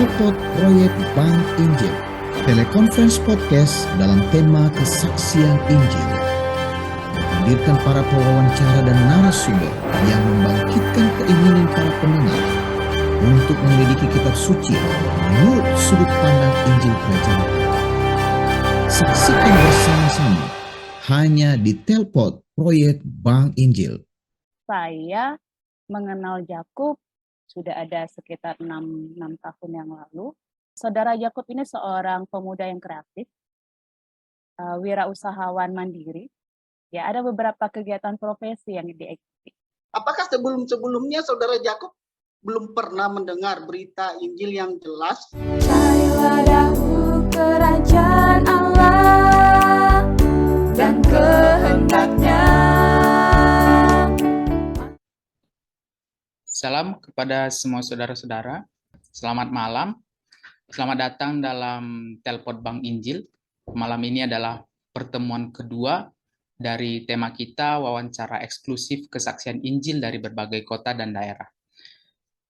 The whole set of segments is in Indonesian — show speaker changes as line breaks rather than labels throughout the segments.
Telpot Proyek Bank Injil, telekonferensi podcast dalam tema kesaksian Injil. Menghadirkan para pewawancara dan narasumber yang membangkitkan keinginan para pendengar untuk menyelidiki kitab suci menurut sudut pandang Injil Kerajaan Allah. Saksikan bersama-sama hanya di Telpot Proyek Bank Injil.
Saya mengenal Jakub sudah ada sekitar 6 tahun yang lalu. Saudara Jakub ini seorang pemuda yang kreatif, wirausahawan mandiri. Ya, ada beberapa kegiatan profesi yang diikuti.
Apakah sebelumnya Saudara Jakub belum pernah mendengar berita Injil yang jelas?
Carilah dahulu kerajaan Allah dan kehendak-Nya.
Salam kepada semua saudara-saudara. Selamat malam. Selamat datang dalam Telpot Bank Injil. Malam ini adalah pertemuan kedua dari tema kita, wawancara eksklusif kesaksian Injil dari berbagai kota dan daerah.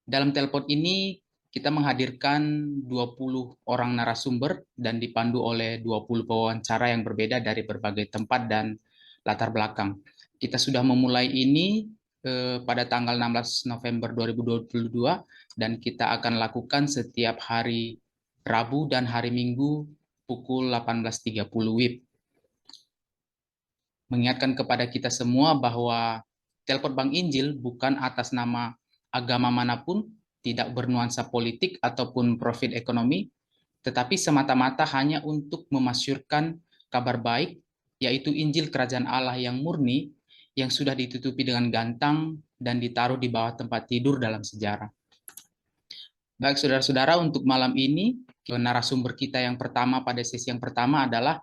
Dalam Telpot ini kita menghadirkan 20 orang narasumber dan dipandu oleh 20 pewawancara yang berbeda dari berbagai tempat dan latar belakang. Kita sudah memulai ini pada tanggal 16 November 2022 dan kita akan lakukan setiap hari Rabu dan hari Minggu pukul 18.30 WIB. Mengingatkan kepada kita semua bahwa Telpot Bank Injil bukan atas nama agama manapun, tidak bernuansa politik ataupun profit ekonomi, tetapi semata-mata hanya untuk memasyurkan kabar baik, yaitu Injil Kerajaan Allah yang murni, yang sudah ditutupi dengan gantang dan ditaruh di bawah tempat tidur dalam sejarah. Baik saudara-saudara, untuk malam ini narasumber kita yang pertama pada sesi yang pertama adalah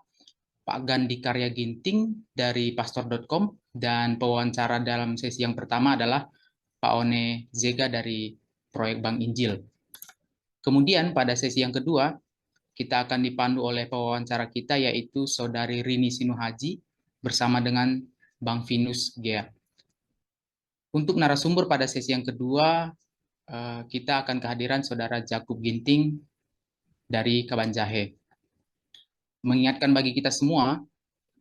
Pak Gandhi Karya Ginting dari pastor.com, dan pewawancara dalam sesi yang pertama adalah Pak One Zega dari Proyek Bank Injil. Kemudian pada sesi yang kedua kita akan dipandu oleh pewawancara kita, yaitu Saudari Rini Sinuhaji bersama dengan Bang Vinus Gea. Untuk narasumber pada sesi yang kedua, kita akan kehadiran Saudara Jakub Ginting dari Kabanjahe. Mengingatkan bagi kita semua,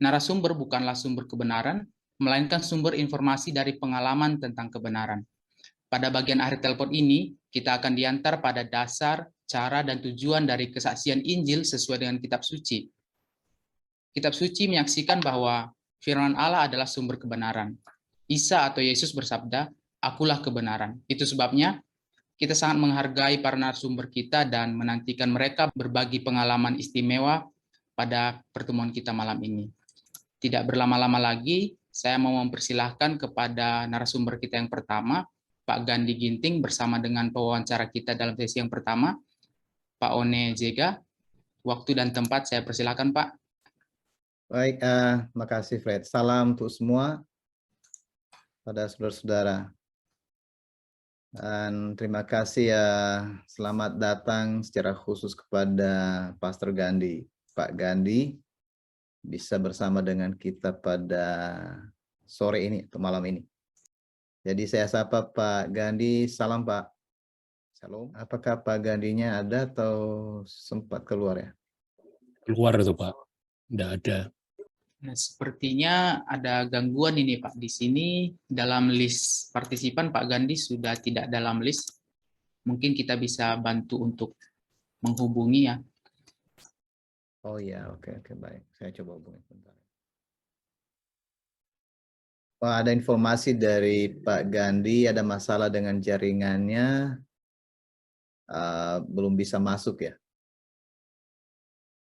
narasumber bukanlah sumber kebenaran, melainkan sumber informasi dari pengalaman tentang kebenaran. Pada bagian akhir telepon ini, kita akan diantar pada dasar, cara, dan tujuan dari kesaksian Injil sesuai dengan kitab suci. Kitab suci menyaksikan bahwa firman Allah adalah sumber kebenaran. Isa atau Yesus bersabda, "Akulah kebenaran." Itu sebabnya kita sangat menghargai para narasumber kita dan menantikan mereka berbagi pengalaman istimewa pada pertemuan kita malam ini. Tidak berlama-lama lagi, saya mau mempersilahkan kepada narasumber kita yang pertama, Pak Gandhi Ginting, bersama dengan pewawancara kita dalam sesi yang pertama, Pak One Zega. Waktu dan tempat saya persilahkan, Pak.
Baik, makasih Fred. Salam untuk semua pada saudara-saudara. Dan terima kasih ya, selamat datang secara khusus kepada Pastor Gandhi. Pak Gandhi bisa bersama dengan kita pada sore ini atau malam ini. Jadi saya sapa Pak Gandhi, salam Pak. Salam. Apakah Pak Gandhinya ada atau sempat keluar ya?
Keluar itu Pak, tidak ada.
Nah, sepertinya ada gangguan ini Pak. Di sini dalam list partisipan Pak Gandhi sudah tidak dalam list. Mungkin kita bisa bantu untuk menghubungi ya.
Oh ya, oke, baik. Saya coba hubungi sebentar. Wah, ada informasi dari Pak Gandhi, ada masalah dengan jaringannya, belum bisa masuk ya.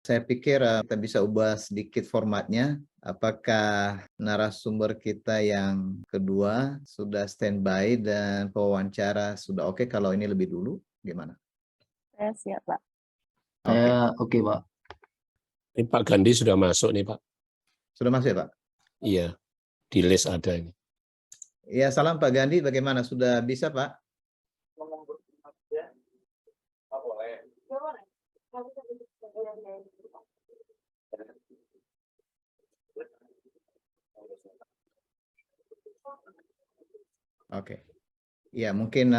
Saya pikir kita bisa ubah sedikit formatnya. Apakah narasumber kita yang kedua sudah standby dan pewawancara sudah oke? Kalau ini lebih dulu, gimana?
Saya siap, Pak.
Saya oke, Pak.
Ini Pak Gandhi sudah masuk nih Pak.
Sudah masuk ya Pak?
Iya, di list ada ini.
Iya, salam Pak Gandhi, bagaimana? Sudah bisa Pak? Oke. Ya, mungkin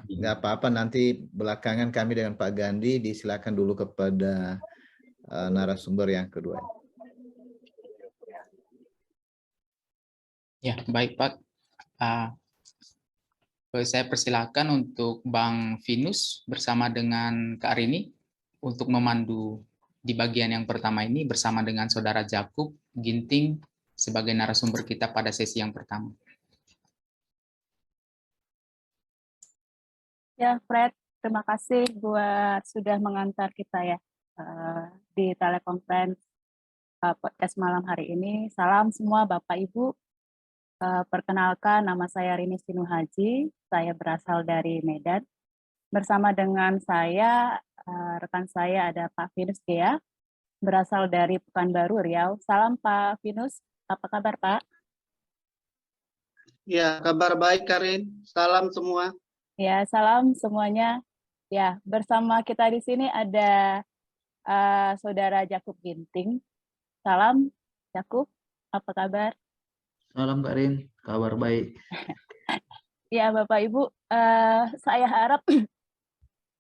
nggak apa-apa, nanti belakangan kami dengan Pak Gandhi disilakan dulu kepada narasumber yang kedua.
Ya, baik Pak. Saya persilakan untuk Bang Vinus bersama dengan Kak Rini untuk memandu di bagian yang pertama ini bersama dengan Saudara Jakub Ginting sebagai narasumber kita pada sesi yang pertama.
Ya, Fred, terima kasih buat sudah mengantar kita ya di telekonferensi podcast malam hari ini. Salam semua Bapak Ibu. Perkenalkan, nama saya Rini Sinuhaji. Saya berasal dari Medan. Bersama dengan saya, rekan saya ada Pak Vinus Gea, berasal dari Pekanbaru, Riau. Salam Pak Vinus, apa kabar Pak?
Ya, kabar baik Karin. Salam semua.
Ya, salam semuanya. Ya, bersama kita di sini ada Saudara Jakub Ginting. Salam Jakub, apa kabar?
Salam Kak Rin, kabar baik.
Ya, Bapak Ibu, saya harap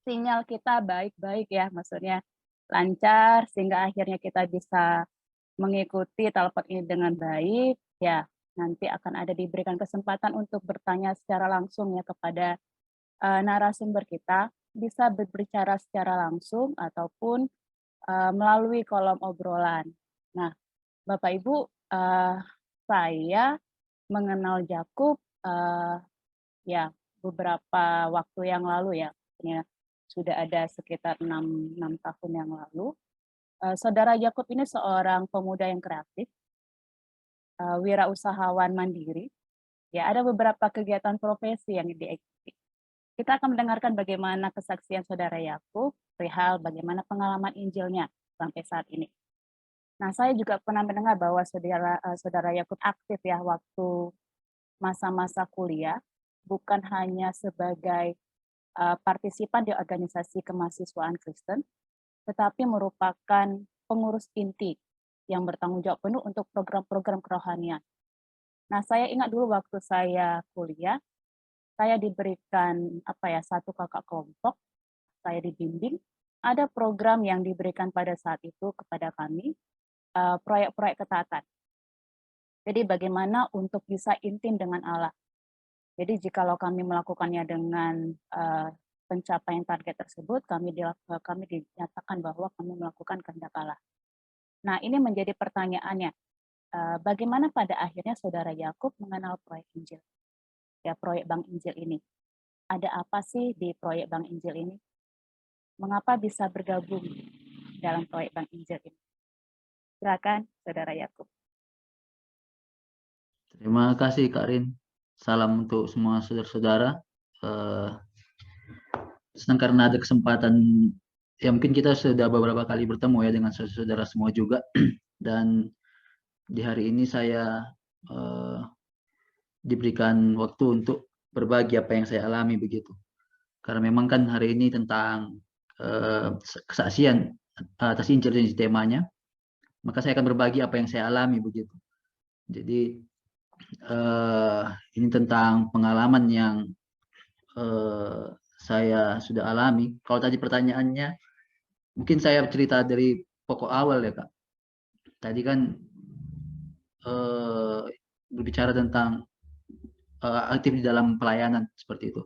sinyal kita baik-baik ya, maksudnya lancar sehingga akhirnya kita bisa mengikuti telepon ini dengan baik. Ya, nanti akan ada diberikan kesempatan untuk bertanya secara langsung ya kepada narasumber kita, bisa berbicara secara langsung ataupun melalui kolom obrolan. Nah, Bapak Ibu, saya mengenal Jakub ya beberapa waktu yang lalu ya, sudah ada sekitar 6 tahun yang lalu. Saudara Jakub ini seorang pemuda yang kreatif, wirausahawan mandiri. Ya, ada beberapa kegiatan profesi yang diikuti. Kita akan mendengarkan bagaimana kesaksian Saudara Jakub perihal bagaimana pengalaman Injilnya sampai saat ini. Nah, saya juga pernah mendengar bahwa Saudara Jakub aktif ya waktu masa-masa kuliah, bukan hanya sebagai partisipan di organisasi kemahasiswaan Kristen, tetapi merupakan pengurus inti yang bertanggung jawab penuh untuk program-program kerohanian. Nah, saya ingat dulu waktu saya kuliah, saya diberikan satu kakak kelompok, saya dibimbing, ada program yang diberikan pada saat itu kepada kami, proyek-proyek ketaatan. Jadi bagaimana untuk bisa intim dengan Allah. Jadi jikalau kami melakukannya dengan pencapaian target tersebut, kami dinyatakan bahwa kami melakukan kehendak Allah. Nah, ini menjadi pertanyaannya, bagaimana pada akhirnya Saudara Jakub mengenal proyek Injil? Ya, proyek Bank Injil ini. Ada apa sih di proyek Bank Injil ini? Mengapa bisa bergabung dalam proyek Bank Injil ini? Silakan, Saudara Jakub.
Terima kasih Kak Rin. Salam untuk semua saudara-saudara. Senang karena ada kesempatan, ya mungkin kita sudah beberapa kali bertemu ya dengan saudara-saudara semua juga. Dan di hari ini saya diberikan waktu untuk berbagi apa yang saya alami begitu. Karena memang kan hari ini tentang kesaksian atas Injil ini temanya, maka saya akan berbagi apa yang saya alami begitu. Jadi ini tentang pengalaman yang saya sudah alami. Kalau tadi pertanyaannya, mungkin saya cerita dari pokok awal ya Kak. Tadi kan berbicara tentang aktif di dalam pelayanan seperti itu.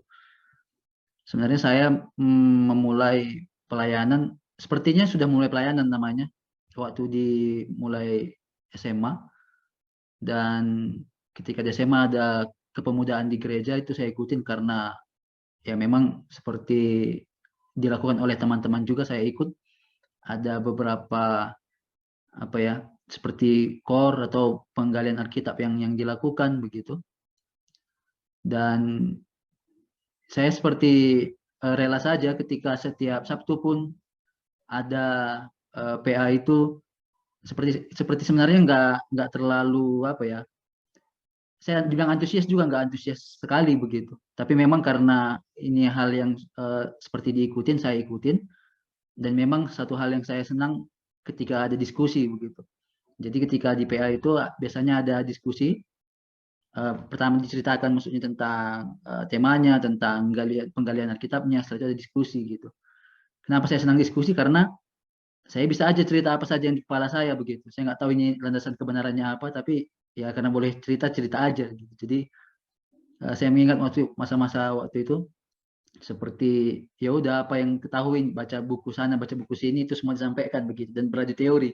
Sebenarnya saya memulai pelayanan, sepertinya sudah mulai pelayanan namanya, waktu dimulai SMA. Dan ketika di SMA ada kepemudaan di gereja, itu saya ikutin karena ya memang seperti dilakukan oleh teman-teman juga saya ikut. Ada beberapa seperti core atau penggalian Alkitab yang dilakukan begitu. Dan saya seperti rela saja ketika setiap Sabtu pun ada PA itu seperti sebenarnya nggak terlalu saya bilang antusias juga nggak antusias sekali begitu. Tapi memang karena ini hal yang seperti diikutin, saya ikutin. Dan memang satu hal yang saya senang ketika ada diskusi begitu. Jadi ketika di PA itu biasanya ada diskusi pertama diceritakan maksudnya tentang temanya, tentang penggalian Alkitabnya, setelah itu ada diskusi gitu. Kenapa saya senang diskusi? Karena saya bisa aja cerita apa saja yang di kepala saya begitu. Saya nggak tahu ini landasan kebenarannya apa, tapi ya karena boleh cerita aja gitu. Jadi saya mengingat masa-masa waktu itu seperti ya udah apa yang ketahui, baca buku sana, baca buku sini, itu semua disampaikan begitu dan beradu teori.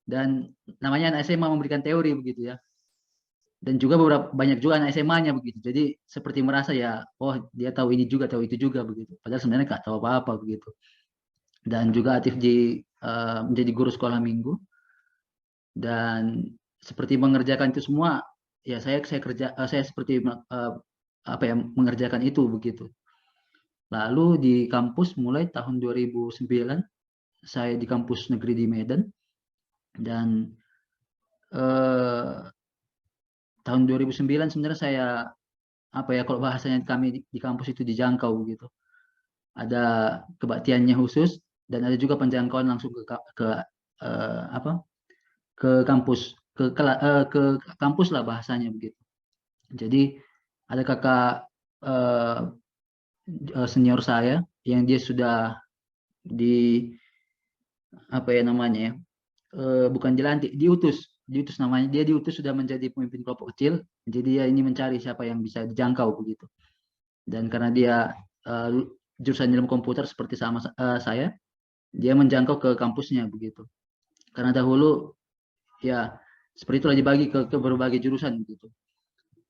Dan namanya anak SMA memberikan teori begitu ya. Dan juga banyak juga anak SMA-nya begitu. Jadi seperti merasa ya, oh dia tahu ini juga, tahu itu juga begitu. Padahal sebenarnya nggak tahu apa-apa begitu. Dan juga aktif menjadi guru sekolah minggu. Dan seperti mengerjakan itu semua, ya saya seperti mengerjakan itu begitu. Lalu di kampus mulai tahun 2009 saya di kampus negeri di Medan, dan tahun 2009 sebenarnya saya kalau bahasanya kami di kampus itu dijangkau begitu. Ada kebaktiannya khusus dan ada juga penjangkauan langsung ke kampus, ke kampus lah bahasanya begitu. Jadi ada kakak senior saya yang dia sudah bukan dilantik, diutus namanya, dia diutus sudah menjadi pemimpin kelompok kecil. Jadi dia ini mencari siapa yang bisa dijangkau begitu. Dan karena dia jurusan ilmu komputer seperti sama saya, dia menjangkau ke kampusnya begitu. Karena dahulu ya seperti itulah dibagi ke berbagai jurusan begitu.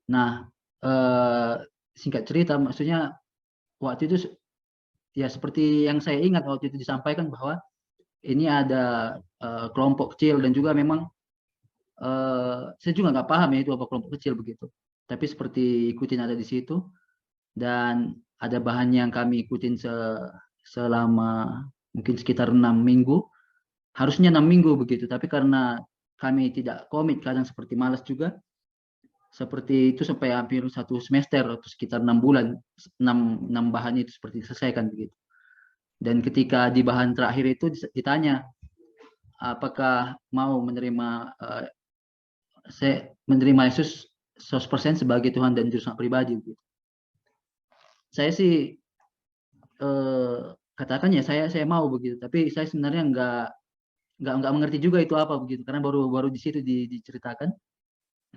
Nah, singkat cerita, maksudnya waktu itu ya seperti yang saya ingat waktu itu disampaikan bahwa ini ada kelompok kecil, dan juga memang saya juga nggak paham ya itu apa kelompok kecil begitu. Tapi seperti ikutin ada di situ, dan ada bahan yang kami ikutin selama mungkin sekitar 6 minggu. Harusnya 6 minggu begitu, tapi karena kami tidak komit, kadang seperti malas juga, seperti itu sampai hampir 1 semester atau sekitar 6 bulan, 6 bahan itu seperti diselesaikan begitu. Dan ketika di bahan terakhir itu ditanya apakah mau menerima Yesus 100% sebagai Tuhan dan Juru Selamat pribadi begitu. Saya sih katakan ya saya mau begitu, tapi saya sebenarnya nggak mengerti juga itu apa begitu, karena baru di situ diceritakan.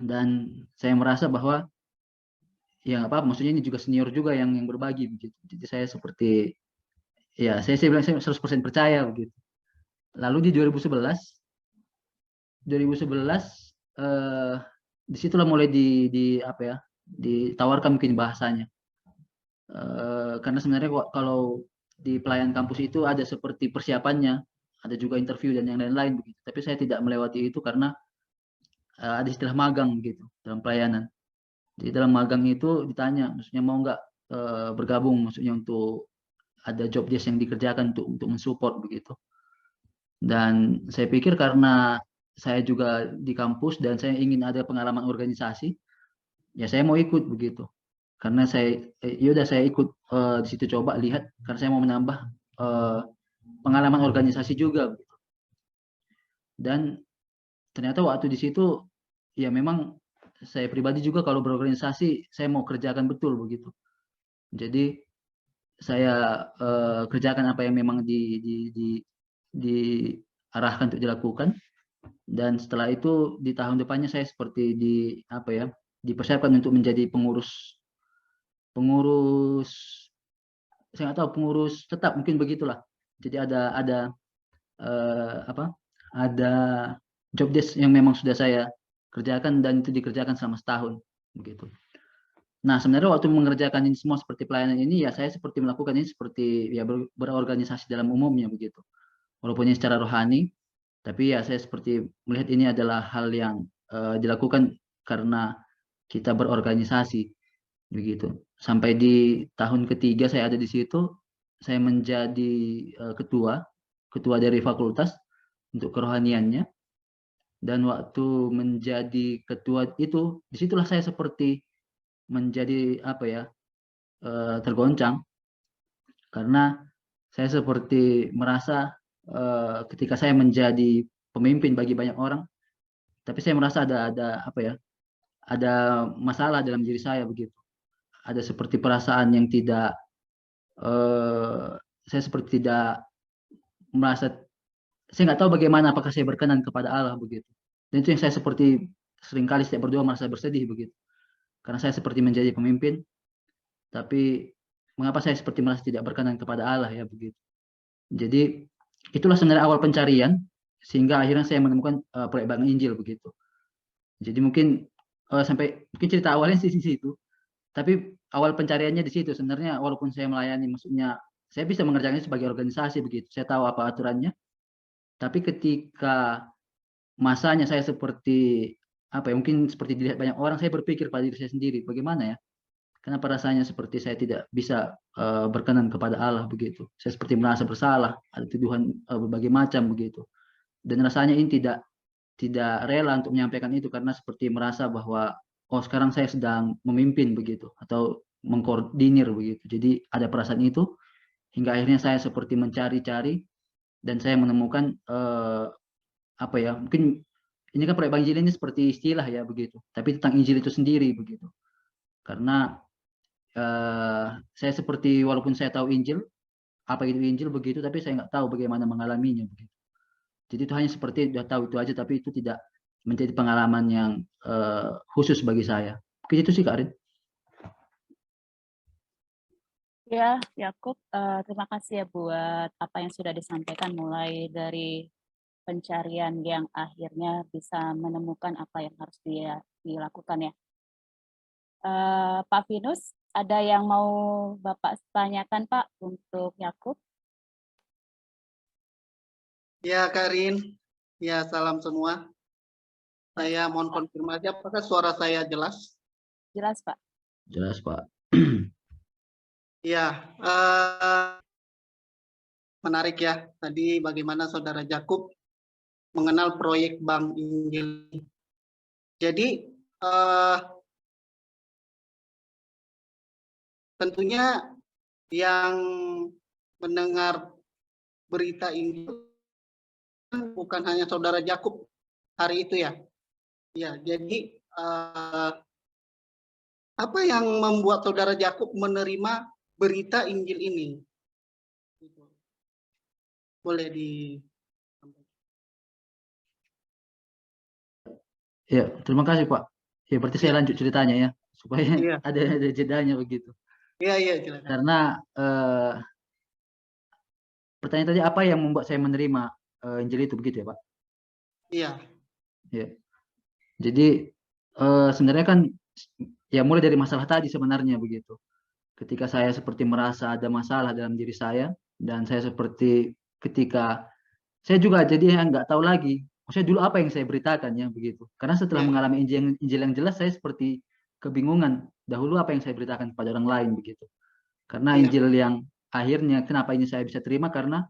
Dan saya merasa bahwa ya nggak apa-apa, maksudnya ini juga senior juga yang berbagi begitu. Jadi saya seperti ya saya bilang saya 100% percaya begitu. Lalu di 2011 disitulah mulai ditawarkan mungkin bahasanya. Karena sebenarnya kalau di pelayanan kampus itu ada seperti persiapannya, ada juga interview dan yang lain-lain begitu. Tapi saya tidak melewati itu karena ada istilah magang gitu dalam pelayanan. Jadi dalam magang itu ditanya, maksudnya mau nggak bergabung, maksudnya untuk ada job desk yang dikerjakan untuk mensupport begitu. Dan saya pikir karena saya juga di kampus dan saya ingin ada pengalaman organisasi, ya saya mau ikut begitu. Karena saya ikut di situ, coba lihat, karena saya mau menambah pengalaman organisasi juga begitu. Dan ternyata waktu di situ ya memang saya pribadi juga kalau berorganisasi saya mau kerjakan betul begitu. Jadi saya kerjakan apa yang memang diarahkan untuk dilakukan. Dan setelah itu di tahun depannya saya seperti dipersiapkan untuk menjadi pengurus saya nggak tahu, pengurus tetap mungkin begitulah. Jadi ada job desk yang memang sudah saya kerjakan, dan itu dikerjakan selama setahun begitu. Nah, sebenarnya waktu mengerjakan ini semua seperti pelayanan ini, ya saya seperti melakukan ini seperti ya berorganisasi dalam umumnya begitu. Walaupun ini secara rohani, tapi ya saya seperti melihat ini adalah hal yang dilakukan karena kita berorganisasi begitu. Sampai di tahun ketiga saya ada di situ, saya menjadi ketua dari fakultas untuk kerohaniannya. Dan waktu menjadi ketua itu, disitulah saya seperti menjadi tergoncang, karena saya seperti merasa ketika saya menjadi pemimpin bagi banyak orang, tapi saya merasa ada masalah dalam diri saya begitu. Ada seperti perasaan yang tidak, saya seperti tidak merasa, saya nggak tahu bagaimana, apakah saya berkenan kepada Allah begitu. Dan itu yang saya seperti seringkali setiap berdoa merasa bersedih begitu. Karena saya seperti menjadi pemimpin, tapi mengapa saya seperti merasa tidak berkenan kepada Allah ya begitu. Jadi itulah sebenarnya awal pencarian, sehingga akhirnya saya menemukan proyek Bank Injil begitu. Jadi mungkin sampai mungkin cerita awalnya di situ, tapi awal pencariannya di situ sebenarnya. Walaupun saya melayani, maksudnya saya bisa mengerjakannya sebagai organisasi begitu, saya tahu apa aturannya, tapi ketika masanya saya seperti apa ya, mungkin seperti dilihat banyak orang, saya berpikir pada diri saya sendiri, bagaimana ya, kenapa rasanya seperti saya tidak bisa berkenan kepada Allah begitu. Saya seperti merasa bersalah, ada tuduhan berbagai macam begitu, dan rasanya ini tidak rela untuk menyampaikan itu, karena seperti merasa bahwa oh sekarang saya sedang memimpin begitu, atau mengkoordinir begitu. Jadi ada perasaan itu, hingga akhirnya saya seperti mencari-cari, dan saya menemukan apa ya, mungkin ini kan proyek Bank Injil ini seperti istilah ya begitu, tapi tentang Injil itu sendiri begitu. Karena saya seperti, walaupun saya tahu Injil, apa itu Injil begitu, tapi saya nggak tahu bagaimana mengalaminya begitu. Jadi itu hanya seperti sudah tahu itu aja, tapi itu tidak menjadi pengalaman yang khusus bagi saya. Mungkin itu sih Kak Arin.
Ya, Yakub, terima kasih ya buat apa yang sudah disampaikan, mulai dari pencarian yang akhirnya bisa menemukan apa yang harus dilakukan ya. Pak Vinus, ada yang mau Bapak tanyakan Pak untuk Yakub?
Ya, Karin. Ya, salam semua. Saya mohon konfirmasi, apakah suara saya jelas?
Jelas Pak.
Jelas Pak.
Ya, menarik ya. Tadi bagaimana Saudara Jakub mengenal proyek Bank Injil. Jadi, tentunya yang mendengar berita Injil bukan hanya Saudara Jakub hari itu ya. Ya, jadi apa yang membuat Saudara Jakub menerima berita Injil ini? Boleh di...
Ya, terima kasih Pak. Ya, berarti saya lanjut ceritanya ya, supaya
Iya.
ada jedanya begitu.
Iya, silakan.
Karena pertanyaan tadi, apa yang membuat saya menerima Injil itu begitu ya Pak?
Iya.
Ya. Jadi sebenarnya kan ya mulai dari masalah tadi sebenarnya begitu. Ketika saya seperti merasa ada masalah dalam diri saya, dan saya seperti ketika saya juga jadi nggak tahu lagi, maksudnya dulu apa yang saya beritakan ya begitu. Karena setelah mengalami Injil yang jelas, saya seperti kebingungan dahulu apa yang saya beritakan kepada orang lain begitu. Karena Injil yang akhirnya kenapa ini saya bisa terima, karena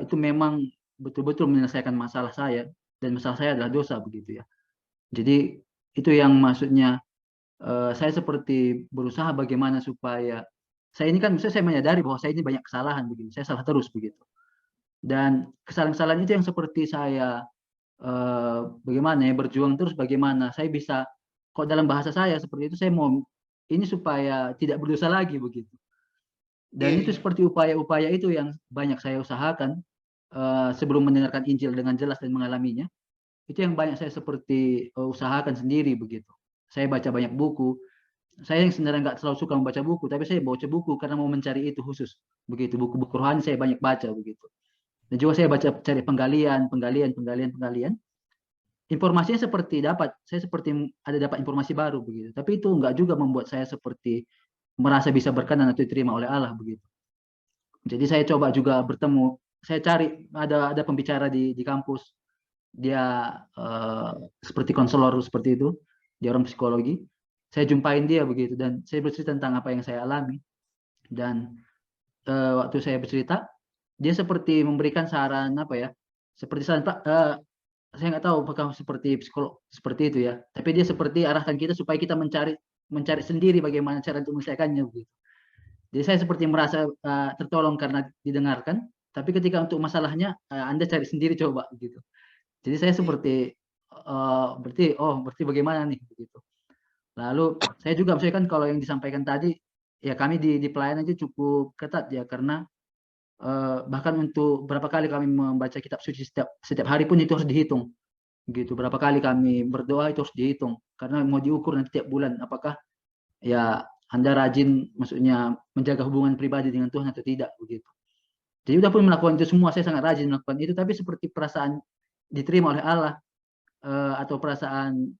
itu memang betul-betul menyelesaikan masalah saya, dan masalah saya adalah dosa begitu ya. Jadi itu yang maksudnya saya seperti berusaha bagaimana supaya saya ini kan, saya menyadari bahwa saya ini banyak kesalahan begitu, saya salah terus begitu. Dan kesalahan-kesalahan itu yang seperti saya bagaimana ya, berjuang terus bagaimana saya bisa, kok dalam bahasa saya seperti itu, saya mau ini supaya tidak berdosa lagi begitu. Dan itu seperti upaya-upaya itu yang banyak saya usahakan sebelum mendengarkan Injil dengan jelas dan mengalaminya. Itu yang banyak saya seperti usahakan sendiri begitu. Saya baca banyak buku. Saya yang sebenarnya nggak terlalu suka membaca buku, tapi saya baca buku karena mau mencari itu khusus begitu. Buku-buku rohani saya banyak baca begitu. Dan juga saya cari penggalian. Informasinya seperti saya seperti ada dapat informasi baru begitu. Tapi itu enggak juga membuat saya seperti merasa bisa berkenan atau diterima oleh Allah begitu. Jadi saya coba juga bertemu, saya cari ada pembicara di kampus, dia seperti konselor seperti itu, dia orang psikologi. Saya jumpain dia begitu, dan saya bercerita tentang apa yang saya alami. Dan waktu saya bercerita, dia seperti memberikan saran apa ya, seperti saran Pak, saya nggak tahu apakah seperti psikolog seperti itu ya, tapi dia seperti arahkan kita supaya kita mencari sendiri bagaimana cara untuk menyelesaikannya begitu. Jadi saya seperti merasa tertolong karena didengarkan, tapi ketika untuk masalahnya Anda cari sendiri coba gitu. Jadi saya seperti berarti bagaimana nih begitu. Lalu saya juga maksudnya kan kalau yang disampaikan tadi ya kami di pelayanan itu cukup ketat ya karena bahkan untuk berapa kali kami membaca kitab suci setiap hari pun itu harus dihitung gitu. Berapa kali kami berdoa itu harus dihitung karena mau diukur nanti tiap bulan apakah ya Anda rajin maksudnya menjaga hubungan pribadi dengan Tuhan atau tidak begitu. Jadi udah pun melakukan itu semua, saya sangat rajin melakukan itu, tapi seperti perasaan diterima oleh Allah atau perasaan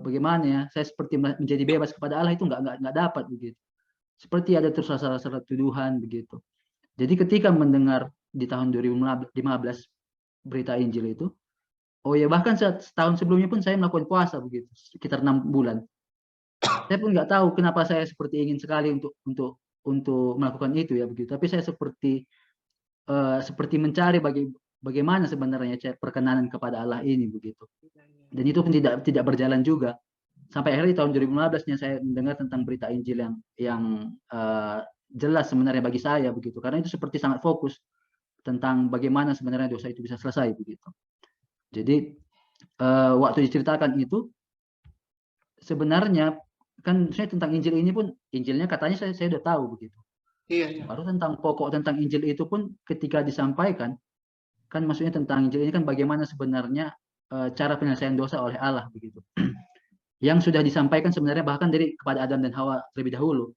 bagaimana ya, saya seperti menjadi bebas kepada Allah itu nggak dapat begitu. Seperti ada terus rasa-rasa tuduhan begitu. Jadi ketika mendengar di tahun 2015 berita Injil itu, oh ya bahkan setahun sebelumnya pun saya melakukan puasa begitu, sekitar 6 bulan. Saya pun nggak tahu kenapa saya seperti ingin sekali untuk melakukan itu ya begitu. Tapi saya seperti mencari bagaimana sebenarnya perkenanan kepada Allah ini begitu. Dan itu pun tidak berjalan juga. Sampai akhirnya di tahun 2015-nya saya mendengar tentang berita Injil yang jelas sebenarnya bagi saya begitu. Karena itu seperti sangat fokus tentang bagaimana sebenarnya dosa itu bisa selesai begitu. Jadi waktu diceritakan itu sebenarnya kan saya tentang Injil ini pun Injilnya katanya saya udah tahu begitu.
Iya.
Baru tentang pokok tentang Injil itu pun ketika disampaikan kan maksudnya tentang Injil ini kan bagaimana sebenarnya cara penyelesaian dosa oleh Allah begitu. Yang sudah disampaikan sebenarnya bahkan dari kepada Adam dan Hawa terlebih dahulu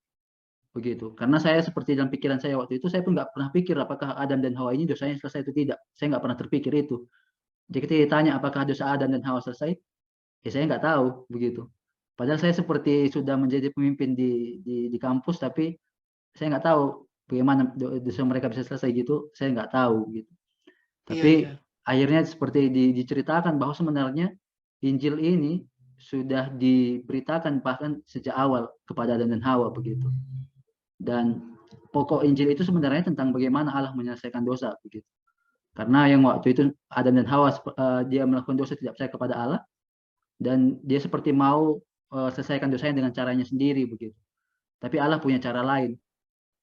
begitu. Karena saya seperti dalam pikiran saya waktu itu saya pun nggak pernah pikir apakah Adam dan Hawa ini dosanya selesai atau tidak. Saya nggak pernah terpikir itu. Jadi ketika ditanya apakah dosa Adam dan Hawa selesai, ya saya nggak tahu begitu. Padahal saya seperti sudah menjadi pemimpin di kampus, tapi saya nggak tahu bagaimana dosa mereka bisa selesai gitu. Saya nggak tahu gitu. Tapi akhirnya seperti diceritakan bahwa sebenarnya Injil ini sudah diberitakan bahkan sejak awal kepada Adam dan Hawa begitu. Dan pokok Injil itu sebenarnya tentang bagaimana Allah menyelesaikan dosa begitu. Karena yang waktu itu Adam dan Hawa dia melakukan dosa tidak percaya kepada Allah dan dia seperti mau selesaikan dosanya dengan caranya sendiri begitu. Tapi Allah punya cara lain.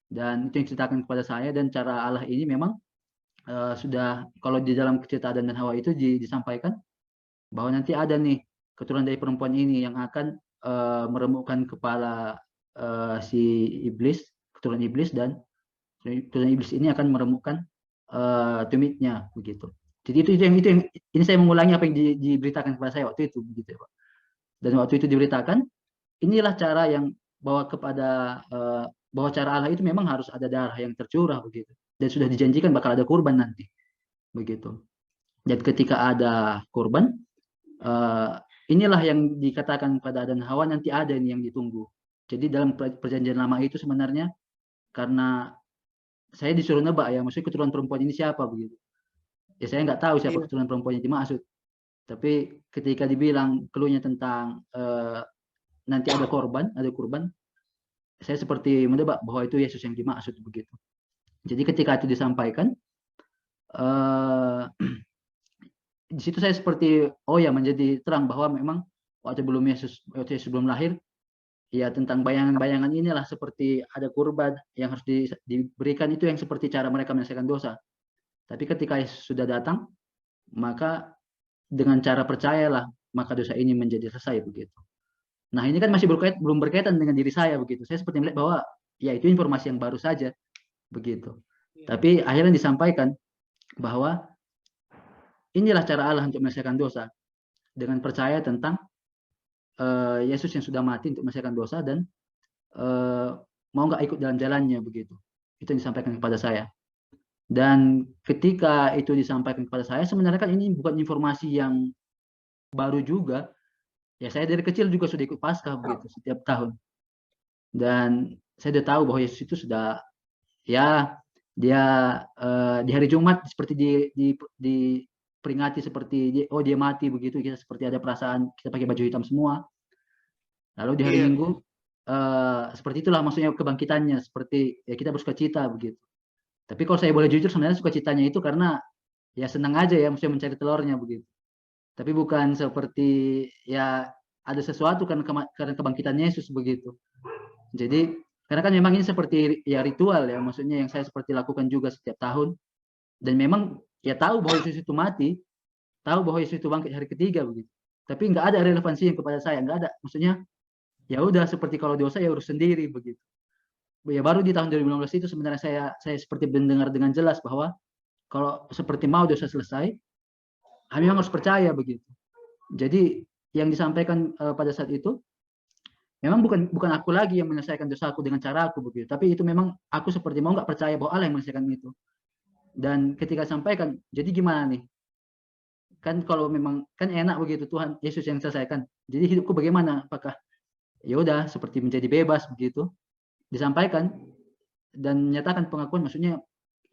Dan itu yang diceritakan kepada saya dan cara Allah ini memang sudah kalau di dalam cerita Adam dan Hawa itu disampaikan bahwa nanti ada nih keturunan dari perempuan ini yang akan meremukkan kepala si iblis, keturunan iblis dan keturunan iblis ini akan meremukkan tumitnya begitu. Jadi itu yang ini saya mengulangi apa yang diberitakan kepada saya waktu itu begitu ya Pak. Dan waktu itu diberitakan inilah cara yang bahwa cara Allah itu memang harus ada darah yang tercurah begitu. Dan sudah dijanjikan bakal ada kurban nanti begitu. Dan ketika ada kurban inilah yang dikatakan pada Adam dan Hawa nanti ada ini yang ditunggu. Jadi dalam perjanjian lama itu sebenarnya karena saya disuruh nebak ya, maksudnya keturunan perempuan ini siapa begitu. Ya saya nggak tahu siapa keturunan perempuan yang dimaksud. Tapi ketika dibilang keluhnya tentang nanti ada kurban, saya seperti menebak bahwa itu Yesus yang dimaksud begitu. Jadi ketika itu disampaikan, di situ saya seperti menjadi terang bahwa memang waktu Yesus belum lahir, ya tentang bayangan-bayangan inilah seperti ada kurban yang harus diberikan itu yang seperti cara mereka menyelesaikan dosa. Tapi ketika Yesus sudah datang, maka dengan cara percayalah maka dosa ini menjadi selesai begitu. Nah ini kan masih belum berkaitan dengan diri saya begitu. Saya seperti melihat bahwa ya itu informasi yang baru saja begitu. Tapi akhirnya disampaikan bahwa inilah cara Allah untuk menyelesaikan dosa dengan percaya tentang Yesus yang sudah mati untuk menyelesaikan dosa dan mau nggak ikut dalam jalannya begitu. Itu yang disampaikan kepada saya. Dan ketika itu disampaikan kepada saya, sebenarnya kan ini bukan informasi yang baru juga. Ya saya dari kecil juga sudah ikut Paskah begitu setiap tahun. Dan saya sudah tahu bahwa Yesus itu sudah ya dia di hari Jumat seperti diperingati seperti dia mati begitu, kita seperti ada perasaan kita pakai baju hitam semua. Lalu di hari Minggu seperti itulah maksudnya kebangkitannya, seperti ya kita bersukacita begitu. Tapi kalau saya boleh jujur sebenarnya sukacitanya itu karena ya senang aja ya maksudnya mencari telurnya begitu. Tapi bukan seperti ya ada sesuatu karena kebangkitan Yesus begitu. Jadi karena kan memang ini seperti ya ritual ya maksudnya yang saya seperti lakukan juga setiap tahun. Dan memang ya tahu bahwa Yesus itu mati, tahu bahwa Yesus itu bangkit hari ketiga begitu. tapi nggak ada relevansinya kepada saya, nggak ada. Maksudnya ya udah seperti kalau dosa ya urus sendiri begitu. Ya baru di tahun 2015 itu sebenarnya saya seperti mendengar dengan jelas bahwa kalau seperti mau dosa selesai, kami memang harus percaya begitu. Jadi yang disampaikan pada saat itu memang bukan aku lagi yang menyelesaikan dosa aku dengan cara aku begitu, tapi itu memang aku seperti mau nggak percaya bahwa Allah yang menyelesaikan itu. Dan ketika sampaikan, jadi gimana nih? Kan kalau memang kan enak begitu, Tuhan Yesus yang selesaikan. Jadi hidupku bagaimana? Apakah ya udah seperti menjadi bebas begitu? Disampaikan dan menyatakan pengakuan, maksudnya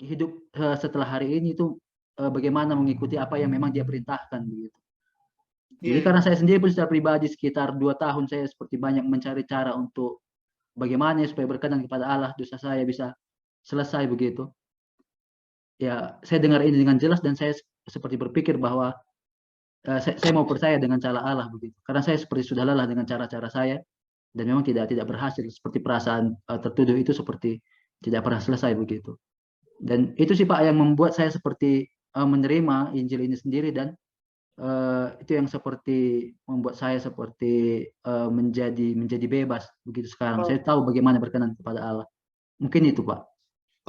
hidup setelah hari ini itu bagaimana mengikuti apa yang memang dia perintahkan begitu. Jadi karena saya sendiri pun secara pribadi sekitar 2 tahun saya seperti banyak mencari cara untuk bagaimana supaya berkenan kepada Allah, dosa saya bisa selesai begitu. Ya saya dengar ini dengan jelas dan saya seperti berpikir bahwa saya mau percaya dengan cara Allah begitu. Karena saya seperti sudah lelah dengan cara-cara saya dan memang tidak berhasil, seperti perasaan tertuduh itu seperti tidak pernah selesai begitu. Dan itu sih Pak yang membuat saya seperti menerima Injil ini sendiri, dan itu yang seperti membuat saya seperti menjadi bebas begitu sekarang. Saya tahu bagaimana berkenan kepada Allah. Mungkin itu Pak.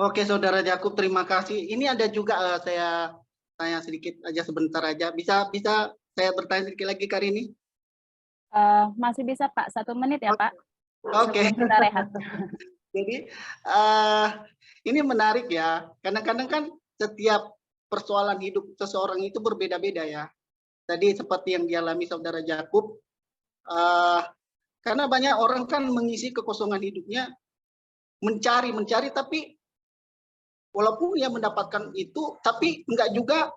Oke, Saudara Jakub, terima kasih. Ini ada juga saya tanya sedikit aja sebentar aja. Bisa saya bertanya sedikit lagi kali ini?
Masih bisa Pak, 1 menit ya Pak.
Oke.
Sebelum kita rehat.
Jadi ini menarik ya. Kadang-kadang kan setiap persoalan hidup seseorang itu berbeda-beda ya. Tadi seperti yang dialami Saudara Jakub, karena banyak orang kan mengisi kekosongan hidupnya mencari, tapi walaupun dia mendapatkan itu, tapi enggak juga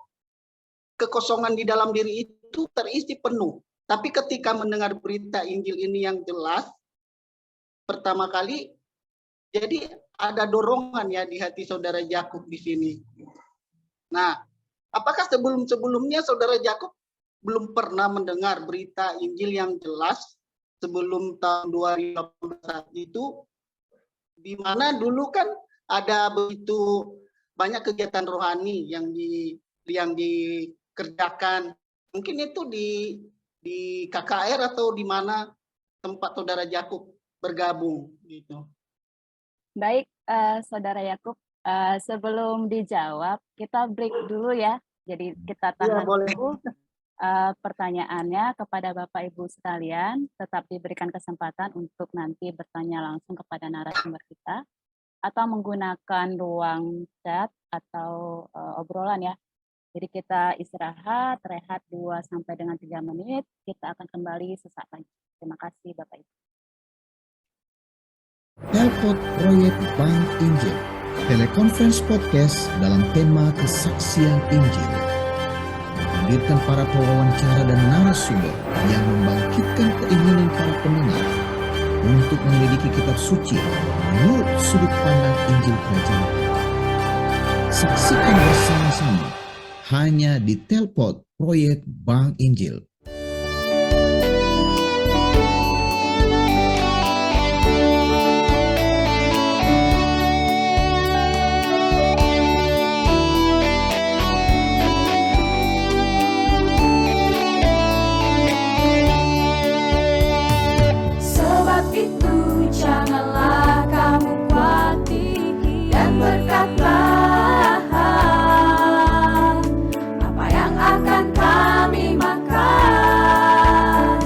kekosongan di dalam diri itu terisi penuh. Tapi ketika mendengar berita Injil ini yang jelas, pertama kali, jadi ada dorongan ya di hati Saudara Jakub di sini. Nah, apakah sebelumnya Saudara Jakub belum pernah mendengar berita Injil yang jelas sebelum tahun 2018 itu, di mana dulu kan ada begitu banyak kegiatan rohani yang dikerjakan. Mungkin itu di KKR atau di mana tempat Saudara Jakub bergabung gitu.
Baik, Saudara Yakub, sebelum dijawab, kita break dulu ya. Jadi kita tahan dulu pertanyaannya kepada Bapak Ibu sekalian. Tetap diberikan kesempatan untuk nanti bertanya langsung kepada narasumber kita, atau menggunakan ruang chat atau obrolan ya. Jadi kita istirahat, rehat 2 sampai dengan 3 menit. Kita akan kembali sesaat lagi. Terima kasih Bapak Ibu.
Telpot Proyek Bank Injil, teleconference podcast dalam tema kesaksian Injil. Menghadirkan para pewawancara dan narasumber yang membangkitkan keinginan para pendengar untuk menyelidiki kitab suci menurut sudut pandang Injil Kerajaan Allah. Saksikan bersama-sama hanya di Telpot Proyek Bank Injil.
Sebab itu janganlah kamu khawatir dan berkata, apa yang akan kami makan,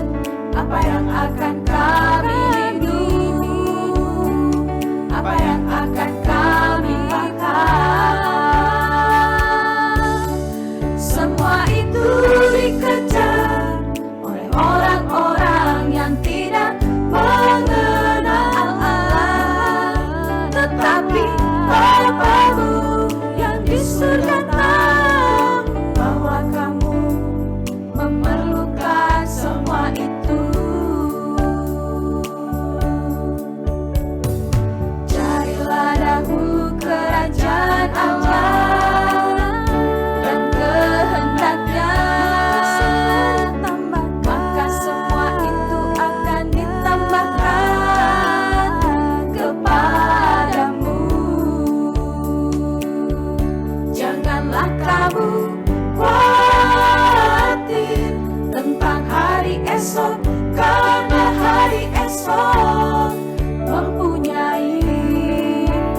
esok, karena hari esok mempunyai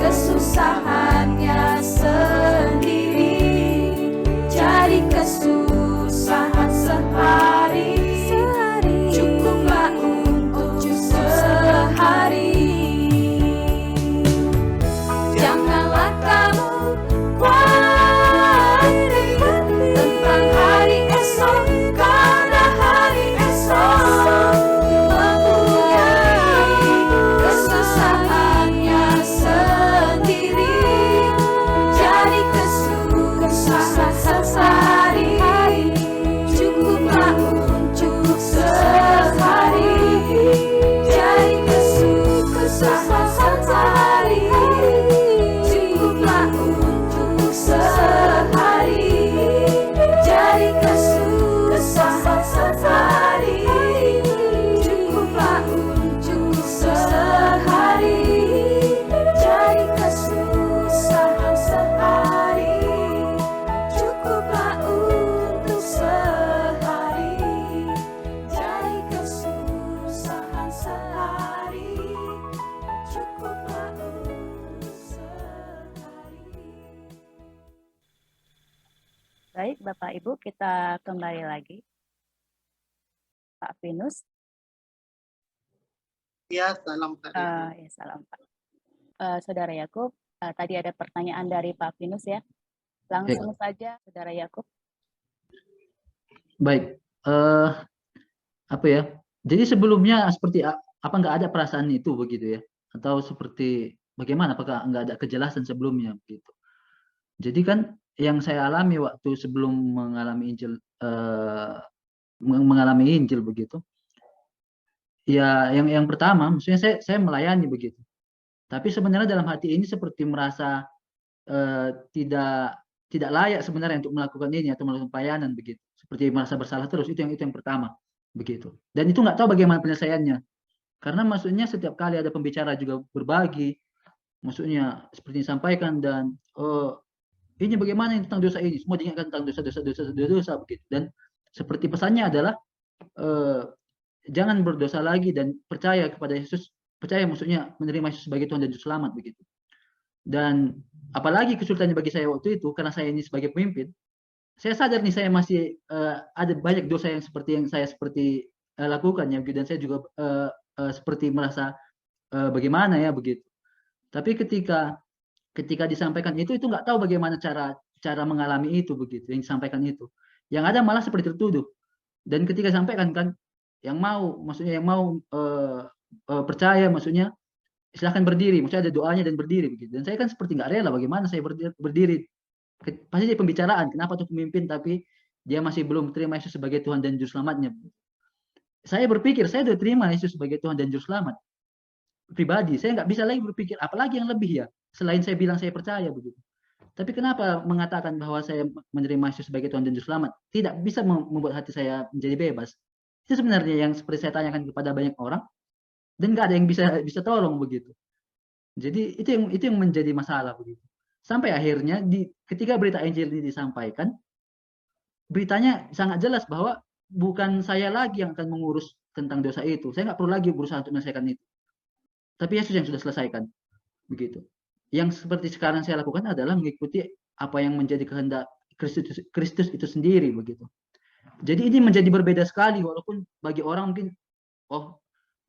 kesusahannya sendiri. Jadi kesusahan sehari cukuplah untuk sehari. Janganlah kamu khawatir tentang hari esok, karena hari esok mempunyai kesusahannya sendiri. Jadi kesusahan sehari cukuplah untuk sehari. Jadi kesusahan sehari cukuplah untuk sehari. Jadi kesusahan sehari cukuplah untuk sehari. Jadi kesusahan sehari cukuplah untuk sehari. Jadi kesusahan sehari cukuplah untuk sehari.
Baik, Bapak Ibu, kita kembali lagi. Pak Vinus,
Ya, salam tadi.
ya salam Pak. Saudara Yakub, tadi ada pertanyaan dari Pak Vinus ya. Langsung saja, Saudara Yakub.
Baik, apa ya? Jadi sebelumnya seperti apa nggak ada perasaan itu begitu ya? Atau seperti bagaimana? Apakah nggak ada kejelasan sebelumnya begitu? Jadi kan yang saya alami waktu sebelum mengalami Injil begitu, ya yang pertama, maksudnya saya melayani begitu. Tapi sebenarnya dalam hati ini seperti merasa tidak layak sebenarnya untuk melakukan ini atau melakukan pelayanan begitu. Seperti merasa bersalah terus, itu yang pertama begitu. Dan itu nggak tahu bagaimana penyelesaiannya. Karena maksudnya setiap kali ada pembicara juga berbagi, maksudnya seperti disampaikan dan ini bagaimana yang tentang dosa ini, semua diingatkan tentang dosa begitu. Dan seperti pesannya adalah jangan berdosa lagi dan percaya kepada Yesus, percaya maksudnya menerima Yesus sebagai Tuhan dan Juru Selamat begitu. Dan apalagi kesulitannya bagi saya waktu itu, karena saya ini sebagai pemimpin, saya sadar nih saya masih ada banyak dosa yang seperti saya lakukan ya, dan saya juga seperti merasa bagaimana ya begitu. Tapi ketika disampaikan itu nggak tahu bagaimana cara mengalami itu begitu, yang disampaikan itu. Yang ada malah seperti tertuduh. Dan ketika disampaikan kan, yang mau percaya, maksudnya silahkan berdiri, maksudnya ada doanya dan berdiri begitu. Dan saya kan seperti nggak rela, bagaimana saya berdiri. Pasti dia pembicaraan, kenapa tuh pemimpin tapi dia masih belum terima Yesus sebagai Tuhan dan Juru Selamatnya. Saya berpikir saya sudah terima Yesus sebagai Tuhan dan Juru Selamat. Pribadi, saya nggak bisa lagi berpikir apalagi yang lebih ya, selain saya bilang saya percaya begitu. Tapi kenapa mengatakan bahwa saya menerima Yesus sebagai Tuhan dan Juru Selamat tidak bisa membuat hati saya menjadi bebas? Itu sebenarnya yang seperti saya tanyakan kepada banyak orang dan nggak ada yang bisa tolong begitu. Jadi itu yang menjadi masalah begitu. Sampai akhirnya ketika berita Injil ini disampaikan, beritanya sangat jelas bahwa bukan saya lagi yang akan mengurus tentang dosa itu. Saya nggak perlu lagi berusaha untuk menyelesaikan itu. Tapi Yesus yang sudah selesaikan begitu. Yang seperti sekarang saya lakukan adalah mengikuti apa yang menjadi kehendak Kristus itu sendiri begitu. Jadi ini menjadi berbeda sekali, walaupun bagi orang mungkin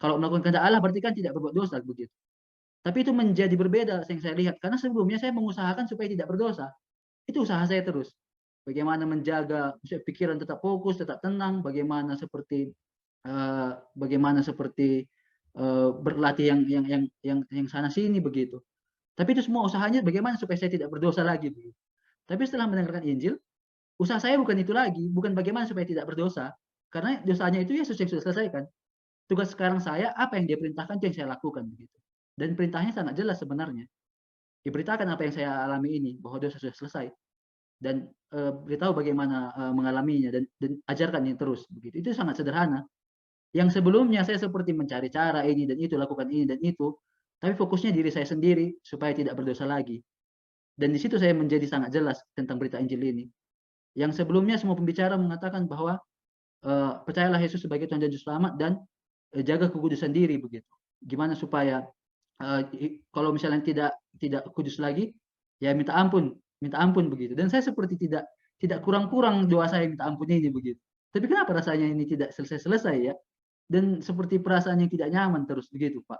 kalau melakukan kehendak Allah berarti kan tidak berbuat dosa begitu. Tapi itu menjadi berbeda yang saya lihat, karena sebelumnya saya mengusahakan supaya tidak berdosa. Itu usaha saya terus. Bagaimana menjaga pikiran tetap fokus, tetap tenang, bagaimana seperti berlatih yang sana sini begitu. Tapi itu semua usahanya bagaimana supaya saya tidak berdosa lagi begitu. Tapi setelah mendengarkan Injil, usaha saya bukan itu lagi, bukan bagaimana supaya tidak berdosa, karena dosanya itu Yesus yang sudah selesaikan. Tugas sekarang saya, apa yang dia perintahkan itu yang saya lakukan begitu. Dan perintahnya sangat jelas sebenarnya. Diberitakan apa yang saya alami ini, bahwa dosa sudah selesai. Dan beritahu bagaimana mengalaminya dan ajarkan ini terus begitu. Itu sangat sederhana. Yang sebelumnya saya seperti mencari cara ini dan itu, lakukan ini dan itu, tapi fokusnya diri saya sendiri supaya tidak berdosa lagi. Dan di situ saya menjadi sangat jelas tentang berita Injil ini. Yang sebelumnya semua pembicara mengatakan bahwa percayalah Yesus sebagai Tuhan dan Juru Selamat dan jaga kekudusan diri begitu. Gimana supaya kalau misalnya tidak kudus lagi, ya minta ampun begitu. Dan saya seperti tidak kurang-kurang doa saya minta ampun ini begitu. Tapi kenapa rasanya ini tidak selesai-selesai ya? Dan seperti perasaan yang tidak nyaman terus begitu, Pak.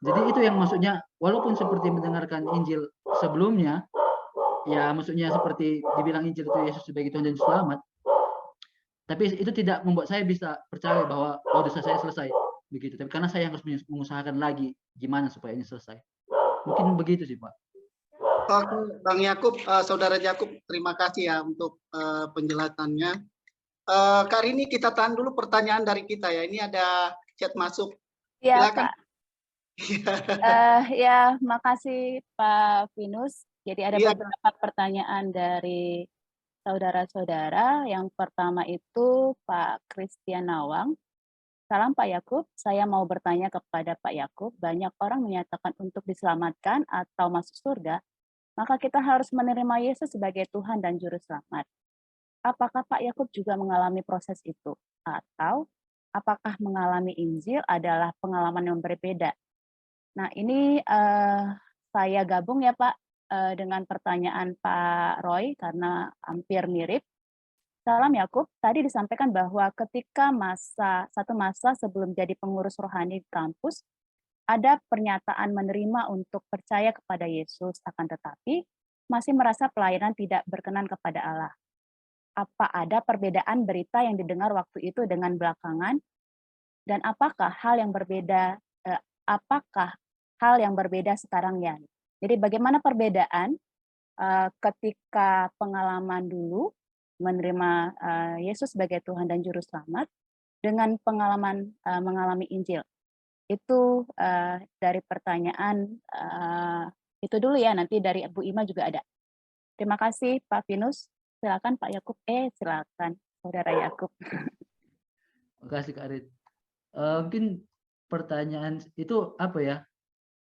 Jadi itu yang maksudnya, walaupun seperti mendengarkan Injil sebelumnya, ya maksudnya seperti dibilang Injil itu Yesus sebagai Tuhan dan Juru Selamat, tapi itu tidak membuat saya bisa percaya bahwa dosa saya selesai begitu. Tapi karena saya harus mengusahakan lagi gimana supaya ini selesai. Mungkin begitu sih, Pak.
Oke, Bang Yakub, Saudara Yakub, terima kasih ya untuk penjelasannya. Kak Rini, kita tahan dulu pertanyaan dari kita ya. Ini ada chat masuk.
Ya,
Silakan.
Pak. Ya, makasih Pak Vinus. Jadi ada
Iya.
beberapa pertanyaan dari saudara-saudara. Yang pertama itu Pak Christian Nawang. Salam Pak Yakub, saya mau bertanya kepada Pak Yakub, banyak orang menyatakan untuk diselamatkan atau masuk surga, maka kita harus menerima Yesus sebagai Tuhan dan Juru Selamat. Apakah Pak Yakub juga mengalami proses itu? Atau apakah mengalami Injil adalah pengalaman yang berbeda? Nah, ini saya gabung ya Pak dengan pertanyaan Pak Roy karena hampir mirip. Salam Yakub, tadi disampaikan bahwa ketika satu masa sebelum jadi pengurus rohani di kampus, ada pernyataan menerima untuk percaya kepada Yesus, akan tetapi masih merasa pelayanan tidak berkenan kepada Allah. Apa ada perbedaan berita yang didengar waktu itu dengan belakangan? Dan apakah hal yang berbeda sekarang ya? Jadi bagaimana perbedaan ketika pengalaman dulu menerima Yesus sebagai Tuhan dan Juru Selamat dengan pengalaman mengalami Injil? Itu dari pertanyaan itu dulu ya, nanti dari Bu Ima juga ada. Terima kasih Pak Vinus. Silakan Pak Yakub. Silakan Saudara Yakub.
Terima kasih Kak Arit. Mungkin pertanyaan itu apa ya?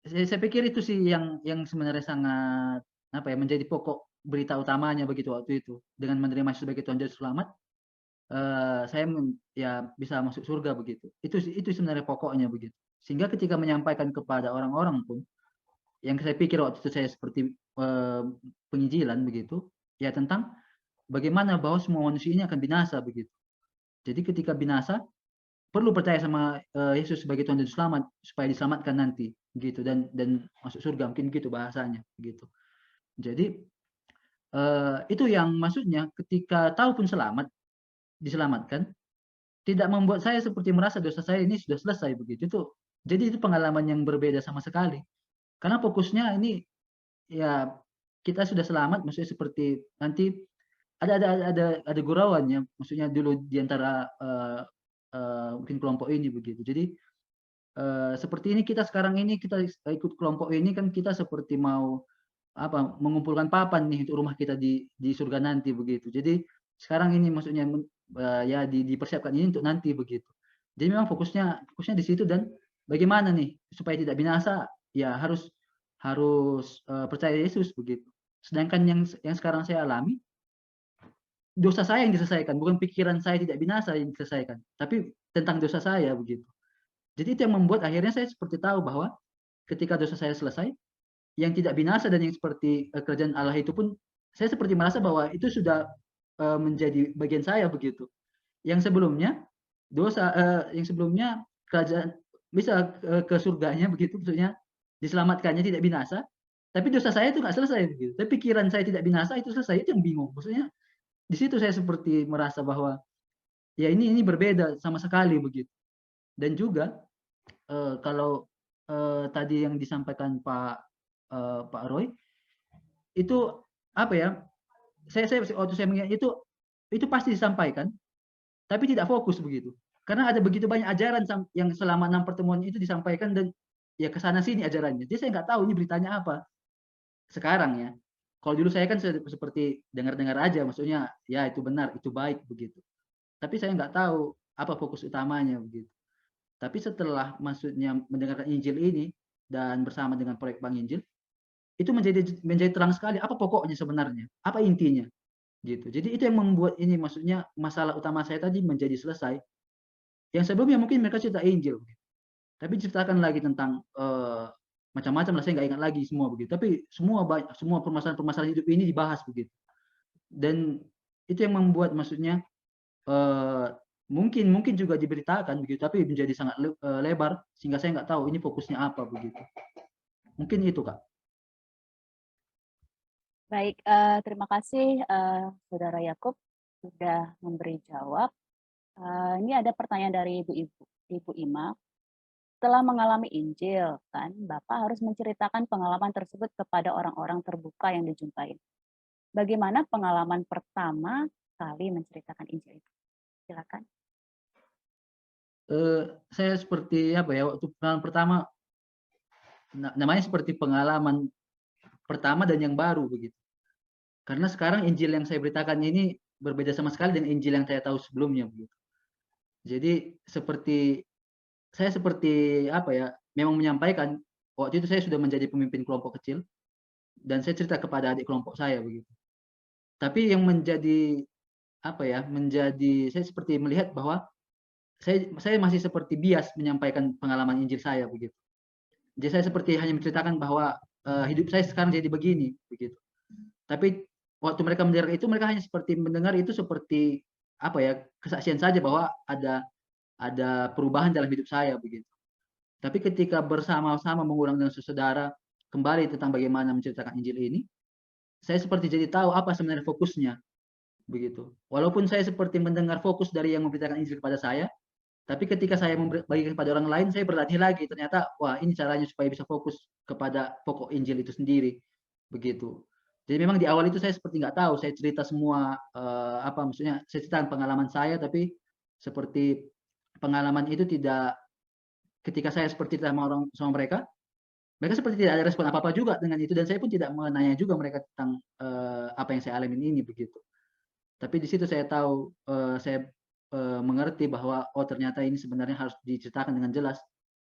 Saya pikir itu sih yang sebenarnya sangat menjadi pokok berita utamanya begitu waktu itu. Dengan menerima Yesus sebagai Tuhan dan Juru Selamat, saya ya bisa masuk surga begitu. Itu sebenarnya pokoknya begitu. Sehingga ketika menyampaikan kepada orang-orang pun, yang saya pikir waktu itu saya seperti penginjilan begitu, ya tentang bagaimana bahwa semua manusia ini akan binasa begitu. Jadi ketika binasa perlu percaya sama Yesus sebagai Tuhan dan Juru Selamat supaya diselamatkan nanti gitu dan masuk surga, mungkin gitu bahasanya gitu. Jadi itu yang maksudnya ketika tahu pun diselamatkan, tidak membuat saya seperti merasa dosa saya ini sudah selesai begitu. Jadi itu pengalaman yang berbeda sama sekali. Karena fokusnya ini ya kita sudah selamat, maksudnya seperti nanti ada gurauannya, maksudnya dulu di antara mungkin kelompok ini begitu. Jadi seperti ini kita sekarang ini kita ikut kelompok ini kan kita seperti mau mengumpulkan papan nih untuk rumah kita di surga nanti begitu. Jadi sekarang ini maksudnya ya dipersiapkan ini untuk nanti begitu. Jadi memang fokusnya di situ dan bagaimana nih supaya tidak binasa ya harus percaya Yesus begitu. Sedangkan yang sekarang saya alami dosa saya yang diselesaikan, bukan pikiran saya tidak binasa yang diselesaikan, tapi tentang dosa saya begitu. Jadi itu yang membuat akhirnya saya seperti tahu bahwa ketika dosa saya selesai, yang tidak binasa dan yang seperti kerajaan Allah itu pun saya seperti merasa bahwa itu sudah menjadi bagian saya begitu. Yang sebelumnya kerajaan bisa ke surganya begitu, maksudnya diselamatkannya tidak binasa, tapi dosa saya itu nggak selesai begitu. Tapi pikiran saya tidak binasa itu selesai, itu yang bingung. Maksudnya di situ saya seperti merasa bahwa ya ini berbeda sama sekali begitu. Dan juga kalau tadi yang disampaikan Pak Roy itu waktu saya mengingat itu pasti disampaikan, tapi tidak fokus begitu. Karena ada begitu banyak ajaran yang selama 6 pertemuan itu disampaikan dan ya kesana sini ajarannya. Jadi saya nggak tahu ini beritanya apa sekarang ya. Kalau dulu saya kan seperti dengar-dengar aja, maksudnya ya itu benar, itu baik begitu. Tapi saya nggak tahu apa fokus utamanya begitu. Tapi setelah maksudnya mendengarkan Injil ini dan bersama dengan proyek Bank Injil, itu menjadi terang sekali apa pokoknya sebenarnya, apa intinya. gitu. Jadi itu yang membuat ini, maksudnya masalah utama saya tadi menjadi selesai. Yang sebelumnya mungkin mereka cerita Injil, tapi ceritakan lagi tentang macam-macam lah, saya nggak ingat lagi semua begitu. Tapi semua permasalahan-permasalahan hidup ini dibahas begitu. Dan itu yang membuat maksudnya mungkin juga diberitakan begitu, tapi menjadi sangat lebar sehingga saya nggak tahu ini fokusnya apa begitu. Mungkin itu, Kak.
Baik, terima kasih Saudara Yakub sudah memberi jawab. Ini ada pertanyaan dari Ibu Ima. Setelah mengalami Injil, kan, Bapak harus menceritakan pengalaman tersebut kepada orang-orang terbuka yang dijumpai. Bagaimana pengalaman pertama kali menceritakan Injil itu? Silakan.
Saya seperti apa ya, waktu pengalaman pertama, namanya seperti pengalaman pertama dan yang baru begitu. Karena sekarang Injil yang saya beritakan ini berbeda sama sekali dengan Injil yang saya tahu sebelumnya begitu. Jadi saya seperti apa ya, memang menyampaikan waktu itu saya sudah menjadi pemimpin kelompok kecil dan saya cerita kepada adik kelompok saya begitu. Tapi yang menjadi apa ya, saya seperti melihat bahwa saya masih seperti bias menyampaikan pengalaman Injil saya begitu. Jadi saya seperti hanya menceritakan bahwa hidup saya sekarang jadi begini begitu. Tapi waktu mereka mendengar itu, mereka hanya seperti mendengar itu seperti apa ya, kesaksian saja bahwa ada perubahan dalam hidup saya begitu. Tapi ketika bersama-sama mengulang dengan saudara kembali tentang bagaimana menceritakan Injil ini, saya seperti jadi tahu apa sebenarnya fokusnya begitu. Walaupun saya seperti mendengar fokus dari yang memberitakan Injil kepada saya, tapi ketika saya membagikan kepada orang lain, saya berlatih lagi. Ternyata, wah, ini caranya supaya bisa fokus kepada pokok Injil itu sendiri begitu. Jadi memang di awal itu saya seperti nggak tahu, saya cerita semua maksudnya saya ceritakan pengalaman saya, tapi seperti pengalaman itu tidak, ketika saya seperti sama mereka seperti tidak ada respon apa-apa juga dengan itu, dan saya pun tidak menanya juga mereka tentang apa yang saya alami ini begitu. Tapi di situ saya tahu, saya mengerti bahwa ternyata ini sebenarnya harus diceritakan dengan jelas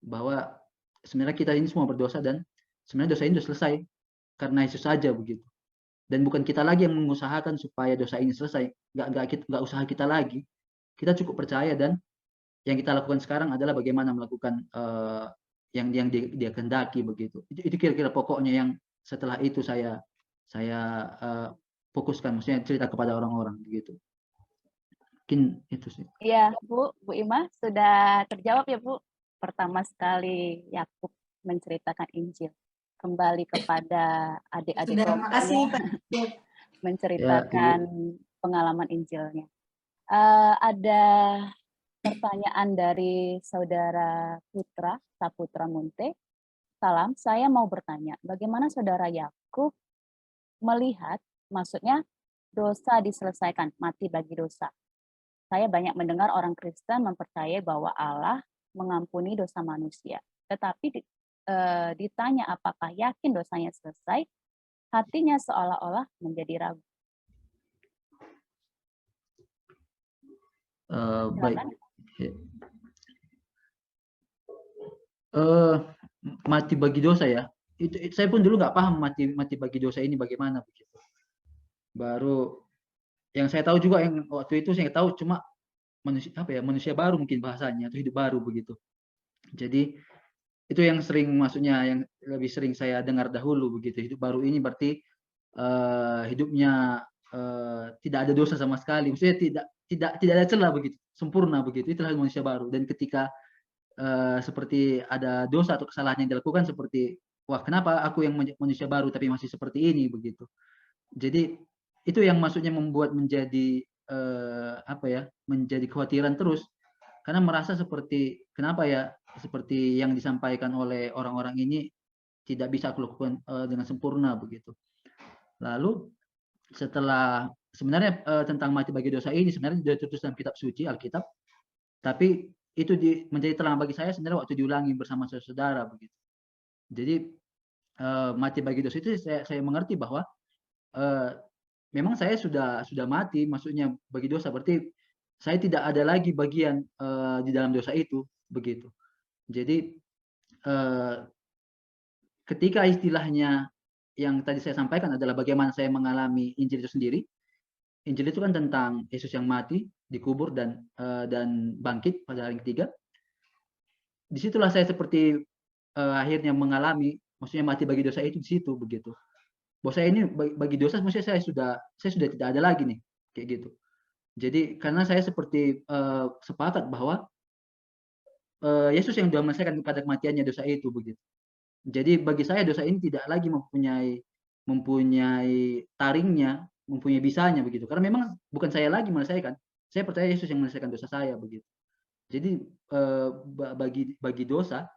bahwa sebenarnya kita ini semua berdosa dan sebenarnya dosa ini sudah selesai karena Yesus saja begitu. Dan bukan kita lagi yang mengusahakan supaya dosa ini selesai, nggak usaha kita lagi. Kita cukup percaya, dan yang kita lakukan sekarang adalah bagaimana melakukan yang dia kehendaki begitu. Itu kira-kira pokoknya yang setelah itu saya fokuskan, maksudnya cerita kepada orang-orang begitu. Mungkin itu sih.
Iya, Bu Ima, sudah terjawab ya, Bu. Pertama sekali Yakub menceritakan Injil. Kembali kepada adik-adik
Terima kasih, Pak.
menceritakan pengalaman Injilnya. Ada pertanyaan dari Saudara Putra, Saputra Munte. Salam, saya mau bertanya, bagaimana Saudara Yakub melihat, maksudnya dosa diselesaikan, mati bagi dosa. Saya banyak mendengar orang Kristen mempercayai bahwa Allah mengampuni dosa manusia. Tetapi ditanya apakah yakin dosanya selesai, hatinya seolah-olah menjadi ragu.
Baik. Mati bagi dosa ya. Itu saya pun dulu nggak paham mati bagi dosa ini bagaimana begitu. Baru yang saya tahu juga, yang waktu itu saya tahu cuma manusia baru mungkin bahasanya, atau hidup baru begitu. Jadi itu yang sering, maksudnya yang lebih sering saya dengar dahulu begitu. Hidup baru ini berarti hidupnya tidak ada dosa sama sekali, maksudnya tidak ada celah begitu, sempurna begitu. Itulah manusia baru. Dan ketika seperti ada dosa atau kesalahan yang dilakukan, seperti wah, kenapa aku yang manusia baru tapi masih seperti ini begitu. Jadi itu yang maksudnya membuat menjadi menjadi kekhawatiran terus, karena merasa seperti kenapa ya, seperti yang disampaikan oleh orang-orang ini tidak bisa aku lakukan dengan sempurna begitu. Lalu setelah sebenarnya tentang mati bagi dosa ini sebenarnya sudah tertulis dalam kitab suci, Alkitab, tapi itu menjadi terang bagi saya sebenarnya waktu diulangi bersama saudara begitu. Jadi mati bagi dosa itu saya mengerti bahwa memang saya sudah mati, maksudnya bagi dosa, berarti saya tidak ada lagi bagian di dalam dosa itu begitu. Jadi ketika istilahnya yang tadi saya sampaikan adalah bagaimana saya mengalami Injil itu sendiri, Injil itu kan tentang Yesus yang mati, dikubur dan bangkit pada hari ketiga. Disitulah saya seperti akhirnya mengalami, maksudnya mati bagi dosa itu di situ begitu. Bahwa saya ini bagi dosa, maksudnya saya sudah tidak ada lagi nih, kayak gitu. Jadi karena saya seperti sepakat bahwa Yesus yang sudah menyelesaikan pada kematiannya dosa itu begitu. Jadi bagi saya dosa ini tidak lagi mempunyai taringnya, mempunyai bisanya begitu. Karena memang bukan saya lagi menyelesaikan. Saya percaya Yesus yang menyelesaikan dosa saya begitu. Jadi bagi dosa,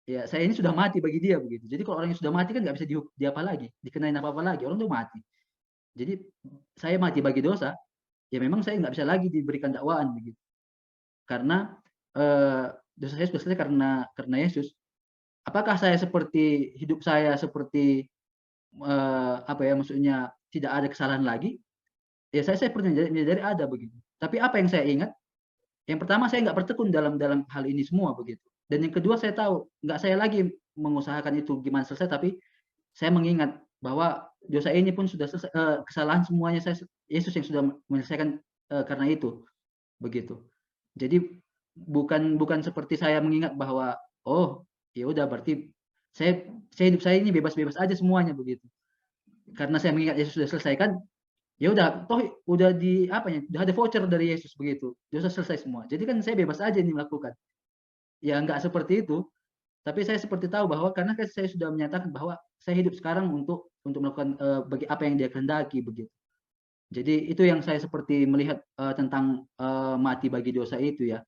ya saya ini sudah mati bagi dia begitu. Jadi kalau orang yang sudah mati kan nggak bisa diapa lagi, dikenain apa-apa lagi. Orang sudah mati. Jadi saya mati bagi dosa, ya memang saya nggak bisa lagi diberikan dakwaan begitu. Karena dosa saya sudah selesai karena Yesus. Apakah saya seperti hidup saya seperti maksudnya tidak ada kesalahan lagi? Ya saya seperti menyadari ada begitu. Tapi apa yang saya ingat? Yang pertama saya nggak bertekun dalam hal ini semua begitu. Dan yang kedua saya tahu nggak saya lagi mengusahakan itu gimana selesai, tapi saya mengingat bahwa dosa ini pun sudah selesai, kesalahan semuanya Yesus yang sudah menyelesaikan karena itu begitu. Jadi bukan seperti saya mengingat bahwa oh ya udah berarti saya hidup saya ini bebas-bebas aja semuanya begitu. Karena saya mengingat Yesus sudah selesaikan, ya udah toh udah udah ada voucher dari Yesus begitu. Dosa selesai semua. Jadi kan saya bebas aja nih melakukan. Ya enggak seperti itu. Tapi saya seperti tahu bahwa karena saya sudah menyatakan bahwa saya hidup sekarang untuk melakukan bagi apa yang Dia kehendaki begitu. Jadi itu yang saya seperti melihat tentang mati bagi dosa itu ya.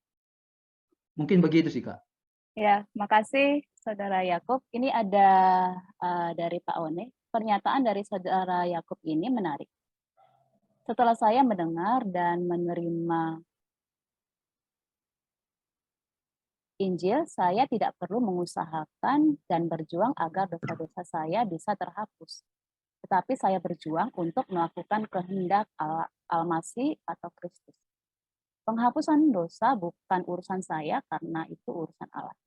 Mungkin begitu sih, Kak.
Ya, makasih Saudara Yakub. Ini ada dari Pak One. Pernyataan dari Saudara Yakub ini menarik. Setelah saya mendengar dan menerima Injil, saya tidak perlu mengusahakan dan berjuang agar dosa-dosa saya bisa terhapus. Tetapi saya berjuang untuk melakukan kehendak Al-Masih atau Kristus. Penghapusan dosa bukan urusan saya karena itu urusan Allah.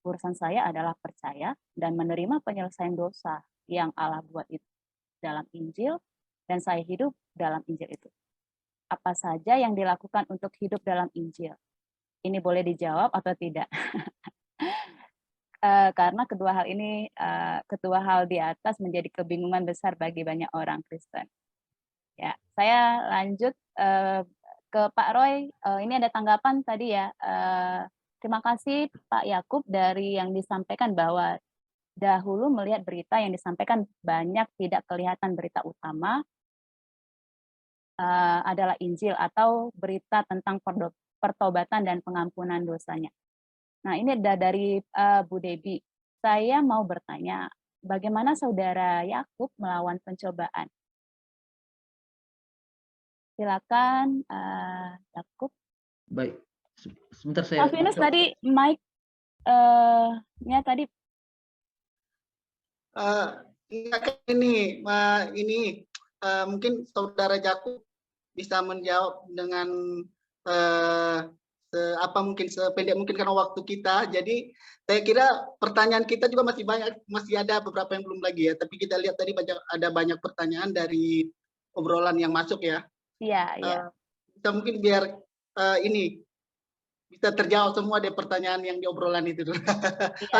Urusan saya adalah percaya dan menerima penyelesaian dosa yang Allah buat itu dalam Injil, dan saya hidup dalam Injil itu. Apa saja yang dilakukan untuk hidup dalam Injil? Ini boleh dijawab atau tidak? Karena kedua hal di atas menjadi kebingungan besar bagi banyak orang Kristen. Ya, saya lanjut ke Pak Roy. Ini ada tanggapan tadi ya. Terima kasih Pak Yakub dari yang disampaikan bahwa dahulu melihat berita yang disampaikan banyak tidak kelihatan berita utama adalah Injil atau berita tentang pertobatan dan pengampunan dosanya. Nah, ini ada dari Bu Debi. Saya mau bertanya, bagaimana Saudara Yakub melawan pencobaan? Silakan Yakub.
Baik. Sebentar saya.
Alvinus tadi mic-nya tadi.
Ini mungkin Saudara Yakub bisa menjawab dengan mungkin sependek mungkin karena waktu kita. Jadi saya kira pertanyaan kita juga masih banyak, masih ada beberapa yang belum lagi ya. Tapi kita lihat tadi ada banyak pertanyaan dari obrolan yang masuk ya.
Iya.
Kita mungkin biar ini bisa terjawab semua dari pertanyaan yang di obrolan itu. Ya.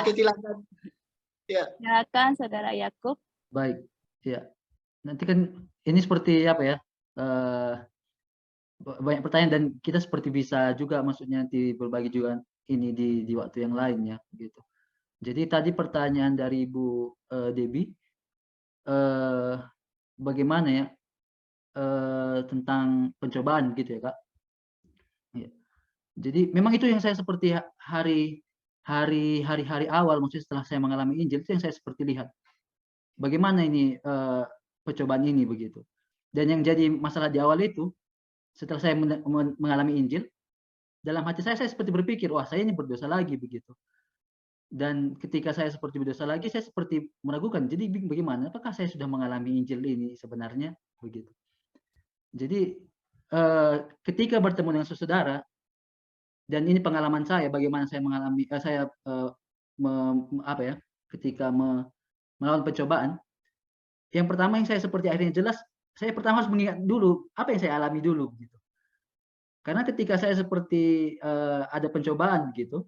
Oke, silakan. Ya.
Silakan Saudara Yakub.
Baik. Ya. Nanti kan ini seperti apa ya? Banyak pertanyaan dan kita seperti bisa juga maksudnya nanti berbagi juga ini di waktu yang lain ya gitu. Jadi tadi pertanyaan dari Ibu Debbie bagaimana ya tentang pencobaan gitu ya Kak. Ya. Jadi memang itu yang saya seperti hari-hari awal maksudnya setelah saya mengalami Injil itu yang saya seperti lihat bagaimana ini percobaan ini begitu. Dan yang jadi masalah di awal itu setelah saya mengalami Injil, dalam hati saya seperti berpikir, wah saya ini berdosa lagi begitu. Dan ketika saya seperti berdosa lagi, saya seperti meragukan. Jadi bagaimana? Apakah saya sudah mengalami Injil ini sebenarnya begitu? Jadi ketika bertemu dengan saudara, dan ini pengalaman saya, bagaimana saya mengalami, ketika melawan pencobaan. Yang pertama yang saya seperti akhirnya jelas, saya pertama harus mengingat dulu apa yang saya alami dulu gitu. Karena ketika saya seperti ada pencobaan gitu,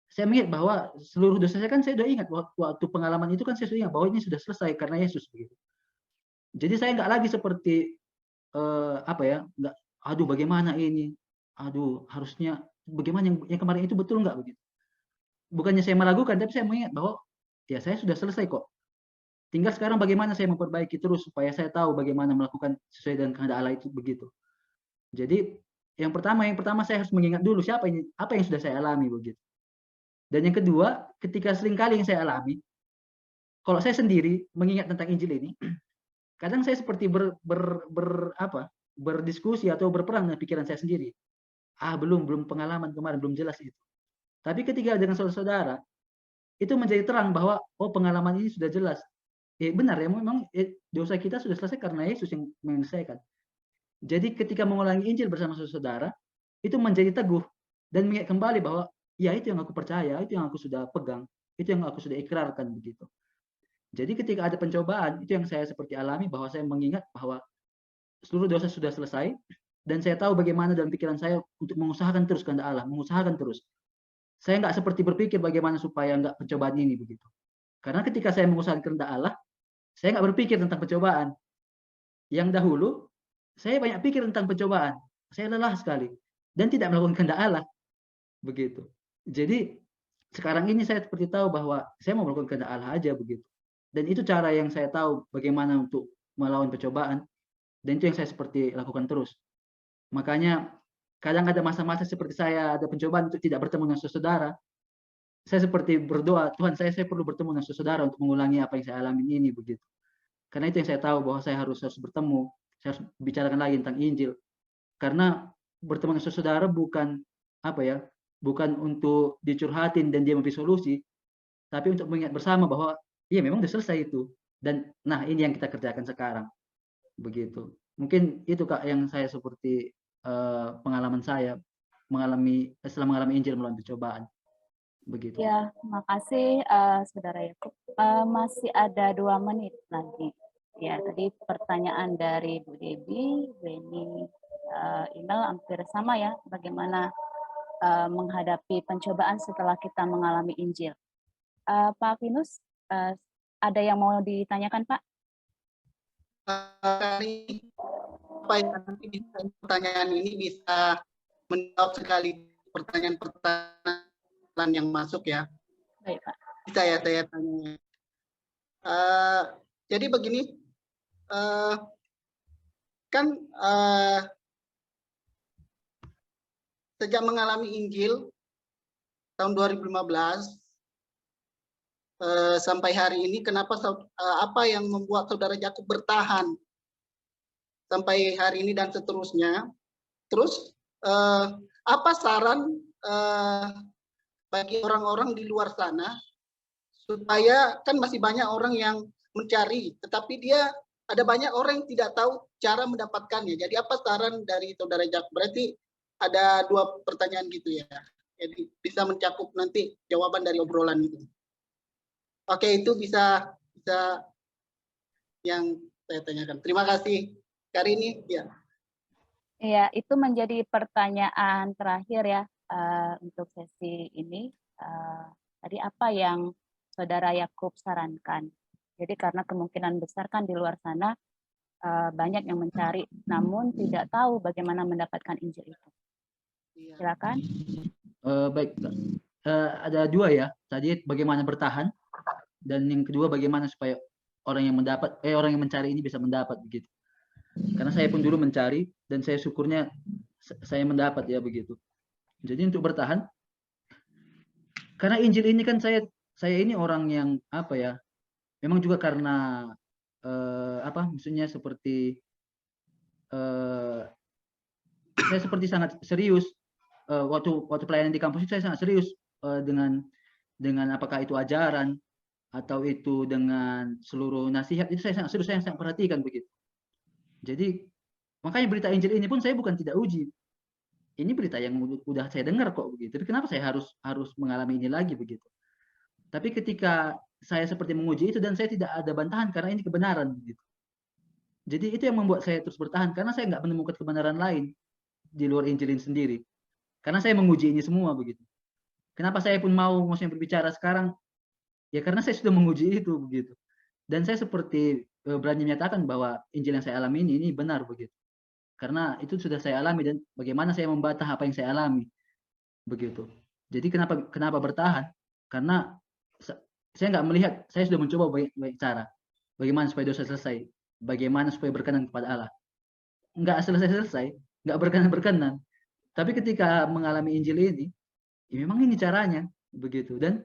saya mengingat bahwa seluruh dosa saya kan saya sudah ingat waktu pengalaman itu kan saya sudah ingat bahwa ini sudah selesai karena Yesus begitu. Jadi saya nggak lagi seperti apa ya, nggak, aduh bagaimana ini, aduh harusnya bagaimana yang kemarin itu betul nggak begitu. Bukannya saya meragukan, tapi saya mengingat bahwa ya saya sudah selesai kok. Tinggal sekarang bagaimana saya memperbaiki terus supaya saya tahu bagaimana melakukan sesuai dengan kehendak Allah itu begitu. Jadi yang pertama saya harus mengingat dulu apa yang sudah saya alami begitu. Dan yang kedua, ketika seringkali yang saya alami, kalau saya sendiri mengingat tentang Injil ini, kadang saya seperti berdiskusi atau berperang dengan pikiran saya sendiri. Belum pengalaman kemarin belum jelas itu. Tapi ketika dengan saudara-saudara, itu menjadi terang bahwa pengalaman ini sudah jelas. Benar ya, memang dosa kita sudah selesai karena Yesus yang menyelesaikan. Jadi ketika mengulangi Injil bersama saudara, itu menjadi teguh dan mengingat kembali bahwa ya itu yang aku percaya, itu yang aku sudah pegang, itu yang aku sudah ikrarkan begitu. Jadi ketika ada pencobaan, itu yang saya seperti alami bahwa saya mengingat bahwa seluruh dosa sudah selesai dan saya tahu bagaimana dalam pikiran saya untuk mengusahakan terus kehendak Allah, mengusahakan terus. Saya nggak seperti berpikir bagaimana supaya nggak pencobaan ini begitu. Karena ketika saya mengusahakan kehendak Allah, saya nggak berpikir tentang pencobaan. Yang dahulu, saya banyak pikir tentang pencobaan. Saya lelah sekali. Dan tidak melakukan kehendak Allah. Begitu. Jadi, sekarang ini saya seperti tahu bahwa saya mau melakukan kehendak Allah aja begitu. Dan itu cara yang saya tahu bagaimana untuk melawan pencobaan. Dan itu yang saya seperti lakukan terus. Makanya, kadang ada masa-masa seperti saya ada pencobaan untuk tidak bertemu dengan saudara. Saya seperti berdoa, Tuhan saya perlu bertemu dengan saudara untuk mengulangi apa yang saya alami ini begitu. Karena itu yang saya tahu bahwa saya harus bertemu, saya harus bicarakan lagi tentang Injil. Karena bertemu dengan saudara bukan bukan untuk dicurhatin dan dia memberi solusi, tapi untuk mengingat bersama bahwa iya memang sudah selesai itu. Dan nah ini yang kita kerjakan sekarang. Begitu. Mungkin itu Kak yang saya seperti pengalaman saya setelah mengalami Injil melalui pencobaan. Begitu.
Ya, makasih Saudara Yakub. Masih ada 2 menit lagi. Ya, tadi pertanyaan dari Bu Debbie, Weni, email hampir sama ya, bagaimana menghadapi pencobaan setelah kita mengalami Injil. Pak Vinus, ada yang mau ditanyakan Pak?
Pertanyaan ini bisa menjawab sekali pertanyaan yang masuk ya.
Baik Pak.
Bisa ya saya tanya. Jadi begini, kan sejak mengalami Injil tahun 2015 sampai hari ini, kenapa apa yang membuat Saudara Yakub bertahan sampai hari ini dan seterusnya? Terus apa saran bagi orang-orang di luar sana supaya kan masih banyak orang yang mencari, tetapi ada banyak orang yang tidak tahu cara mendapatkannya. Jadi apa saran dari Saudara Yakub? Berarti ada 2 pertanyaan gitu ya. Jadi bisa mencakup nanti jawaban dari obrolan itu. Oke, itu bisa yang saya tanyakan. Terima kasih. Karini, ya.
Iya, itu menjadi pertanyaan terakhir ya untuk sesi ini. Tadi apa yang Saudara Yakub sarankan? Jadi karena kemungkinan besar kan di luar sana banyak yang mencari, namun tidak tahu bagaimana mendapatkan Injil itu. Silakan.
Baik, ada 2 ya. Tadi bagaimana bertahan, dan yang kedua bagaimana supaya orang yang mencari ini bisa mendapat begitu. Karena saya pun dulu mencari dan saya syukurnya saya mendapat ya begitu. Jadi untuk bertahan, karena Injil ini kan saya ini orang yang memang juga karena maksudnya seperti saya seperti sangat serius waktu pelayanan di kampus itu saya sangat serius dengan apakah itu ajaran atau itu dengan seluruh nasihat itu saya sangat serius, saya sangat perhatikan begitu. Jadi makanya berita Injil ini pun saya bukan tidak uji. Ini berita yang udah saya dengar kok begitu. Tapi kenapa saya harus mengalami ini lagi begitu? Tapi ketika saya seperti menguji itu dan saya tidak ada bantahan karena ini kebenaran begitu. Jadi itu yang membuat saya terus bertahan, karena saya nggak menemukan kebenaran lain di luar Injil ini sendiri. Karena saya menguji ini semua begitu. Kenapa saya pun mau maksudnya berbicara sekarang? Ya karena saya sudah menguji itu begitu. Dan saya seperti berani menyatakan bahwa Injil yang saya alami ini benar begitu. Karena itu sudah saya alami dan bagaimana saya membantah apa yang saya alami begitu. Jadi kenapa bertahan? Karena saya nggak melihat, saya sudah mencoba banyak cara. Bagaimana supaya dosa selesai? Bagaimana supaya berkenan kepada Allah? Nggak selesai-selesai, nggak berkenan-berkenan. Tapi ketika mengalami Injil ini, ya memang ini caranya begitu. Dan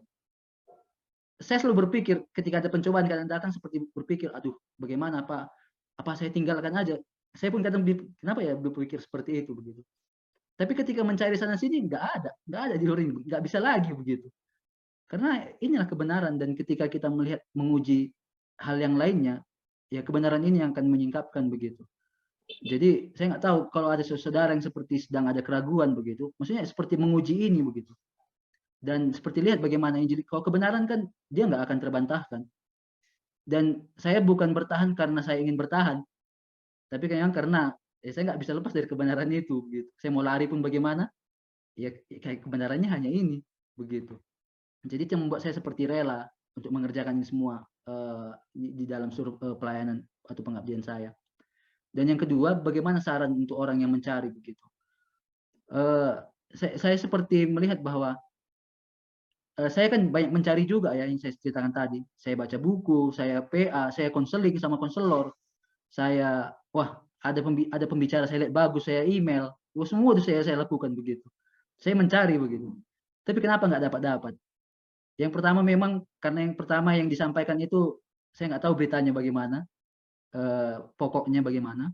saya selalu berpikir ketika ada pencobaan kadang datang seperti berpikir, aduh, bagaimana apa saya tinggalkan aja? Saya pun kadang kenapa ya berpikir seperti itu begitu. Tapi ketika mencari sana sini nggak ada di luar ini, nggak bisa lagi begitu. Karena inilah kebenaran, dan ketika kita melihat menguji hal yang lainnya, ya kebenaran ini yang akan menyingkapkan begitu. Jadi saya nggak tahu kalau ada saudara yang seperti sedang ada keraguan begitu, maksudnya seperti menguji ini begitu. Dan seperti lihat bagaimana Injil, kalau kebenaran kan dia nggak akan terbantahkan. Dan saya bukan bertahan karena saya ingin bertahan, tapi karena saya nggak bisa lepas dari kebenaran itu begitu. Saya mau lari pun bagaimana, ya kayak kebenarannya hanya ini begitu. Jadi itu yang membuat saya seperti rela untuk mengerjakan ini semua di dalam seluruh pelayanan atau pengabdian saya. Dan yang kedua, bagaimana saran untuk orang yang mencari begitu. Saya seperti melihat bahwa saya kan banyak mencari juga ya, yang saya ceritakan tadi. Saya baca buku, saya PA, saya konseling sama konselor. Saya, ada pembicara saya lihat bagus, saya email. Semua itu saya lakukan begitu. Saya mencari begitu. Tapi kenapa nggak dapat? Yang pertama memang karena yang pertama yang disampaikan itu saya nggak tahu beritanya bagaimana, pokoknya bagaimana.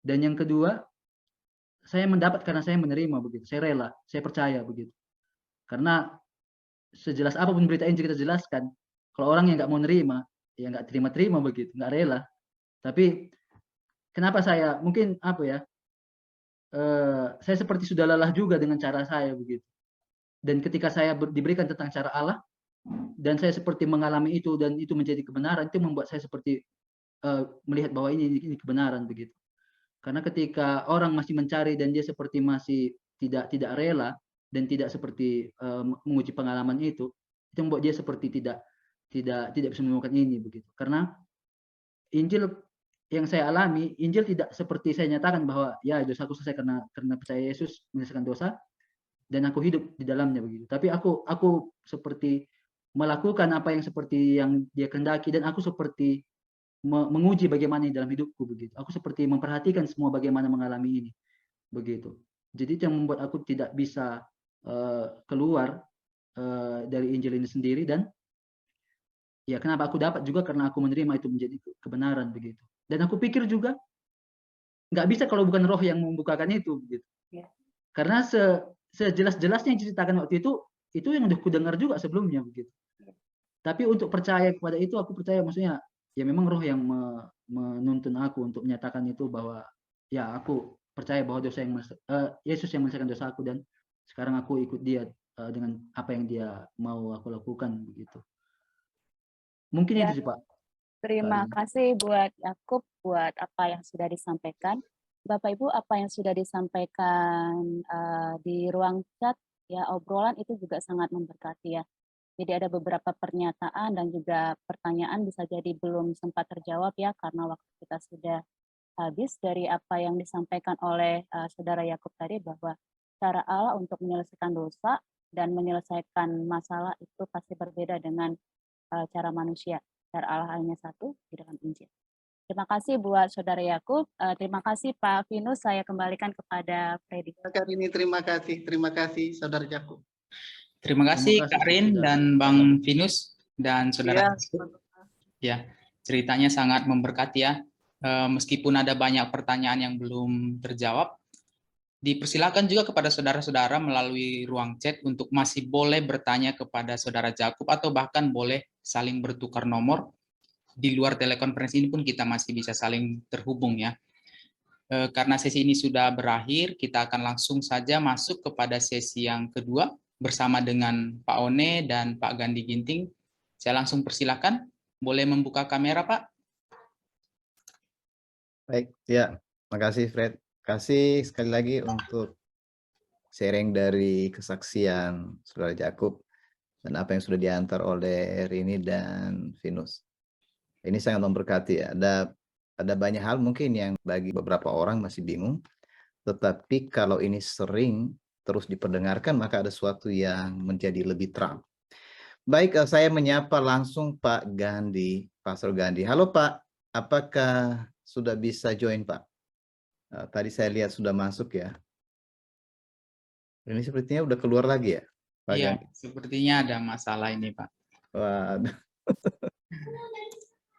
Dan yang kedua, saya mendapat karena saya menerima begitu. Saya rela, saya percaya begitu. Karena sejelas apapun berita Injil kita jelaskan, kalau orang yang nggak mau nerima, ya nggak terima begitu, nggak rela. Tapi kenapa saya mungkin saya seperti sudah lelah juga dengan cara saya begitu. Dan ketika saya diberikan tentang cara Allah, dan saya seperti mengalami itu dan itu menjadi kebenaran, itu membuat saya seperti melihat bahwa ini kebenaran begitu. Karena ketika orang masih mencari dan dia seperti masih tidak rela dan tidak seperti menguji pengalaman itu membuat dia seperti tidak bisa menemukan ini begitu. Karena Injil yang saya alami, Injil tidak seperti saya nyatakan bahwa ya dosaku selesai karena percaya Yesus menyelesaikan dosa dan aku hidup di dalamnya begitu. Tapi aku seperti melakukan apa yang seperti yang dia kehendaki, dan aku seperti menguji bagaimana di dalam hidupku begitu. Aku seperti memperhatikan semua bagaimana mengalami ini begitu. Jadi itu yang membuat aku tidak bisa keluar dari Injil ini sendiri. Dan ya kenapa aku dapat juga karena aku menerima itu menjadi kebenaran begitu. Dan aku pikir juga nggak bisa kalau bukan Roh yang membukakan itu begitu.
Ya.
Karena sejelas-jelasnya yang diceritakan waktu itu yang udah ku dengar juga sebelumnya begitu. Tapi untuk percaya kepada itu, aku percaya maksudnya ya memang Roh yang menuntun aku untuk menyatakan itu, bahwa ya aku percaya bahwa Yesus yang menyelesaikan dosa aku, dan sekarang aku ikut dia dengan apa yang dia mau aku lakukan begitu. Mungkin
Ya.
itu sih Pak.
Terima kasih buat Yakub buat apa yang sudah disampaikan. Bapak Ibu, apa yang sudah disampaikan di ruang chat, ya obrolan itu juga sangat memberkati ya. Jadi ada beberapa pernyataan dan juga pertanyaan bisa jadi belum sempat terjawab ya, karena waktu kita sudah habis. Dari apa yang disampaikan oleh Saudara Yakub tadi, bahwa cara Allah untuk menyelesaikan dosa dan menyelesaikan masalah itu pasti berbeda dengan cara manusia. Cara Allah hanya satu di dalam Injil. Terima kasih buat Saudara Yakub. Terima kasih Pak Vinus. Saya kembalikan kepada Freddy.
Terima kasih Saudara Jakub.
Terima kasih Kak Rin dan Bang Vinus dan Saudara. Ya, ceritanya sangat memberkati ya. Meskipun ada banyak pertanyaan yang belum terjawab, dipersilakan juga kepada saudara-saudara melalui ruang chat untuk masih boleh bertanya kepada Saudara Jakub, atau bahkan boleh saling bertukar nomor. Di luar telekonferensi ini pun kita masih bisa saling terhubung ya. Karena sesi ini sudah berakhir, kita akan langsung saja masuk kepada sesi yang kedua bersama dengan Pak One dan Pak Gandhi Ginting. Saya langsung persilakan, boleh membuka kamera Pak?
Baik, ya. Makasih Fred. Kasih sekali lagi untuk sharing dari kesaksian Saudara Jakub dan apa yang sudah diantar oleh Rini dan Venus. Ini sangat memberkati ya. Ada banyak hal mungkin yang bagi beberapa orang masih bingung, tetapi kalau ini sering terus diperdengarkan maka ada sesuatu yang menjadi lebih terang. Baik, saya menyapa langsung Pak Gandhi, Pastor Gandhi. Halo Pak, apakah sudah bisa join Pak? Tadi saya lihat sudah masuk ya. Ini sepertinya udah keluar lagi ya, Pak
Iya,
Gandhi.
sepertinya ada masalah ini, Pak.
Wah,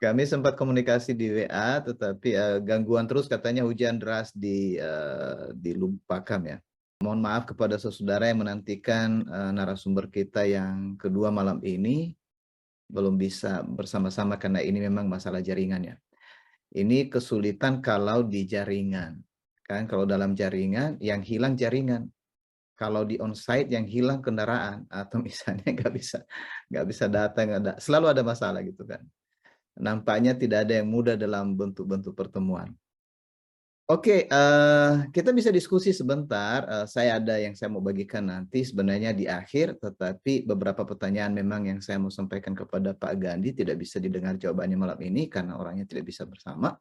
kami sempat komunikasi di WA, tetapi gangguan terus katanya hujan deras di Lumpakam ya. Mohon maaf kepada saudara yang menantikan narasumber kita yang kedua malam ini belum bisa bersama-sama karena ini memang masalah jaringannya. Ini kesulitan kalau di jaringan. Kan kalau dalam jaringan yang hilang jaringan. Kalau di onsite yang hilang kendaraan atau misalnya nggak bisa datang, selalu ada masalah gitu kan. Nampaknya tidak ada yang mudah dalam bentuk-bentuk pertemuan. Oke, kita bisa diskusi sebentar. Saya ada yang saya mau bagikan nanti sebenarnya di akhir, tetapi beberapa pertanyaan memang yang saya mau sampaikan kepada Pak Gandhi tidak bisa didengar jawabannya malam ini karena orangnya tidak bisa bersama.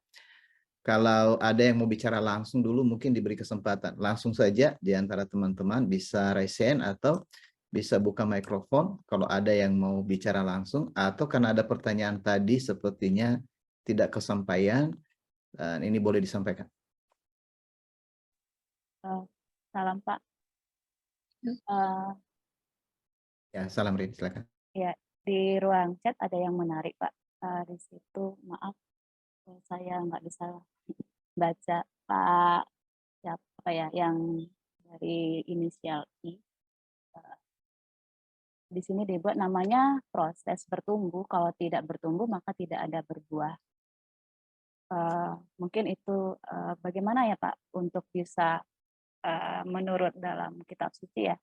Kalau ada yang mau bicara langsung dulu mungkin diberi kesempatan. Langsung saja di antara teman-teman bisa raise hand atau bisa buka mikrofon kalau ada yang mau bicara langsung. Atau karena ada pertanyaan tadi sepertinya tidak kesampaian, dan ini boleh disampaikan.
Salam Pak.
Ya, salam Rin, silakan.
Ya, di ruang chat ada yang menarik Pak. Di situ maaf saya nggak bisa baca Pak siapa ya yang dari inisial I. Di sini dibuat namanya proses bertumbuh. Kalau tidak bertumbuh maka tidak ada berbuah. Mungkin itu bagaimana ya Pak untuk bisa menurut dalam kitab suci ya.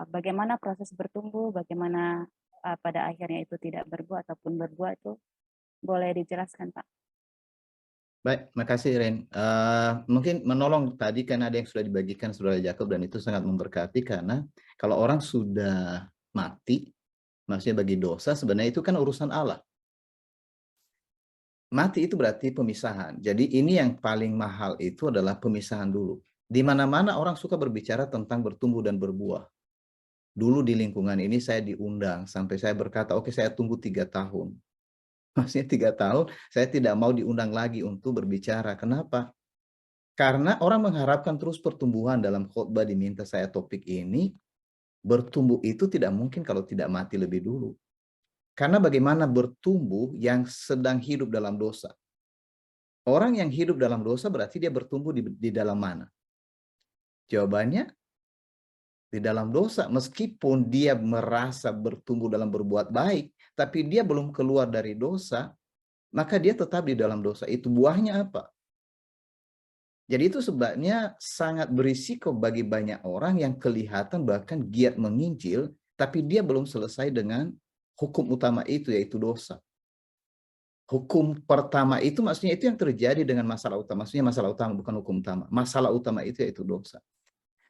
Bagaimana proses bertumbuh, bagaimana pada akhirnya itu tidak berbuah ataupun berbuah itu boleh dijelaskan Pak.
Baik, makasih Ren. Mungkin menolong tadi kan ada yang sudah dibagikan Saudara Jakub dan itu sangat memberkati karena kalau orang sudah mati, maksudnya bagi dosa sebenarnya itu kan urusan Allah. Mati itu berarti pemisahan. Jadi ini yang paling mahal itu adalah pemisahan dulu. Di mana-mana orang suka berbicara tentang bertumbuh dan berbuah. Dulu di lingkungan ini saya diundang sampai saya berkata, oke saya tunggu 3 tahun. Maksudnya 3 tahun, saya tidak mau diundang lagi untuk berbicara. Kenapa? Karena orang mengharapkan terus pertumbuhan dalam khotbah diminta saya topik ini. Bertumbuh itu tidak mungkin kalau tidak mati lebih dulu. Karena bagaimana bertumbuh yang sedang hidup dalam dosa? Orang yang hidup dalam dosa berarti dia bertumbuh di dalam mana? Jawabannya, di dalam dosa. Meskipun dia merasa bertumbuh dalam berbuat baik, tapi dia belum keluar dari dosa, maka dia tetap di dalam dosa. Itu buahnya apa? Jadi itu sebabnya sangat berisiko bagi banyak orang yang kelihatan bahkan giat menginjil, tapi dia belum selesai dengan hukum utama itu, yaitu dosa. Hukum pertama itu maksudnya itu yang terjadi dengan masalah utama. Maksudnya masalah utama bukan hukum utama. Masalah utama itu yaitu dosa.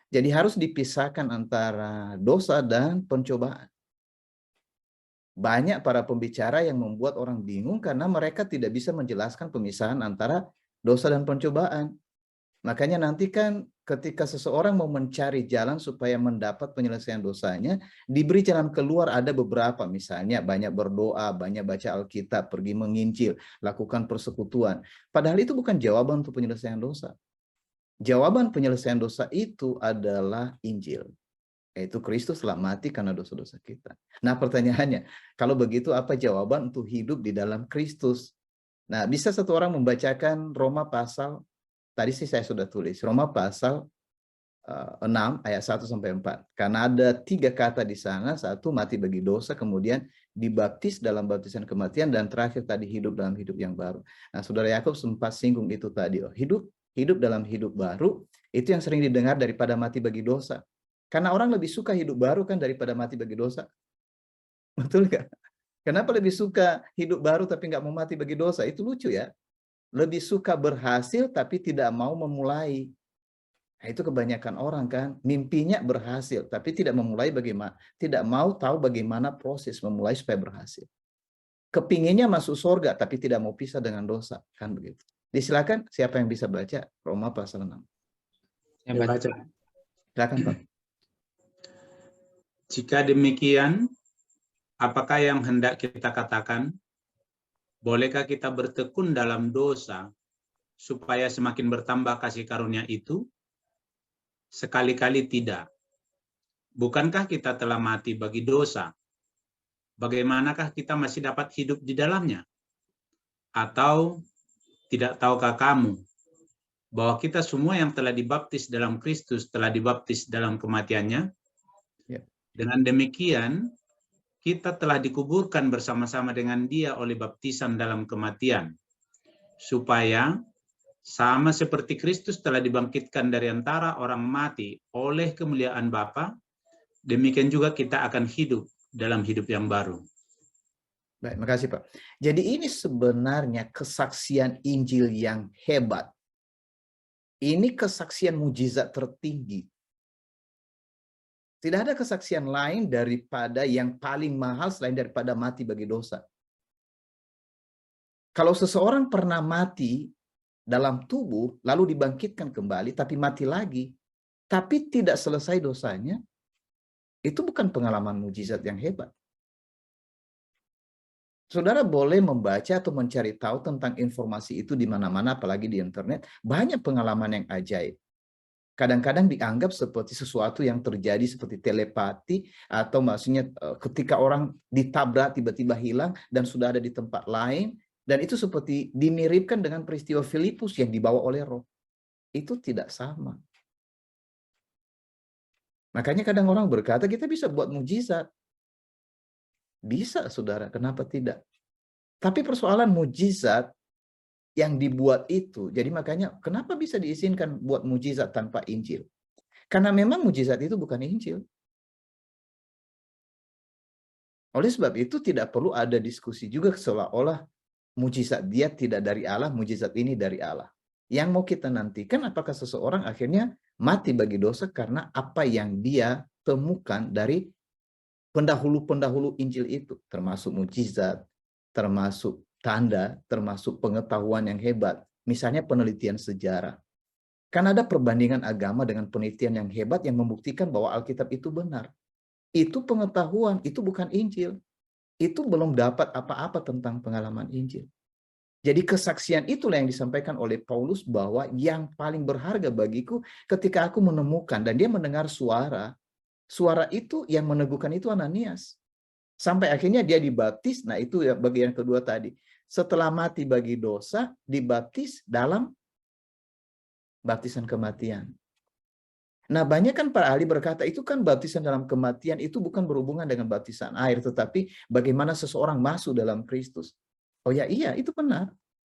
Jadi harus dipisahkan antara dosa dan pencobaan. Banyak para pembicara yang membuat orang bingung karena mereka tidak bisa menjelaskan pemisahan antara dosa dan pencobaan. Makanya nanti kan ketika seseorang mau mencari jalan supaya mendapat penyelesaian dosanya, diberi jalan keluar ada beberapa, misalnya banyak berdoa, banyak baca Alkitab, pergi menginjil, lakukan persekutuan. Padahal itu bukan jawaban untuk penyelesaian dosa. Jawaban penyelesaian dosa itu adalah Injil. Yaitu Kristus telah mati karena dosa-dosa kita. Nah pertanyaannya, kalau begitu apa jawaban untuk hidup di dalam Kristus? Nah bisa satu orang membacakan Roma pasal, tadi sih saya sudah tulis, Roma pasal 6 ayat 1-4. Karena ada 3 kata di sana, satu mati bagi dosa, kemudian dibaptis dalam baptisan kematian, dan terakhir tadi hidup dalam hidup yang baru. Nah Saudara Yakub sempat singgung itu tadi, hidup dalam hidup baru, itu yang sering didengar daripada mati bagi dosa. Karena orang lebih suka hidup baru kan daripada mati bagi dosa. Betul nggak? Kenapa lebih suka hidup baru tapi nggak mau mati bagi dosa? Itu lucu ya. lebih suka berhasil tapi tidak mau memulai. Nah, itu kebanyakan orang kan, mimpinya berhasil tapi tidak memulai bagaimana, tidak mau tahu bagaimana proses memulai supaya berhasil. Kepinginnya masuk surga tapi tidak mau pisah dengan dosa, kan begitu. Disilakan siapa yang bisa baca Roma pasal 6.
Saya baca.
Silakan Pak.
Jika demikian, apakah yang hendak kita katakan? Bolehkah kita bertekun dalam dosa supaya semakin bertambah kasih karunia itu? Sekali-kali tidak. Bukankah kita telah mati bagi dosa? Bagaimanakah kita masih dapat hidup di dalamnya? Atau tidak tahukah kamu bahwa kita semua yang telah dibaptis dalam Kristus telah dibaptis dalam kematiannya?
Ya.
Dengan demikian, kita telah dikuburkan bersama-sama dengan Dia oleh baptisan dalam kematian, supaya sama seperti Kristus telah dibangkitkan dari antara orang mati oleh kemuliaan Bapa, demikian juga kita akan hidup dalam hidup yang baru.
Baik, makasih Pak. Jadi ini sebenarnya kesaksian Injil yang hebat. Ini kesaksian mujizat tertinggi. Tidak ada kesaksian lain daripada yang paling mahal selain daripada mati bagi dosa. Kalau seseorang pernah mati dalam tubuh, lalu dibangkitkan kembali, tapi mati lagi, tapi tidak selesai dosanya, itu bukan pengalaman mujizat yang hebat. Saudara boleh membaca atau mencari tahu tentang informasi itu di mana-mana, apalagi di internet. Banyak pengalaman yang ajaib. Kadang-kadang dianggap seperti sesuatu yang terjadi seperti telepati, atau maksudnya ketika orang ditabrak tiba-tiba hilang dan sudah ada di tempat lain. Dan itu seperti dimiripkan dengan peristiwa Filipus yang dibawa oleh Roh. Itu tidak sama. Makanya kadang orang berkata kita bisa buat mujizat. Bisa, saudara, kenapa tidak? Tapi persoalan mujizat yang dibuat itu, jadi makanya kenapa bisa diizinkan buat mujizat tanpa Injil? Karena memang mujizat itu bukan Injil. Oleh sebab itu tidak perlu ada diskusi juga seolah-olah mujizat dia tidak dari Allah, mujizat ini dari Allah. Yang mau kita nantikan apakah seseorang akhirnya mati bagi dosa karena apa yang dia temukan dari pendahulu-pendahulu Injil itu, termasuk mujizat, termasuk tanda, termasuk pengetahuan yang hebat. Misalnya penelitian sejarah. Kan ada perbandingan agama dengan penelitian yang hebat yang membuktikan bahwa Alkitab itu benar. Itu pengetahuan, itu bukan Injil. Itu belum dapat apa-apa tentang pengalaman Injil. Jadi kesaksian itulah yang disampaikan oleh Paulus bahwa yang paling berharga bagiku ketika aku menemukan, dan dia mendengar suara itu yang meneguhkan itu Ananias. Sampai akhirnya dia dibaptis, nah itu ya bagian kedua tadi. Setelah mati bagi dosa, dibaptis dalam baptisan kematian. Nah, banyak kan para ahli berkata, itu kan baptisan dalam kematian itu bukan berhubungan dengan baptisan air, tetapi bagaimana seseorang masuk dalam Kristus. Oh ya, iya, itu benar.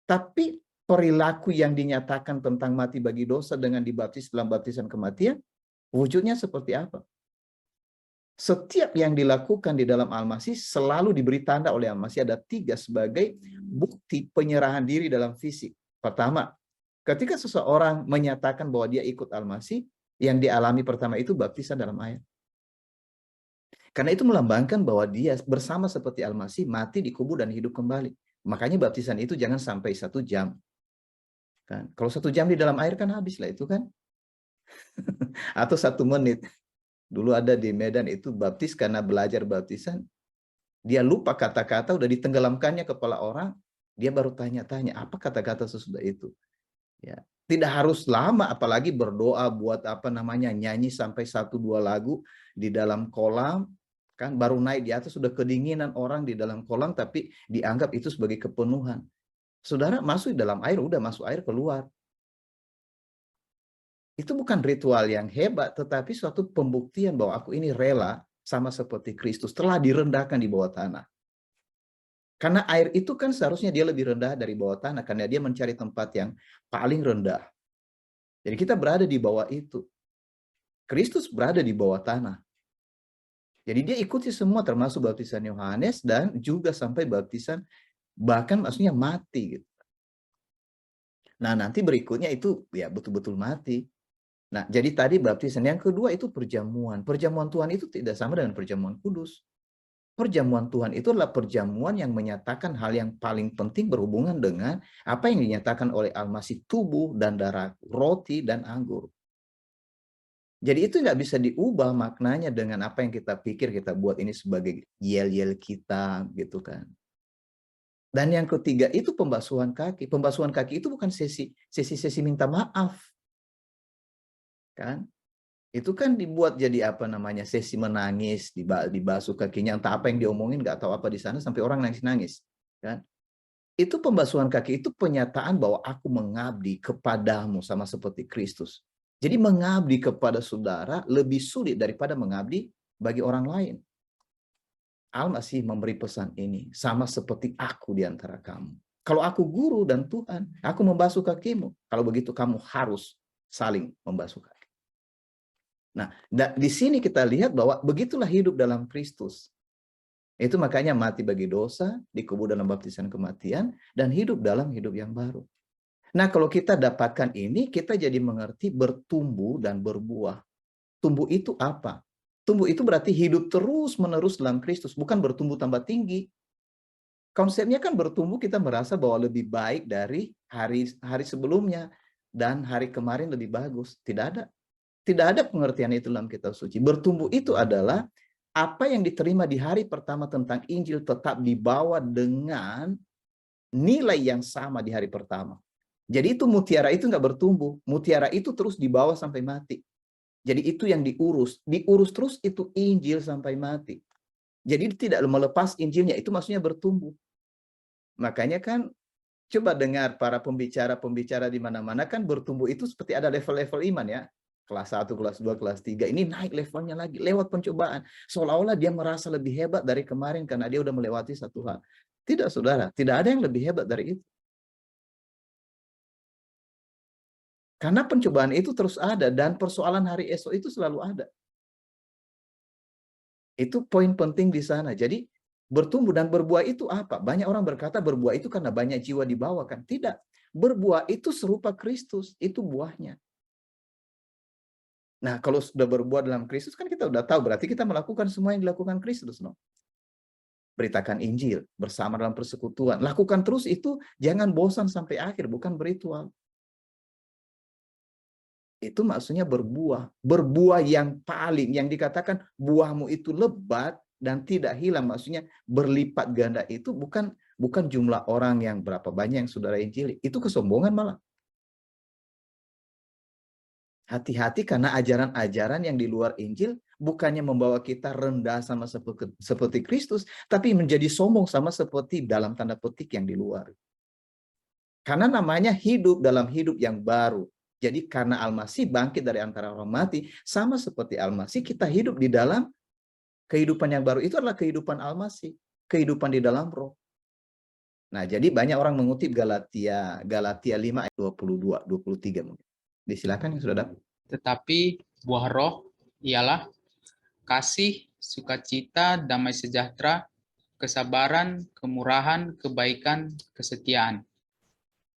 Tapi perilaku yang dinyatakan tentang mati bagi dosa dengan dibaptis dalam baptisan kematian, wujudnya seperti apa? Setiap yang dilakukan di dalam Al-Masih selalu diberi tanda oleh Al-Masih. Ada 3 sebagai bukti penyerahan diri dalam fisik. Pertama, ketika seseorang menyatakan bahwa dia ikut Al-Masih, yang dialami pertama itu baptisan dalam air. Karena itu melambangkan bahwa dia bersama seperti Al-Masih mati, dikubur, dan hidup kembali. Makanya baptisan itu jangan sampai 1 jam. Kan? Kalau 1 jam di dalam air kan habis lah itu kan. Atau 1 menit. Dulu ada di Medan itu baptis karena belajar baptisan. Dia lupa kata-kata, udah ditenggelamkannya kepala orang. Dia baru tanya-tanya, apa kata-kata sesudah itu? Ya. Tidak harus lama, apalagi berdoa buat apa namanya, nyanyi sampai 1-2 lagu di dalam kolam, kan baru naik di atas sudah kedinginan orang di dalam kolam, tapi dianggap itu sebagai kepenuhan. Saudara masuk di dalam air, udah masuk air keluar. Itu bukan ritual yang hebat, tetapi suatu pembuktian bahwa aku ini rela sama seperti Kristus, telah direndahkan di bawah tanah. Karena air itu kan seharusnya dia lebih rendah dari bawah tanah, karena dia mencari tempat yang paling rendah. Jadi kita berada di bawah itu. Kristus berada di bawah tanah. Jadi dia ikuti semua termasuk baptisan Yohanes dan juga sampai baptisan bahkan maksudnya mati gitu. Nah, nanti berikutnya itu ya betul-betul mati. Nah, jadi tadi baptisan. Yang kedua itu perjamuan. Perjamuan Tuhan itu tidak sama dengan perjamuan kudus. Perjamuan Tuhan itu adalah perjamuan yang menyatakan hal yang paling penting berhubungan dengan apa yang dinyatakan oleh Al-Masih, tubuh dan darah, roti dan anggur. Jadi itu nggak bisa diubah maknanya dengan apa yang kita pikir kita buat ini sebagai yel-yel kita gitu kan. Dan yang ketiga itu pembasuhan kaki. Pembasuhan kaki itu bukan sesi minta maaf. Kan? Itu kan dibuat jadi apa namanya, sesi menangis, dibasuh kakinya, entah apa yang diomongin, nggak tahu apa di sana sampai orang nangis-nangis. Kan? Itu pembasuhan kaki, itu penyataan bahwa aku mengabdi kepadamu sama seperti Kristus. Jadi mengabdi kepada saudara lebih sulit daripada mengabdi bagi orang lain. Al-Masih memberi pesan ini, sama seperti aku di antara kamu. Kalau aku guru dan Tuhan, aku membasuh kakimu. Kalau begitu kamu harus saling membasuh kaki. Nah, di sini kita lihat bahwa begitulah hidup dalam Kristus. Itu makanya mati bagi dosa, dikubur dalam baptisan kematian, dan hidup dalam hidup yang baru. Nah, kalau kita dapatkan ini, kita jadi mengerti bertumbuh dan berbuah. Tumbuh itu apa? Tumbuh itu berarti hidup terus-menerus dalam Kristus, bukan bertumbuh tambah tinggi. Konsepnya kan bertumbuh, kita merasa bahwa lebih baik dari hari sebelumnya, dan hari kemarin lebih bagus. Tidak ada. Tidak ada pengertian itu dalam kitab suci. Bertumbuh itu adalah apa yang diterima di hari pertama tentang Injil tetap dibawa dengan nilai yang sama di hari pertama. Jadi itu mutiara itu nggak bertumbuh. Mutiara itu terus dibawa sampai mati. Jadi itu yang diurus. Diurus terus itu Injil sampai mati. Jadi tidak melepas Injilnya. Itu maksudnya bertumbuh. Makanya kan coba dengar para pembicara-pembicara di mana-mana kan bertumbuh itu seperti ada level-level iman ya. Kelas 1, kelas 2, kelas 3. Ini naik levelnya lagi lewat pencobaan. Seolah-olah dia merasa lebih hebat dari kemarin karena dia udah melewati satu hal. Tidak, saudara. Tidak ada yang lebih hebat dari itu. Karena pencobaan itu terus ada dan persoalan hari esok itu selalu ada. Itu poin penting di sana. Jadi bertumbuh dan berbuah itu apa? Banyak orang berkata berbuah itu karena banyak jiwa dibawakan. Tidak. Berbuah itu serupa Kristus. Itu buahnya. Nah, kalau sudah berbuah dalam Kristus kan kita udah tahu berarti kita melakukan semua yang dilakukan Kristus, no? Beritakan Injil bersama dalam persekutuan. Lakukan terus itu, jangan bosan sampai akhir, bukan beritual. Itu maksudnya berbuah. Berbuah yang paling, yang dikatakan buahmu itu lebat dan tidak hilang. Maksudnya berlipat ganda itu bukan jumlah orang yang berapa banyak yang saudara Injili. Itu kesombongan malah. Hati-hati karena ajaran-ajaran yang di luar Injil bukannya membawa kita rendah sama seperti Kristus, tapi menjadi sombong sama seperti dalam tanda petik yang di luar. Karena namanya hidup dalam hidup yang baru. Jadi karena Al-Masih bangkit dari antara orang mati, sama seperti Al-Masih kita hidup di dalam kehidupan yang baru. Itu adalah kehidupan Al-Masih, kehidupan di dalam roh. Nah, jadi banyak orang mengutip Galatia 5 ayat 22, 23 mungkin. Disilakan yang sudah dapat.
Tetapi buah roh ialah kasih, sukacita, damai sejahtera, kesabaran, kemurahan, kebaikan, kesetiaan.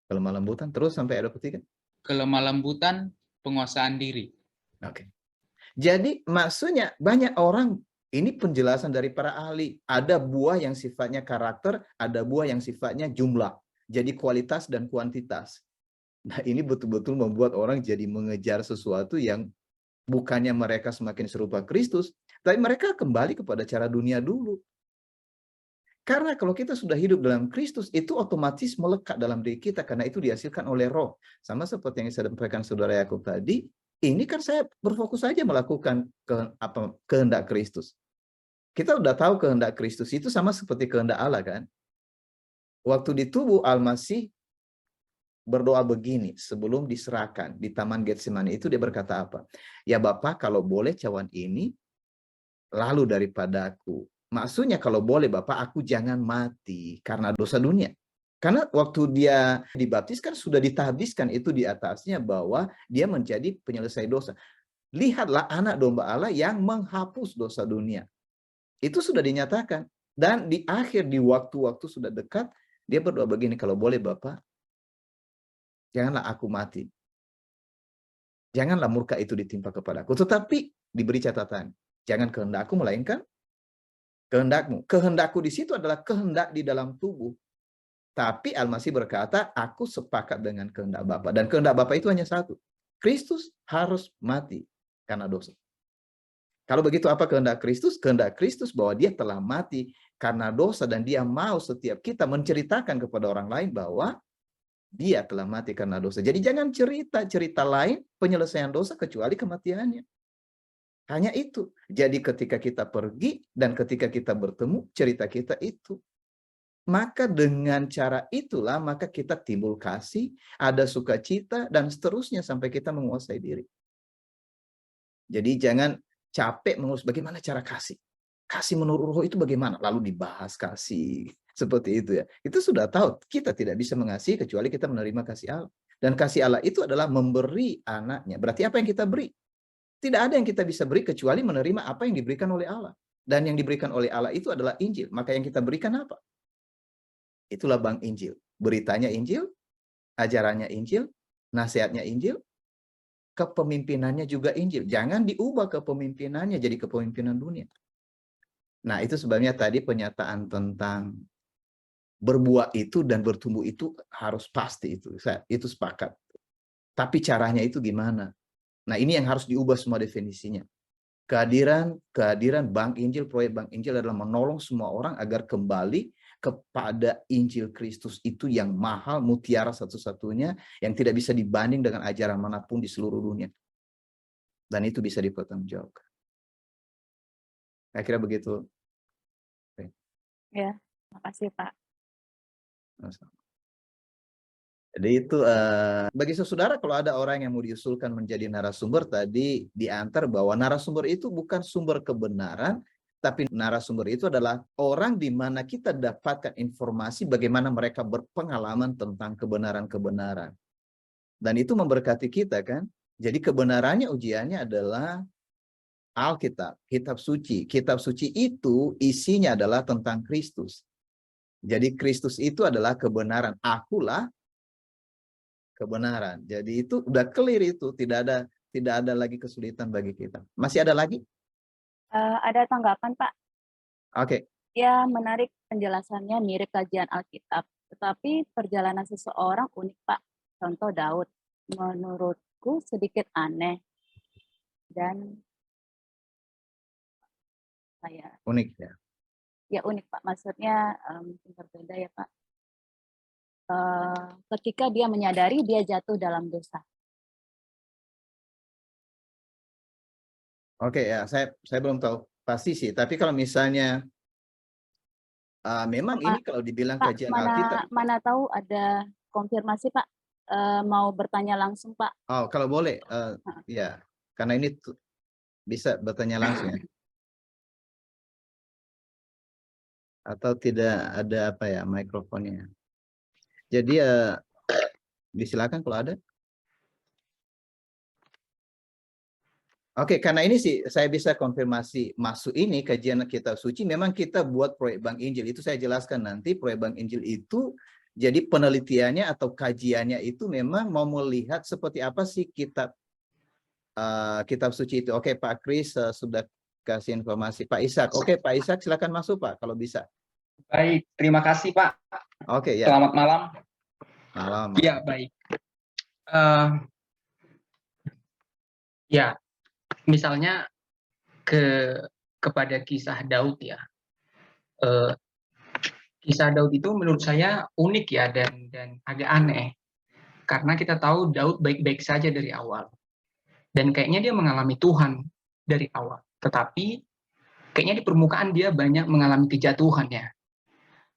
Kelemah lembutan terus sampai ada ketiga.
Kelemah lembutan, penguasaan diri.
Oke. Jadi maksudnya banyak orang, ini penjelasan dari para ahli. Ada buah yang sifatnya karakter, ada buah yang sifatnya jumlah. Jadi kualitas dan kuantitas. Nah, ini betul-betul membuat orang jadi mengejar sesuatu yang bukannya mereka semakin serupa Kristus, tapi mereka kembali kepada cara dunia dulu. Karena kalau kita sudah hidup dalam Kristus, itu otomatis melekat dalam diri kita, karena itu dihasilkan oleh roh. Sama seperti yang saya sampaikan saudara Yakub tadi, ini kan saya berfokus saja melakukan kehendak Kristus. Kita udah tahu kehendak Kristus itu sama seperti kehendak Allah kan. Waktu di tubuh Al-Masih, berdoa begini sebelum diserahkan di Taman Getsemani itu dia berkata apa? Ya Bapa, kalau boleh cawan ini lalu daripadaku. Maksudnya kalau boleh Bapak, aku jangan mati karena dosa dunia. Karena waktu dia dibaptis kan sudah ditahbiskan itu di atasnya bahwa dia menjadi penyelesai dosa. Lihatlah anak domba Allah yang menghapus dosa dunia. Itu sudah dinyatakan. Dan di akhir, di waktu-waktu sudah dekat, dia berdoa begini, kalau boleh Bapak, Janganlah aku mati. Janganlah murka itu ditimpa kepadaku. Tetapi diberi catatan. Jangan kehendakku melainkan kehendakmu. Kehendakku di situ adalah kehendak di dalam tubuh. Tapi Al-Masih berkata, aku sepakat dengan kehendak Bapa. Dan kehendak Bapa itu hanya satu. Kristus harus mati karena dosa. Kalau begitu apa kehendak Kristus? Kehendak Kristus bahwa dia telah mati karena dosa dan dia mau setiap kita menceritakan kepada orang lain bahwa dia telah mati karena dosa. Jadi jangan cerita lain penyelesaian dosa kecuali kematiannya. Hanya itu. Jadi ketika kita pergi dan ketika kita bertemu, cerita kita itu. Maka dengan cara itulah maka kita timbul kasih, ada sukacita dan seterusnya sampai kita menguasai diri. Jadi jangan capek mengurus bagaimana cara kasih. Kasih menurut roh itu bagaimana? Lalu dibahas kasih. Seperti itu ya. Itu sudah tahu. Kita tidak bisa mengasihi kecuali kita menerima kasih Allah. Dan kasih Allah itu adalah memberi anaknya. Berarti apa yang kita beri? Tidak ada yang kita bisa beri kecuali menerima apa yang diberikan oleh Allah. Dan yang diberikan oleh Allah itu adalah Injil. Maka yang kita berikan apa? Itulah Bank Injil. Beritanya Injil, ajarannya Injil, nasihatnya Injil, kepemimpinannya juga Injil. Jangan diubah kepemimpinannya jadi kepemimpinan dunia. Nah, itu sebabnya tadi pernyataan tentang berbuah itu dan bertumbuh itu harus pasti itu. Itu sepakat. Tapi caranya itu gimana? Nah, ini yang harus diubah semua definisinya. Kehadiran Bank Injil, proyek Bank Injil adalah menolong semua orang agar kembali kepada Injil Kristus itu yang mahal, mutiara satu-satunya, yang tidak bisa dibanding dengan ajaran manapun di seluruh dunia. Dan itu bisa dipertanggungjawabkan. Saya kira begitu. Oke.
Ya, makasih Pak.
Jadi itu bagi saudara kalau ada orang yang mau diusulkan menjadi narasumber tadi diantar bahwa narasumber itu bukan sumber kebenaran, tapi narasumber itu adalah orang di mana kita dapatkan informasi bagaimana mereka berpengalaman tentang kebenaran-kebenaran. Dan itu memberkati kita kan. Jadi kebenarannya ujiannya adalah Alkitab, kitab suci. Kitab suci itu isinya adalah tentang Kristus. Jadi Kristus itu adalah kebenaran. Akulah kebenaran. Jadi itu udah clear itu, tidak ada lagi kesulitan bagi kita. Masih ada lagi?
Ada tanggapan Pak.
Oke.
Ya, menarik penjelasannya mirip kajian Alkitab. Tetapi perjalanan seseorang unik Pak. Contoh Daud. Menurutku sedikit aneh. Dan
Unik ya.
Ya unik Pak. Maksudnya mungkin berbeda ya Pak. Ketika dia menyadari dia jatuh dalam dosa.
Oke ya, saya belum tahu pasti sih. Tapi kalau misalnya memang ini kalau dibilang
Pak,
kajian Alkitab.
Mana tahu ada konfirmasi Pak. Mau bertanya langsung Pak.
Oh, kalau boleh, ya, karena ini bisa bertanya langsung ya. Atau tidak ada apa ya mikrofonnya. Jadi disilakan kalau ada. Oke, karena ini sih saya bisa konfirmasi masuk ini kajian kitab suci. Memang kita buat proyek Bank Injil itu saya jelaskan nanti proyek Bank Injil itu. Jadi penelitiannya atau kajiannya itu memang mau melihat seperti apa sih kitab suci itu. Oke, Pak Kris sudah kasih informasi. Pak Ishak, oke Pak Ishak silakan masuk Pak kalau bisa.
Baik, terima kasih Pak.
Oke ya.
Selamat malam.
Malam.
Ya baik. Ya, misalnya kepada kisah Daud ya. Kisah Daud itu menurut saya unik ya dan agak aneh. Karena kita tahu Daud baik-baik saja dari awal. Dan kayaknya dia mengalami Tuhan dari awal. Tetapi kayaknya di permukaan dia banyak mengalami kejatuhan ya.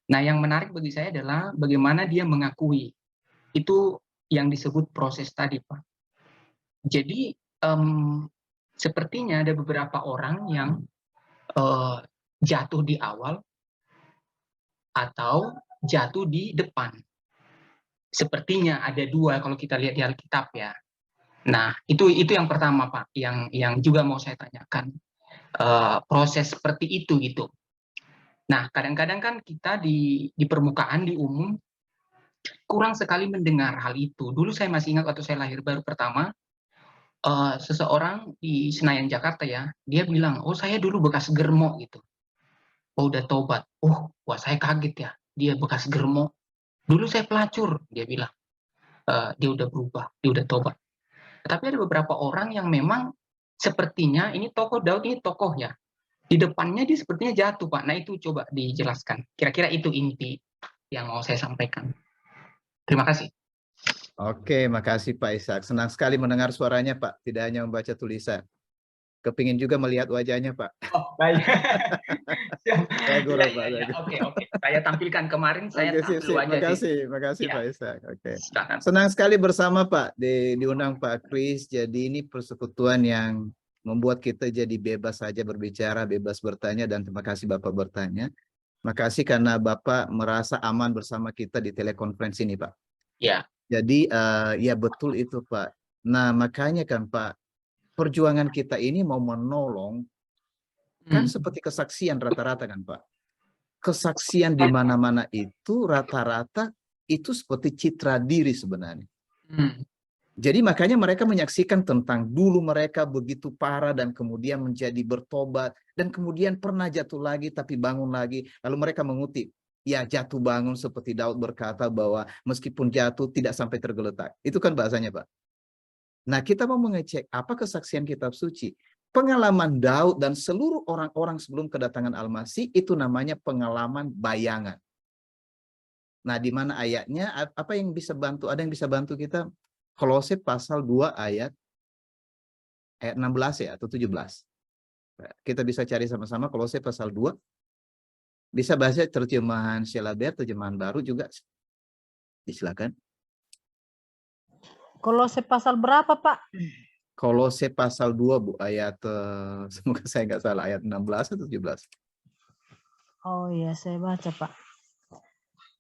Nah yang menarik bagi saya adalah bagaimana dia mengakui. Itu yang disebut proses tadi Pak. Jadi sepertinya ada beberapa orang yang jatuh di awal atau jatuh di depan. Sepertinya ada dua kalau kita lihat di Alkitab ya. Nah, itu yang pertama Pak, yang juga mau saya tanyakan. Proses seperti itu gitu. Nah, kadang-kadang kan kita di permukaan di umum kurang sekali mendengar hal itu. Dulu saya masih ingat waktu saya lahir baru pertama, seseorang di Senayan Jakarta ya, dia bilang, oh saya dulu bekas germo gitu. Oh udah tobat. Oh, wah saya kaget ya, dia bekas germo. Dulu saya pelacur, dia bilang. Dia udah berubah, dia udah tobat. Tapi ada beberapa orang yang memang sepertinya ini tokoh Daud ini tokoh ya. Di depannya dia sepertinya jatuh, Pak. Nah itu coba dijelaskan. Kira-kira itu inti yang mau saya sampaikan. Terima kasih.
Oke, makasih Pak Ishak. Senang sekali mendengar suaranya Pak, tidak hanya membaca tulisan. Kepingin juga melihat wajahnya Pak.
Oh, baik. Siap.
Saya guru
Ya,
Pak.
ya, ya. Oke. Saya tampilkan kemarin, saya
Oke,
tampil wajah
makasih
Ya.
Pak Ishak. Oke.
Silakan.
Senang sekali bersama Pak, diundang Pak Kris. Jadi ini persekutuan yang membuat kita jadi bebas saja berbicara, bebas bertanya, dan terima kasih Bapak bertanya. Makasih karena Bapak merasa aman bersama kita di telekonferensi ini Pak.
Ya.
Jadi ya betul itu Pak. Nah makanya kan Pak, perjuangan kita ini mau menolong, kan seperti kesaksian rata-rata kan Pak. Kesaksian di mana-mana itu rata-rata itu seperti citra diri sebenarnya. Jadi makanya mereka menyaksikan tentang dulu mereka begitu parah dan kemudian menjadi bertobat. Dan kemudian pernah jatuh lagi tapi bangun lagi. Lalu mereka mengutip. Ya jatuh bangun seperti Daud berkata bahwa meskipun jatuh tidak sampai tergeletak. Itu kan bahasanya Pak. Nah kita mau mengecek apa kesaksian kitab suci. Pengalaman Daud dan seluruh orang-orang sebelum kedatangan Al-Masih itu namanya pengalaman bayangan. Nah di mana ayatnya, apa yang bisa bantu? Ada yang bisa bantu kita? Kolose pasal 2 ayat 16 ya atau 17. Kita bisa cari sama-sama Kolose pasal 2. Bisa baca terjemahan Syelaber, terjemahan baru juga. Silakan.
Kolose pasal berapa, Pak?
Kolose pasal 2 Bu, ayat semoga saya nggak salah, ayat 16 atau 17.
Oh iya, saya baca, Pak.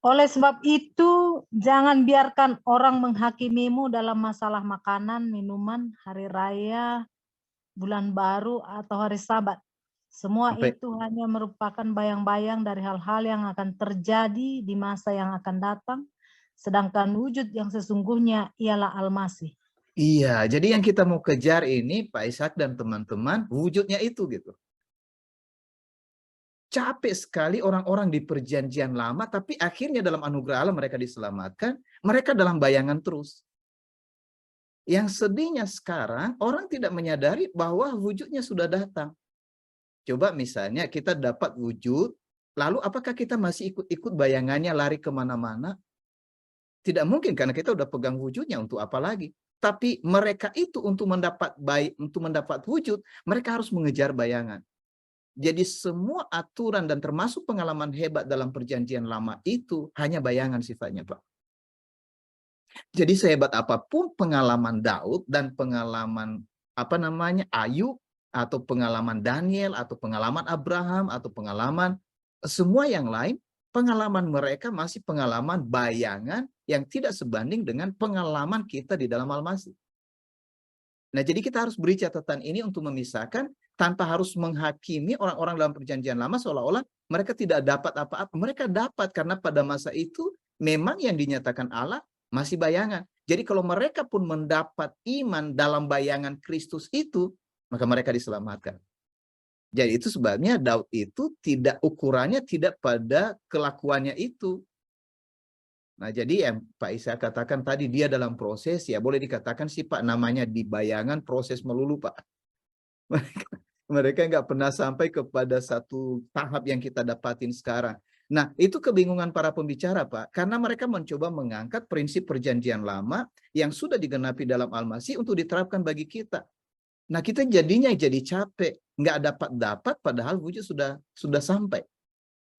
Oleh sebab itu, jangan biarkan orang menghakimimu dalam masalah makanan, minuman, hari raya, bulan baru, atau hari Sabat. Semua itu hanya merupakan bayang-bayang dari hal-hal yang akan terjadi di masa yang akan datang, sedangkan wujud yang sesungguhnya ialah Al-Masih.
Iya, jadi yang kita mau kejar ini Pak Ishak dan teman-teman, wujudnya itu gitu. Capek sekali orang-orang di perjanjian lama, tapi akhirnya dalam anugerah Allah mereka diselamatkan, mereka dalam bayangan terus. Yang sedihnya sekarang, orang tidak menyadari bahwa wujudnya sudah datang. Coba misalnya kita dapat wujud, lalu apakah kita masih ikut-ikut bayangannya lari kemana-mana? Tidak mungkin, karena kita udah pegang wujudnya, untuk apa lagi? Tapi mereka itu untuk mendapat wujud, mereka harus mengejar bayangan. Jadi semua aturan dan termasuk pengalaman hebat dalam perjanjian lama itu hanya bayangan sifatnya, Pak. Jadi sehebat apapun pengalaman Daud dan pengalaman Ayub atau pengalaman Daniel atau pengalaman Abraham atau pengalaman semua yang lain, pengalaman mereka masih pengalaman bayangan yang tidak sebanding dengan pengalaman kita di dalam Al-Masih. Nah, jadi kita harus beri catatan ini untuk memisahkan tanpa harus menghakimi orang-orang dalam perjanjian lama seolah-olah mereka tidak dapat apa-apa. Mereka dapat karena pada masa itu memang yang dinyatakan Allah masih bayangan. Jadi kalau mereka pun mendapat iman dalam bayangan Kristus itu, maka mereka diselamatkan. Jadi itu sebabnya Daud itu ukurannya tidak pada kelakuannya itu. Nah, jadi yang Pak Isa katakan tadi dia dalam proses, ya boleh dikatakan sih Pak, namanya di bayangan proses melulu Pak. Mereka nggak pernah sampai kepada satu tahap yang kita dapatin sekarang. Nah, itu kebingungan para pembicara Pak, karena mereka mencoba mengangkat prinsip perjanjian lama yang sudah digenapi dalam Al-Masih untuk diterapkan bagi kita. Nah, kita jadinya jadi capek, nggak dapat padahal wujud sudah sampai.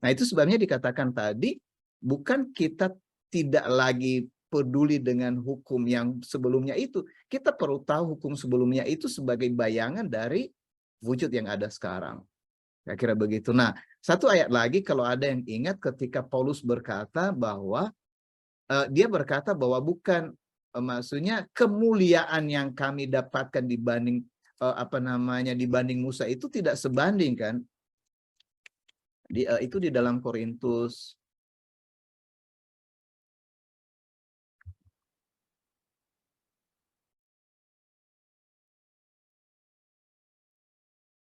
Nah, itu sebabnya dikatakan tadi, bukan kita tidak lagi peduli dengan hukum yang sebelumnya itu. Kita perlu tahu hukum sebelumnya itu sebagai bayangan dari wujud yang ada sekarang. Kira-kira begitu. Nah, satu ayat lagi kalau ada yang ingat ketika Paulus berkata bahwa dia berkata bahwa bukan maksudnya kemuliaan yang kami dapatkan dibanding dibanding Musa itu tidak sebanding kan. Itu di dalam Korintus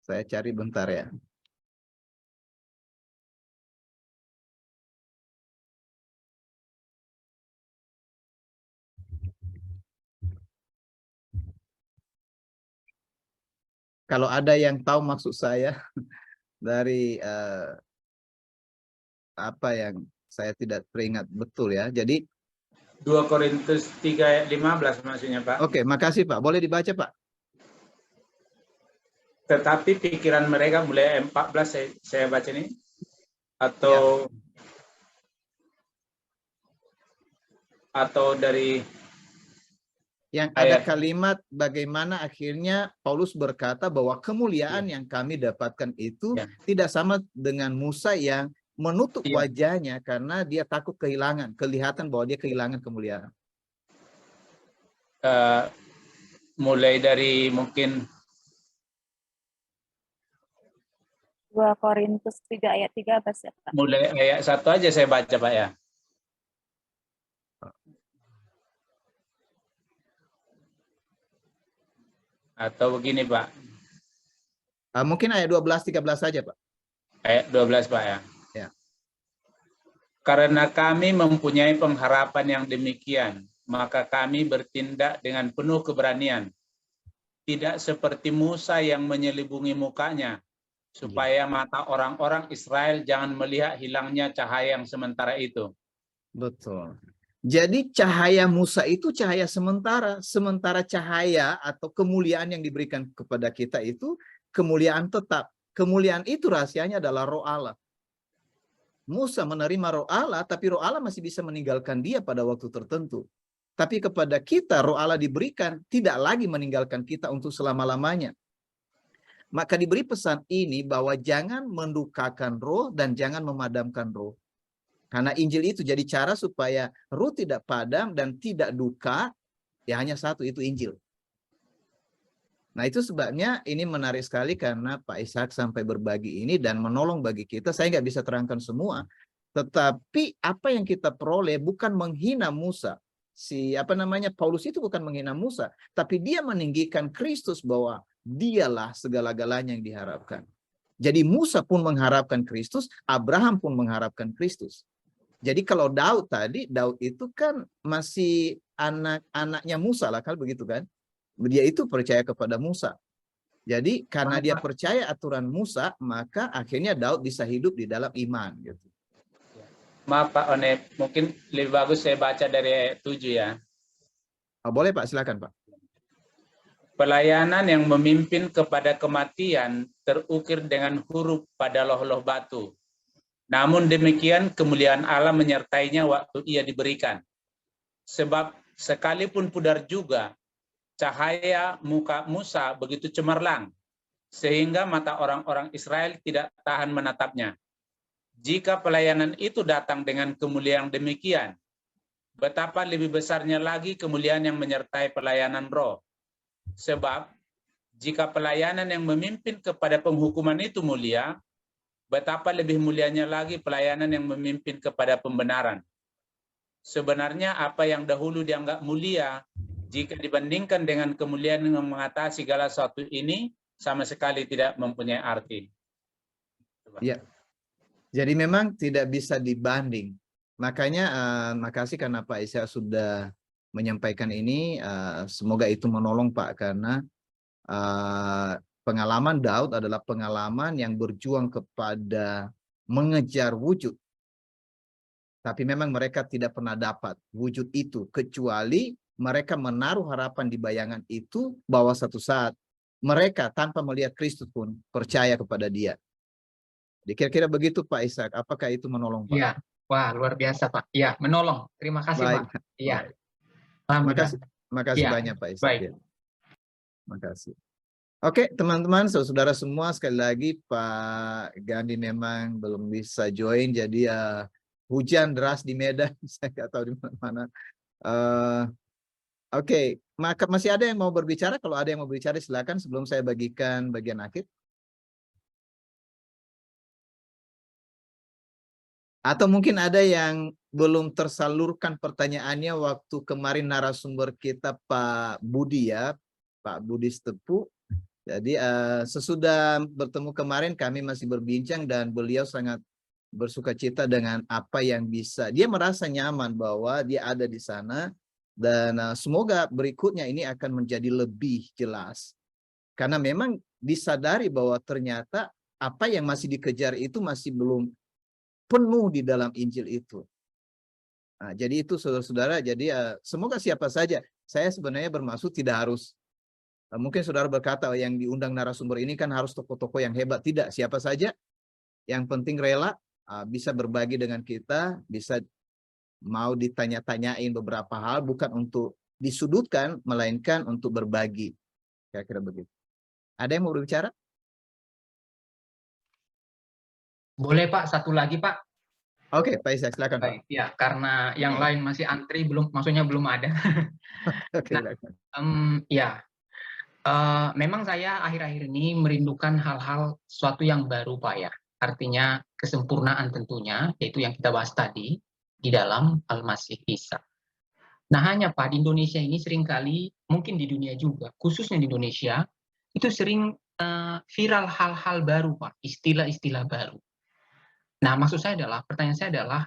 Saya cari bentar ya. Kalau ada yang tahu maksud saya dari apa yang saya tidak teringat betul ya. Jadi
2 Korintus 3 ayat 15 maksudnya Pak.
oke, makasih Pak. Boleh dibaca Pak?
Tetapi pikiran mereka mulai ayat 14 saya baca ini atau dari
yang ada
ayat
kalimat bagaimana akhirnya Paulus berkata bahwa kemuliaan yang kami dapatkan itu tidak sama dengan Musa yang menutup wajahnya karena dia takut kehilangan, kelihatan bahwa dia kehilangan kemuliaan.
mulai dari mungkin
2 Korintus 3 ayat 13 ya Pak.
mulai ayat 1 aja saya baca Pak ya. Atau begini Pak.
Mungkin ayat 12-13 saja Pak.
Ayat 12 Pak ya.
Ya.
Karena kami mempunyai pengharapan yang demikian, maka kami bertindak dengan penuh keberanian. Tidak seperti Musa yang menyelubungi mukanya, supaya mata orang-orang Israel jangan melihat hilangnya cahaya yang sementara itu.
Betul. Jadi cahaya Musa itu cahaya sementara, sementara cahaya atau kemuliaan yang diberikan kepada kita itu kemuliaan tetap. Kemuliaan itu rahasianya adalah Roh Allah. Musa menerima Roh Allah, tapi Roh Allah masih bisa meninggalkan dia pada waktu tertentu. Tapi kepada kita Roh Allah diberikan tidak lagi meninggalkan kita untuk selama-lamanya. Maka diberi pesan ini bahwa jangan mendukakan roh dan jangan memadamkan roh. Karena Injil itu jadi cara supaya roh tidak padam dan tidak duka, ya hanya satu, itu Injil. Nah itu sebabnya ini menarik sekali karena Pak Ishak sampai berbagi ini dan menolong bagi kita. Saya nggak bisa terangkan semua, tetapi apa yang kita peroleh bukan menghina Musa. Paulus itu bukan menghina Musa, tapi dia meninggikan Kristus bahwa dialah segala-galanya yang diharapkan. Jadi Musa pun mengharapkan Kristus, Abraham pun mengharapkan Kristus. Jadi kalau Daud itu kan masih anak-anaknya Musa lah, kalau begitu kan. Dia itu percaya kepada Musa. Jadi karena dia percaya aturan Musa, maka akhirnya Daud bisa hidup di dalam iman. Gitu.
Maaf Pak One, mungkin lebih bagus saya baca dari ayat 7 ya.
Boleh Pak, silakan Pak.
Pelayanan yang memimpin kepada kematian terukir dengan huruf pada loh-loh batu. Namun demikian kemuliaan Allah menyertainya waktu ia diberikan. Sebab sekalipun pudar juga, cahaya muka Musa begitu cemerlang, sehingga mata orang-orang Israel tidak tahan menatapnya. Jika pelayanan itu datang dengan kemuliaan demikian, betapa lebih besarnya lagi kemuliaan yang menyertai pelayanan roh. Sebab jika pelayanan yang memimpin kepada penghukuman itu mulia, betapa lebih mulianya lagi pelayanan yang memimpin kepada pembenaran. Sebenarnya apa yang dahulu dianggap mulia, jika dibandingkan dengan kemuliaan yang mengatasi segala sesuatu ini, sama sekali tidak mempunyai arti.
Ya, jadi memang tidak bisa dibanding. Makanya makasih karena Pak Isya sudah menyampaikan ini. Semoga itu menolong Pak, karena pengalaman Daud adalah pengalaman yang berjuang kepada mengejar wujud. Tapi memang mereka tidak pernah dapat wujud itu, kecuali mereka menaruh harapan di bayangan itu bahwa satu saat mereka tanpa melihat Kristus pun percaya kepada Dia. Kira-kira begitu Pak Ishak, apakah itu menolong Pak?
Iya, wah luar biasa Pak. Iya, menolong. Terima kasih
Baik.
Pak. Iya.
Makasih
Ya,
banyak Pak Ishak.
baik.
Ya. Makasih. Oke teman-teman, saudara semua, sekali lagi Pak Gandhi memang belum bisa join, jadi hujan deras di Medan, saya nggak tahu di mana-mana. Oke, maka masih ada yang mau berbicara? Kalau ada yang mau berbicara silakan sebelum saya bagikan bagian akhir. Atau mungkin ada yang belum tersalurkan pertanyaannya waktu kemarin narasumber kita Pak Budi ya, Pak Budi Stepu. Jadi sesudah bertemu kemarin kami masih berbincang dan beliau sangat bersukacita dengan apa yang bisa. Dia merasa nyaman bahwa dia ada di sana dan semoga berikutnya ini akan menjadi lebih jelas. Karena memang disadari bahwa ternyata apa yang masih dikejar itu masih belum penuh di dalam Injil itu. Nah, jadi itu saudara-saudara, jadi semoga siapa saja. Saya sebenarnya bermaksud tidak harus mungkin saudara berkata yang diundang narasumber ini kan harus tokoh-tokoh yang hebat. Tidak, siapa saja yang penting rela bisa berbagi dengan kita, bisa mau ditanya-tanyain beberapa hal, bukan untuk disudutkan, melainkan untuk berbagi. Kira-kira begitu. Ada yang mau berbicara?
Boleh Pak, satu lagi Pak.
Oke, Pak Ishak, silakan Pak.
Baik, ya karena yang lain masih antri belum, maksudnya belum ada.
Oke,
Nah,
silakan.
ya, memang saya akhir-akhir ini merindukan hal-hal sesuatu yang baru Pak ya. Artinya kesempurnaan tentunya, yaitu yang kita bahas tadi di dalam Al-Masih Isa. Nah hanya Pak, di Indonesia ini seringkali, mungkin di dunia juga, khususnya di Indonesia, itu sering viral hal-hal baru Pak, istilah-istilah baru. Nah maksud saya adalah, pertanyaan saya adalah,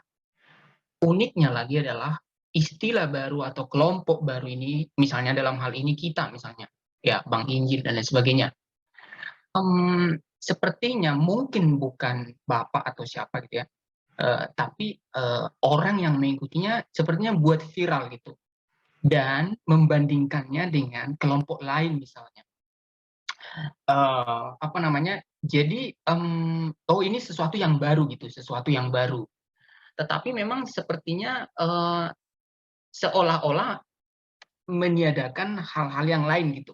uniknya lagi adalah istilah baru atau kelompok baru ini, misalnya dalam hal ini kita misalnya, ya Bang Injil dan lain sebagainya. Sepertinya mungkin bukan Bapak atau siapa gitu ya, tapi orang yang mengikutinya sepertinya buat viral gitu. Dan membandingkannya dengan kelompok lain misalnya. Apa namanya, jadi oh ini sesuatu yang baru gitu, sesuatu yang baru. Tetapi memang sepertinya seolah-olah meniadakan hal-hal yang lain gitu.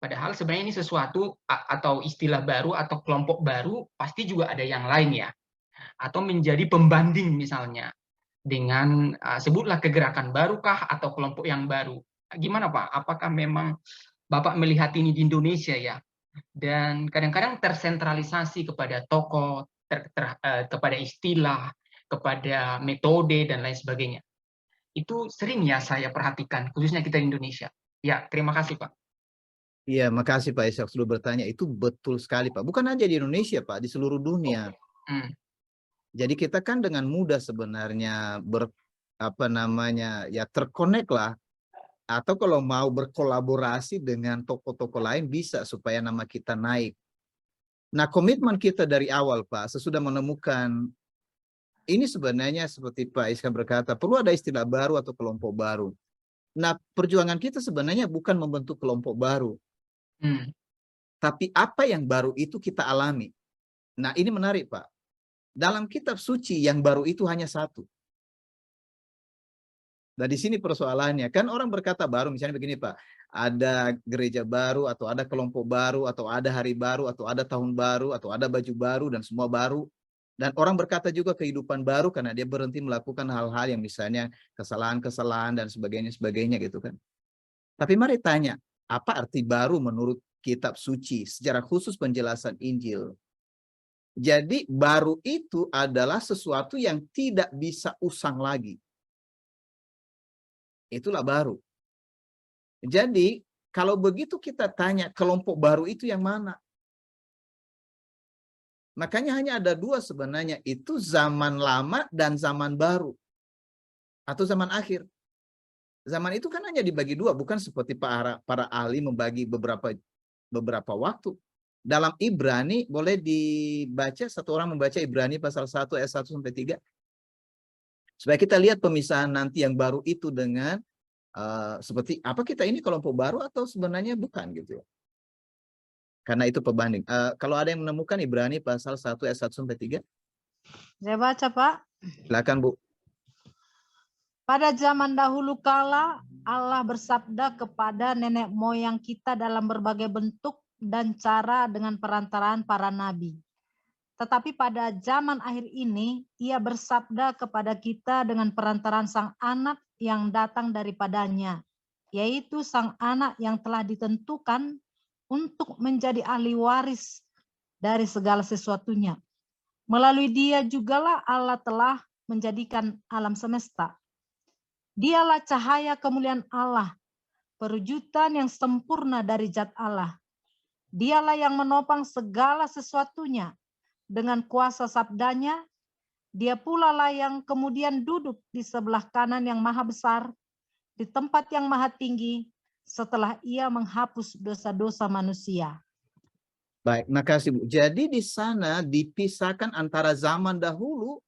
Padahal sebenarnya ini sesuatu atau istilah baru atau kelompok baru pasti juga ada yang lain ya. Atau menjadi pembanding misalnya dengan sebutlah kegerakan barukah atau kelompok yang baru. Gimana Pak? Apakah memang Bapak melihat ini di Indonesia ya? Dan kadang-kadang tersentralisasi kepada tokoh, kepada istilah, kepada metode dan lain sebagainya. Itu sering ya saya perhatikan, khususnya kita di Indonesia. Ya, terima kasih Pak.
Iya, makasih Pak Ishak sudah bertanya. Itu betul sekali Pak. Bukan aja di Indonesia Pak, di seluruh dunia. Jadi kita kan dengan mudah sebenarnya terkonek lah. Atau kalau mau berkolaborasi dengan tokoh-tokoh lain bisa supaya nama kita naik. Nah komitmen kita dari awal Pak, sesudah menemukan ini sebenarnya seperti Pak Ishak berkata, perlu ada istilah baru atau kelompok baru. Nah perjuangan kita sebenarnya bukan membentuk kelompok baru. Tapi apa yang baru itu kita alami. Nah ini menarik Pak. Dalam kitab suci yang baru itu hanya satu. Nah di sini persoalannya. Kan orang berkata baru, misalnya begini Pak. Ada gereja baru, atau ada kelompok baru, atau ada hari baru, atau ada tahun baru, atau ada baju baru, dan semua baru. Dan orang berkata juga kehidupan baru karena dia berhenti melakukan hal-hal yang misalnya kesalahan-kesalahan dan sebagainya gitu kan. Tapi mari tanya, apa arti baru menurut kitab suci secara khusus penjelasan Injil? Jadi baru itu adalah sesuatu yang tidak bisa usang lagi. Itulah baru. Jadi kalau begitu kita tanya kelompok baru itu yang mana? Makanya hanya ada dua sebenarnya, itu zaman lama dan zaman baru. Atau zaman akhir. Zaman itu kan hanya dibagi dua, bukan seperti para ahli membagi beberapa waktu. Dalam Ibrani, boleh dibaca, satu orang membaca Ibrani pasal 1 ayat 1-3. Supaya kita lihat pemisahan nanti yang baru itu dengan seperti apa kita ini kelompok baru atau sebenarnya bukan gitu ya. Karena itu pembanding. Kalau ada yang menemukan Ibrani pasal 1 ayat 1-3.
Saya baca Pak.
Silakan Bu.
Pada zaman dahulu kala Allah bersabda kepada nenek moyang kita dalam berbagai bentuk dan cara dengan perantaraan para nabi. Tetapi pada zaman akhir ini Ia bersabda kepada kita dengan perantaraan Sang Anak yang datang daripadanya, yaitu Sang Anak yang telah ditentukan untuk menjadi ahli waris dari segala sesuatunya. Melalui Dia jugalah Allah telah menjadikan alam semesta. Dialah cahaya kemuliaan Allah, perwujudan yang sempurna dari zat Allah. Dialah yang menopang segala sesuatunya dengan kuasa sabdanya. Dia pula lah yang kemudian duduk di sebelah kanan yang maha besar, di tempat yang maha tinggi, setelah ia menghapus dosa-dosa manusia.
Baik, makasih Bu. Jadi di sana dipisahkan antara zaman dahulu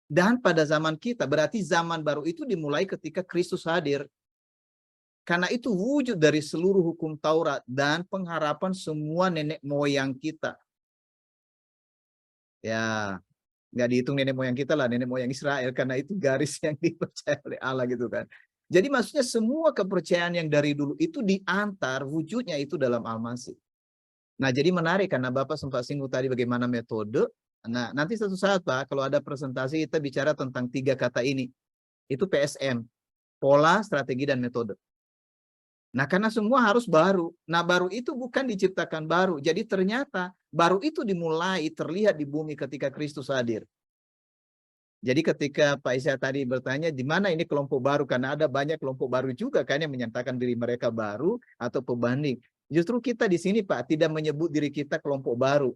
dan pada zaman kita. Berarti zaman baru itu dimulai ketika Kristus hadir. Karena itu wujud dari seluruh hukum Taurat dan pengharapan semua nenek moyang kita. Ya, nggak dihitung nenek moyang kita lah, nenek moyang Israel. Karena itu garis yang dipercaya oleh Allah gitu kan. Jadi maksudnya semua kepercayaan yang dari dulu itu diantar wujudnya itu dalam Al-Masih. Nah, jadi menarik karena Bapak sempat singgung tadi bagaimana metode. Nah, nanti suatu saat Pak, kalau ada presentasi kita bicara tentang 3 kata ini. Itu PSM, pola, strategi, dan metode. Nah, karena semua harus baru. Nah, baru itu bukan diciptakan baru. Jadi ternyata baru itu dimulai terlihat di bumi ketika Kristus hadir. Jadi ketika Pak Isya tadi bertanya, di mana ini kelompok baru? Karena ada banyak kelompok baru juga kan yang menyatakan diri mereka baru atau pembanding. Justru kita di sini Pak tidak menyebut diri kita kelompok baru.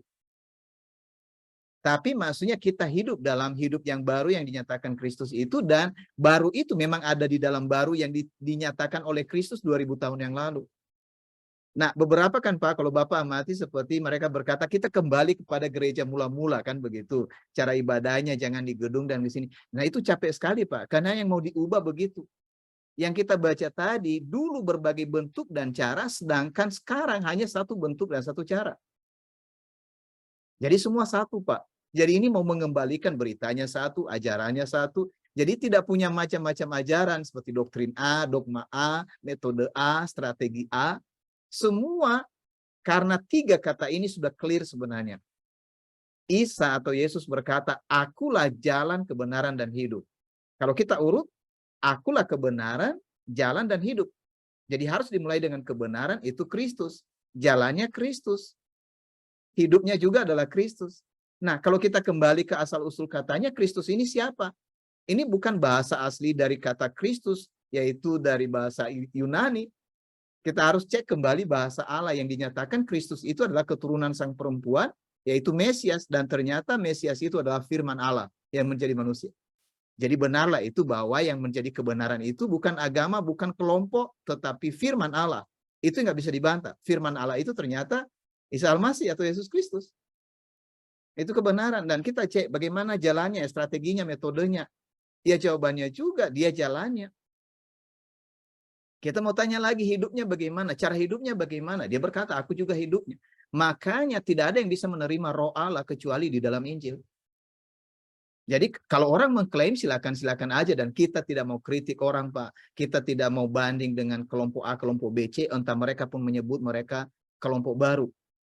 Tapi maksudnya kita hidup dalam hidup yang baru yang dinyatakan Kristus itu, dan baru itu memang ada di dalam baru yang dinyatakan oleh Kristus 2000 tahun yang lalu. Nah, beberapa kan Pak, kalau Bapak amati seperti mereka berkata kita kembali kepada gereja mula-mula kan begitu. Cara ibadahnya jangan di gedung dan di sini. Nah, itu capek sekali Pak, karena yang mau diubah begitu. Yang kita baca tadi dulu berbagai bentuk dan cara, sedangkan sekarang hanya satu bentuk dan satu cara. Jadi semua satu Pak. Jadi ini mau mengembalikan beritanya satu, ajarannya satu. Jadi tidak punya macam-macam ajaran seperti doktrin A, dogma A, metode A, strategi A. Semua karena 3 kata ini sudah clear sebenarnya. Isa atau Yesus berkata, akulah jalan, kebenaran, dan hidup. Kalau kita urut, akulah kebenaran, jalan, dan hidup. Jadi harus dimulai dengan kebenaran, itu Kristus. Jalannya Kristus. Hidupnya juga adalah Kristus. Nah, kalau kita kembali ke asal-usul katanya, Kristus ini siapa? Ini bukan bahasa asli dari kata Kristus, yaitu dari bahasa Yunani. Kita harus cek kembali bahasa Allah yang dinyatakan Kristus itu adalah keturunan sang perempuan, yaitu Mesias. Dan ternyata Mesias itu adalah firman Allah yang menjadi manusia. Jadi benarlah itu bahwa yang menjadi kebenaran itu bukan agama, bukan kelompok, tetapi firman Allah. Itu nggak bisa dibantah. Firman Allah itu ternyata Isa Al-Masih atau Yesus Kristus. Itu kebenaran. Dan kita cek bagaimana jalannya, strateginya, metodenya. Ya jawabannya juga, dia jalannya. Kita mau tanya lagi hidupnya bagaimana, cara hidupnya bagaimana. Dia berkata, aku juga hidupnya. Makanya tidak ada yang bisa menerima roh Allah kecuali di dalam Injil. Jadi kalau orang mengklaim silakan aja, dan kita tidak mau kritik orang Pak. Kita tidak mau banding dengan kelompok A, kelompok B, C, entah mereka pun menyebut mereka kelompok baru.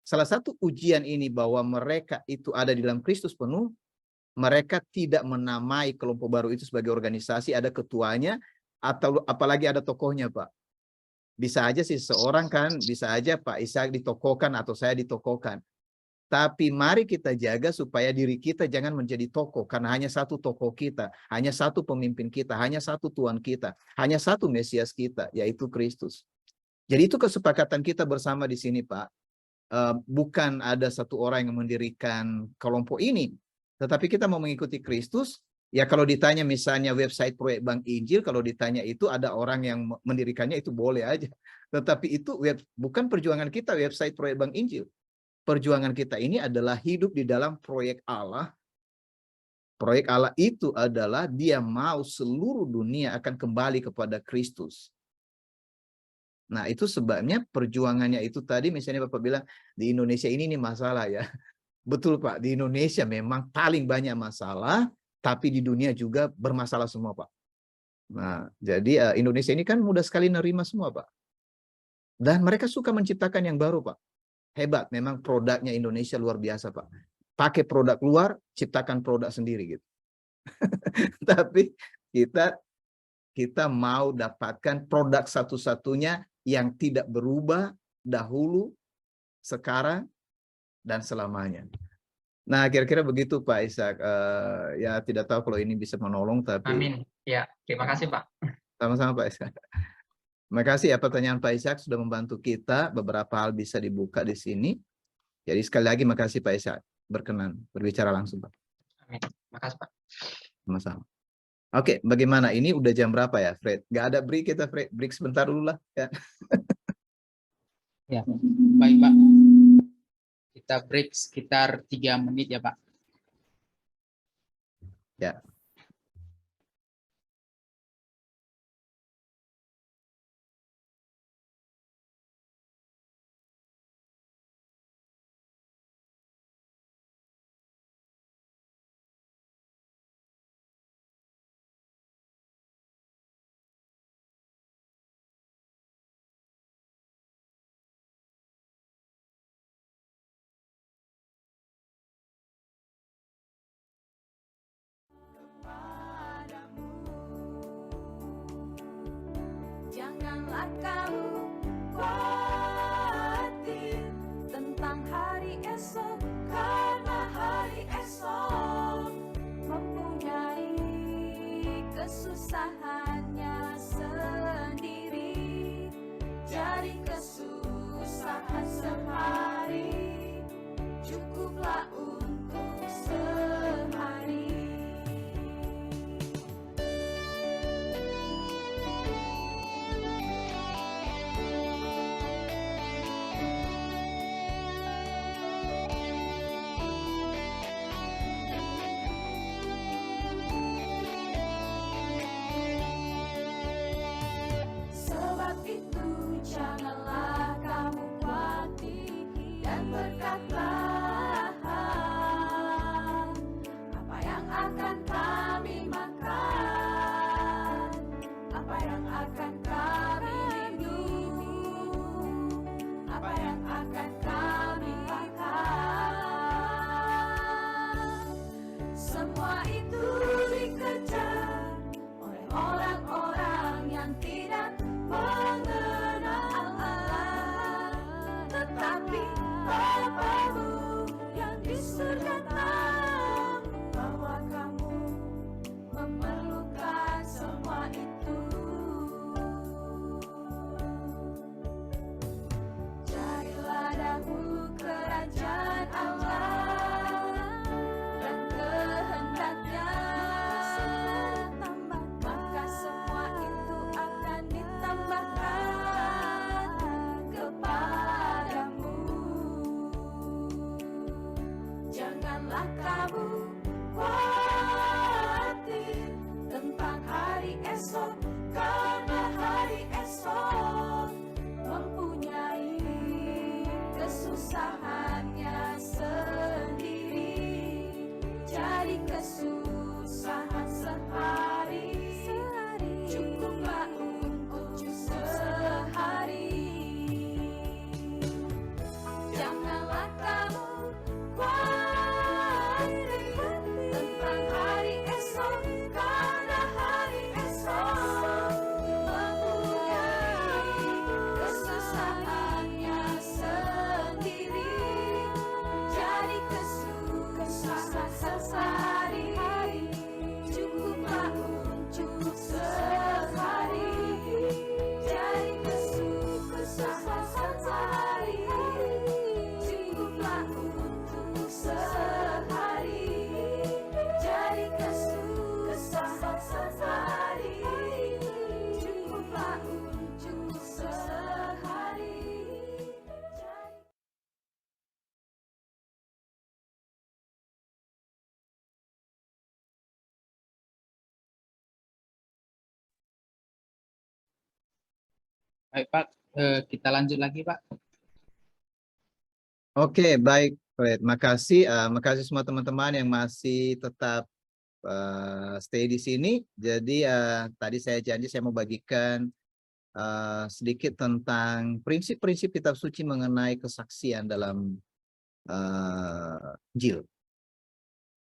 Salah satu ujian ini bahwa mereka itu ada di dalam Kristus penuh, mereka tidak menamai kelompok baru itu sebagai organisasi, ada ketuanya, atau apalagi ada tokohnya Pak. Bisa aja sih seorang kan, bisa aja Pak Ishak ditokohkan atau saya ditokohkan. Tapi mari kita jaga supaya diri kita jangan menjadi tokoh, karena hanya satu tokoh kita, hanya satu pemimpin kita, hanya satu Tuhan kita, hanya satu Mesias kita, yaitu Kristus. Jadi itu kesepakatan kita bersama di sini Pak. Bukan ada satu orang yang mendirikan kelompok ini, tetapi kita mau mengikuti Kristus. Ya kalau ditanya misalnya website Proyek Bank Injil, kalau ditanya itu ada orang yang mendirikannya, itu boleh aja. Tetapi itu bukan perjuangan kita website Proyek Bank Injil. Perjuangan kita ini adalah hidup di dalam proyek Allah. Proyek Allah itu adalah dia mau seluruh dunia akan kembali kepada Kristus. Nah itu sebabnya perjuangannya itu tadi misalnya Bapak bilang di Indonesia ini masalah ya. Betul Pak, di Indonesia memang paling banyak masalah, tapi di dunia juga bermasalah semua Pak. Nah jadi Indonesia ini kan mudah sekali nerima semua Pak. Dan mereka suka menciptakan yang baru Pak. Hebat, memang produknya Indonesia luar biasa Pak. Pakai produk luar, ciptakan produk sendiri gitu. Tapi kita mau dapatkan produk satu-satunya yang tidak berubah dahulu, sekarang, dan selamanya. Nah, kira-kira begitu Pak Ishak. Ya tidak tahu kalau ini bisa menolong, tapi.
Amin. Ya, terima kasih Pak.
Sama-sama Pak Ishak. Terima kasih ya pertanyaan Pak Ishak sudah membantu kita. Beberapa hal bisa dibuka di sini. Jadi sekali lagi makasih Pak Ishak. Berkenan berbicara langsung Pak.
Amin. Makasih Pak.
Sama-sama. Oke, bagaimana? Ini udah jam berapa ya, Fred? Nggak ada break kita, Fred. Break sebentar dulu lah. Ya.
Ya, baik Pak. Kita break sekitar 3 menit ya Pak.
Ya.
Janganlah kamu khawatir tentang hari esok, karena hari esok mempunyai kesusahannya sendiri. Jadi kesusahan sehari cukuplah untuk sehari. Sebab itu janganlah kamu khawatir dan berkata, apa yang akan kami makan, apa yang akan kami minum, apa yang akan kami pakai. Semua itu dikejar oleh orang-orang yang tidak mengenal Allah, tetapi Bapamu yang di surga tahu bahwa kamu memerlukan semua itu. Carilah dahulu kerajaan Allah dan kehendaknya, maka semua itu akan ditambahkan kepadamu. Janganlah kamu khawatir tentang hari esok, karena hari esok mempunyai kesusahannya sendiri. Jadi kesusahan sehari cukuplah untuk sehari. Janganlah kamu khawatir tentang hari esok, karena hari esok mempunyai kesusahannya sendiri. Jadi kesusahan sehari cukuplah untuk sehari. Jadi kesusahan sehari cukuplah untuk sehari. Jadi kesusahan sehari cukuplah untuk sehari.
Baik Pak, kita lanjut lagi Pak.
Oke, baik, Fred. Makasih, makasih semua teman-teman yang masih tetap stay di sini. Jadi tadi saya janji saya mau bagikan sedikit tentang prinsip-prinsip kitab suci mengenai kesaksian dalam Injil.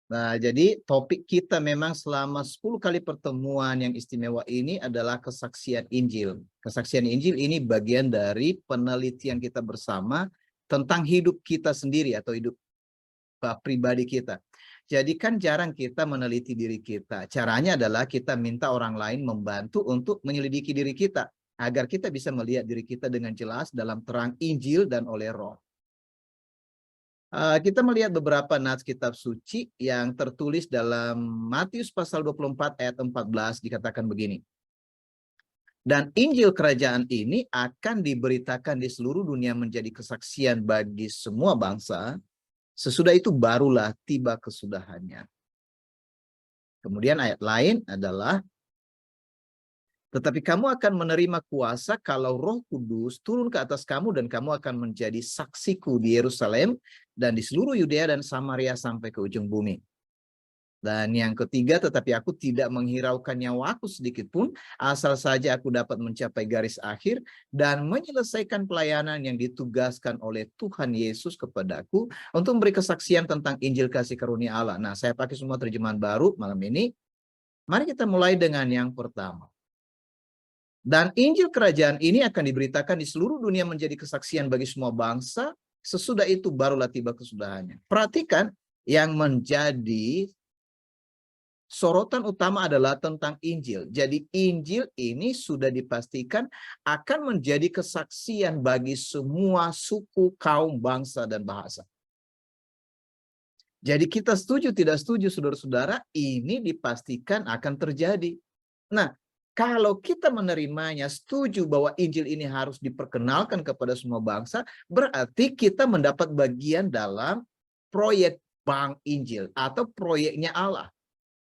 Nah, jadi topik kita memang selama 10 kali pertemuan yang istimewa ini adalah kesaksian Injil. Kesaksian Injil ini bagian dari penelitian kita bersama tentang hidup kita sendiri atau hidup pribadi kita. Jadi kan jarang kita meneliti diri kita. Caranya adalah kita minta orang lain membantu untuk menyelidiki diri kita. agar kita bisa melihat diri kita dengan jelas dalam terang Injil dan oleh Roh. Kita melihat beberapa nats kitab suci yang tertulis dalam Matius pasal 24 ayat 14 dikatakan begini. Dan Injil kerajaan ini akan diberitakan di seluruh dunia menjadi kesaksian bagi semua bangsa. Sesudah itu barulah tiba kesudahannya. Kemudian ayat lain adalah, tetapi kamu akan menerima kuasa kalau Roh Kudus turun ke atas kamu dan kamu akan menjadi saksiku di Yerusalem dan di seluruh Yudea dan Samaria sampai ke ujung bumi. Dan yang ketiga, tetapi aku tidak menghiraukan nyawaku sedikit pun, asal saja aku dapat mencapai garis akhir dan menyelesaikan pelayanan yang ditugaskan oleh Tuhan Yesus kepadaku untuk memberi kesaksian tentang Injil kasih karunia Allah. Nah, saya pakai semua terjemahan baru malam ini. Mari kita mulai dengan yang pertama. Dan Injil kerajaan ini akan diberitakan di seluruh dunia menjadi kesaksian bagi semua bangsa. Sesudah itu barulah tiba kesudahannya. Perhatikan yang menjadi sorotan utama adalah tentang Injil. Jadi Injil ini sudah dipastikan akan menjadi kesaksian bagi semua suku, kaum, bangsa, dan bahasa. Jadi kita setuju tidak setuju saudara-saudara, ini dipastikan akan terjadi. Nah, kalau kita menerimanya, setuju bahwa Injil ini harus diperkenalkan kepada semua bangsa, berarti kita mendapat bagian dalam proyek Bank Injil atau proyeknya Allah.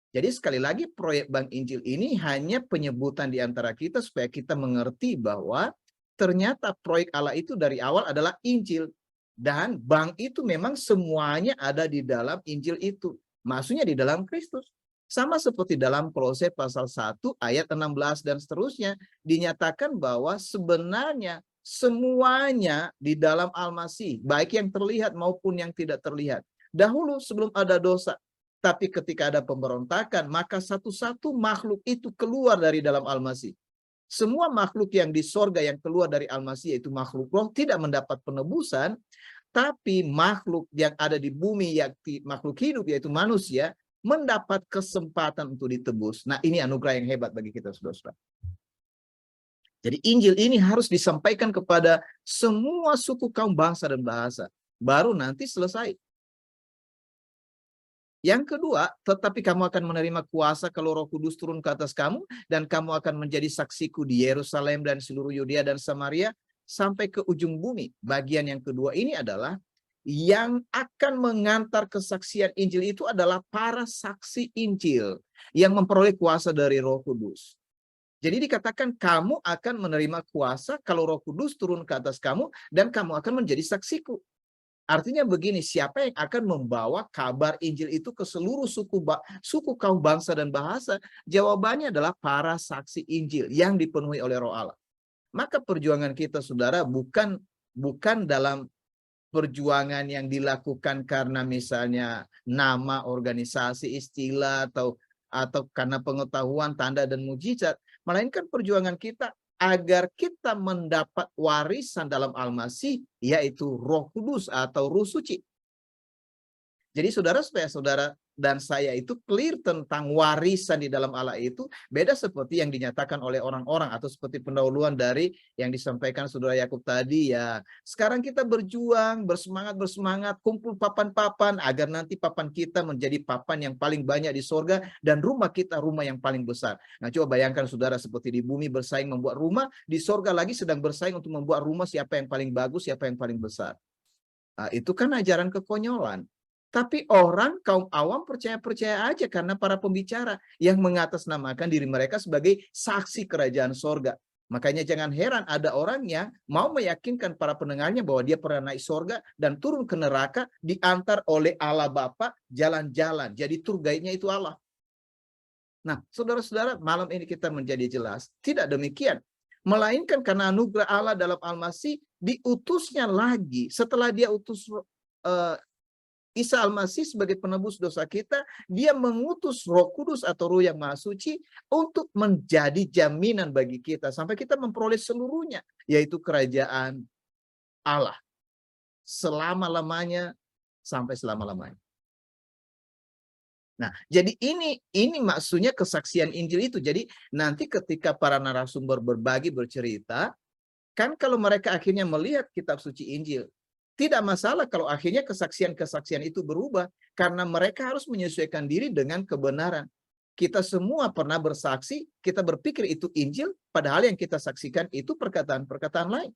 Jadi sekali lagi proyek Bank Injil ini hanya penyebutan di antara kita supaya kita mengerti bahwa ternyata proyek Allah itu dari awal adalah Injil. Dan bank itu memang semuanya ada di dalam Injil itu. Maksudnya di dalam Kristus. Sama seperti dalam Kolose pasal 1 ayat 16 dan seterusnya. Dinyatakan bahwa sebenarnya semuanya di dalam Al-Masih. Baik yang terlihat maupun yang tidak terlihat. Dahulu sebelum ada dosa. Tapi ketika ada pemberontakan, maka satu-satu makhluk itu keluar dari dalam Al-Masih. Semua makhluk yang di sorga yang keluar dari Al-Masih, yaitu makhluk roh, tidak mendapat penebusan, tapi makhluk yang ada di bumi, yakni makhluk hidup, yaitu manusia, mendapat kesempatan untuk ditebus. Nah, ini anugerah yang hebat bagi kita, saudara-saudara. Jadi Injil ini harus disampaikan kepada semua suku, kaum, bangsa, dan bahasa. Baru nanti selesai. Yang kedua, tetapi kamu akan menerima kuasa kalau Roh Kudus turun ke atas kamu, dan kamu akan menjadi saksiku di Yerusalem dan seluruh Yudea dan Samaria sampai ke ujung bumi. Bagian yang kedua ini adalah yang akan mengantar kesaksian Injil itu adalah para saksi Injil yang memperoleh kuasa dari Roh Kudus. Jadi dikatakan kamu akan menerima kuasa kalau Roh Kudus turun ke atas kamu dan kamu akan menjadi saksiku. Artinya begini, siapa yang akan membawa kabar Injil itu ke seluruh suku, kaum, bangsa, dan bahasa? Jawabannya adalah para saksi Injil yang dipenuhi oleh Roh Allah. Maka perjuangan kita, saudara, bukan dalam perjuangan yang dilakukan karena misalnya nama organisasi, istilah, atau karena pengetahuan, tanda, dan mujizat. Melainkan perjuangan kita agar kita mendapat warisan dalam Al-Masih, yaitu Roh Kudus atau Ruh Suci. Jadi saudara, supaya saudara dan saya itu clear tentang warisan di dalam Allah itu, beda seperti yang dinyatakan oleh orang-orang atau seperti pendahuluan dari yang disampaikan saudara Yakub tadi ya. Sekarang kita berjuang, bersemangat, kumpul papan-papan agar nanti papan kita menjadi papan yang paling banyak di sorga dan rumah kita rumah yang paling besar. Nah, coba bayangkan saudara, seperti di bumi bersaing membuat rumah, di sorga lagi sedang bersaing untuk membuat rumah siapa yang paling bagus, siapa yang paling besar. Nah, itu kan ajaran kekonyolan. Tapi orang kaum awam percaya-percaya aja karena para pembicara yang mengatasnamakan diri mereka sebagai saksi kerajaan sorga. Makanya jangan heran ada orang yang mau meyakinkan para pendengarnya bahwa dia pernah naik sorga dan turun ke neraka diantar oleh Allah Bapa jalan-jalan. Jadi tour guide-nya itu Allah. Nah, saudara-saudara, malam ini kita menjadi jelas. Tidak demikian. Melainkan karena anugerah Allah dalam Al-Masih diutusnya lagi. Setelah dia utus Isa Al-Masih sebagai penebus dosa kita, dia mengutus Roh Kudus atau Roh yang Maha Suci untuk menjadi jaminan bagi kita sampai kita memperoleh seluruhnya, yaitu kerajaan Allah selama-lamanya sampai selama-lamanya. Nah, jadi ini maksudnya kesaksian Injil itu. Jadi nanti ketika para narasumber berbagi, bercerita, kan kalau mereka akhirnya melihat kitab suci Injil, tidak masalah kalau akhirnya kesaksian-kesaksian itu berubah, karena mereka harus menyesuaikan diri dengan kebenaran. Kita semua pernah bersaksi, kita berpikir itu Injil, padahal yang kita saksikan itu perkataan-perkataan lain.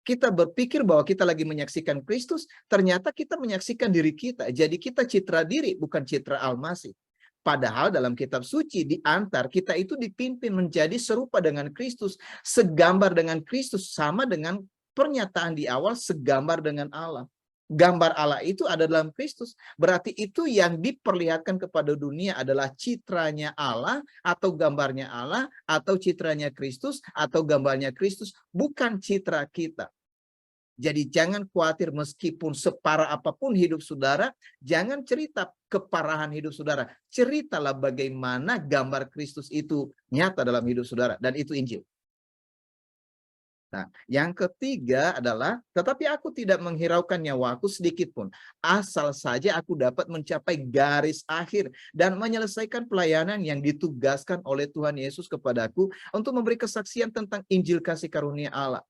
Kita berpikir bahwa kita lagi menyaksikan Kristus, ternyata kita menyaksikan diri kita. Jadi kita citra diri, bukan citra Al-Masih. Padahal dalam kitab suci diantar, kita itu dipimpin menjadi serupa dengan Kristus, segambar dengan Kristus, sama dengan pernyataan di awal, segambar dengan Allah. Gambar Allah itu ada dalam Kristus. Berarti itu yang diperlihatkan kepada dunia adalah citranya Allah, atau gambarnya Allah, atau citranya Kristus, atau gambarnya Kristus, bukan citra kita. Jadi jangan khawatir meskipun separah apapun hidup saudara, jangan cerita keparahan hidup saudara. Ceritalah bagaimana gambar Kristus itu nyata dalam hidup saudara. Dan itu Injil. Nah, yang ketiga adalah, tetapi aku tidak menghiraukan nyawaku sedikit pun. Asal saja aku dapat mencapai garis akhir dan menyelesaikan pelayanan yang ditugaskan oleh Tuhan Yesus kepadaku untuk memberi kesaksian tentang Injil kasih karunia Allah.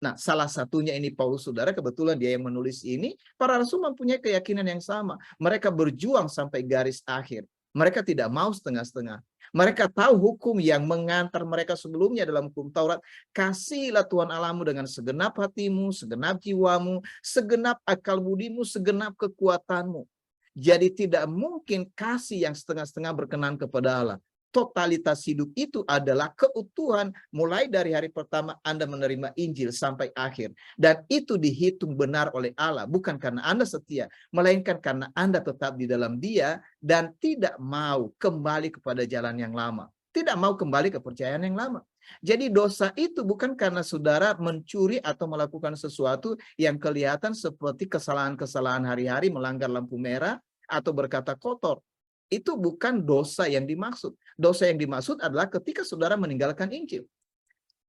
Nah, salah satunya ini Paulus, saudara, kebetulan dia yang menulis ini. Para rasul mempunyai keyakinan yang sama. Mereka berjuang sampai garis akhir. Mereka tidak mau setengah-setengah. Mereka tahu hukum yang mengantar mereka sebelumnya dalam hukum Taurat. Kasihilah Tuhan Allahmu dengan segenap hatimu, segenap jiwamu, segenap akal budimu, segenap kekuatanmu. Jadi tidak mungkin kasih yang setengah-setengah berkenan kepada Allah. Totalitas hidup itu adalah keutuhan mulai dari hari pertama Anda menerima Injil sampai akhir. Dan itu dihitung benar oleh Allah. Bukan karena Anda setia, melainkan karena Anda tetap di dalam Dia dan tidak mau kembali kepada jalan yang lama. Tidak mau kembali ke kepercayaan yang lama. Jadi dosa itu bukan karena saudara mencuri atau melakukan sesuatu yang kelihatan seperti kesalahan-kesalahan hari-hari, melanggar lampu merah atau berkata kotor. Itu bukan dosa yang dimaksud. Dosa yang dimaksud adalah ketika saudara meninggalkan Injil.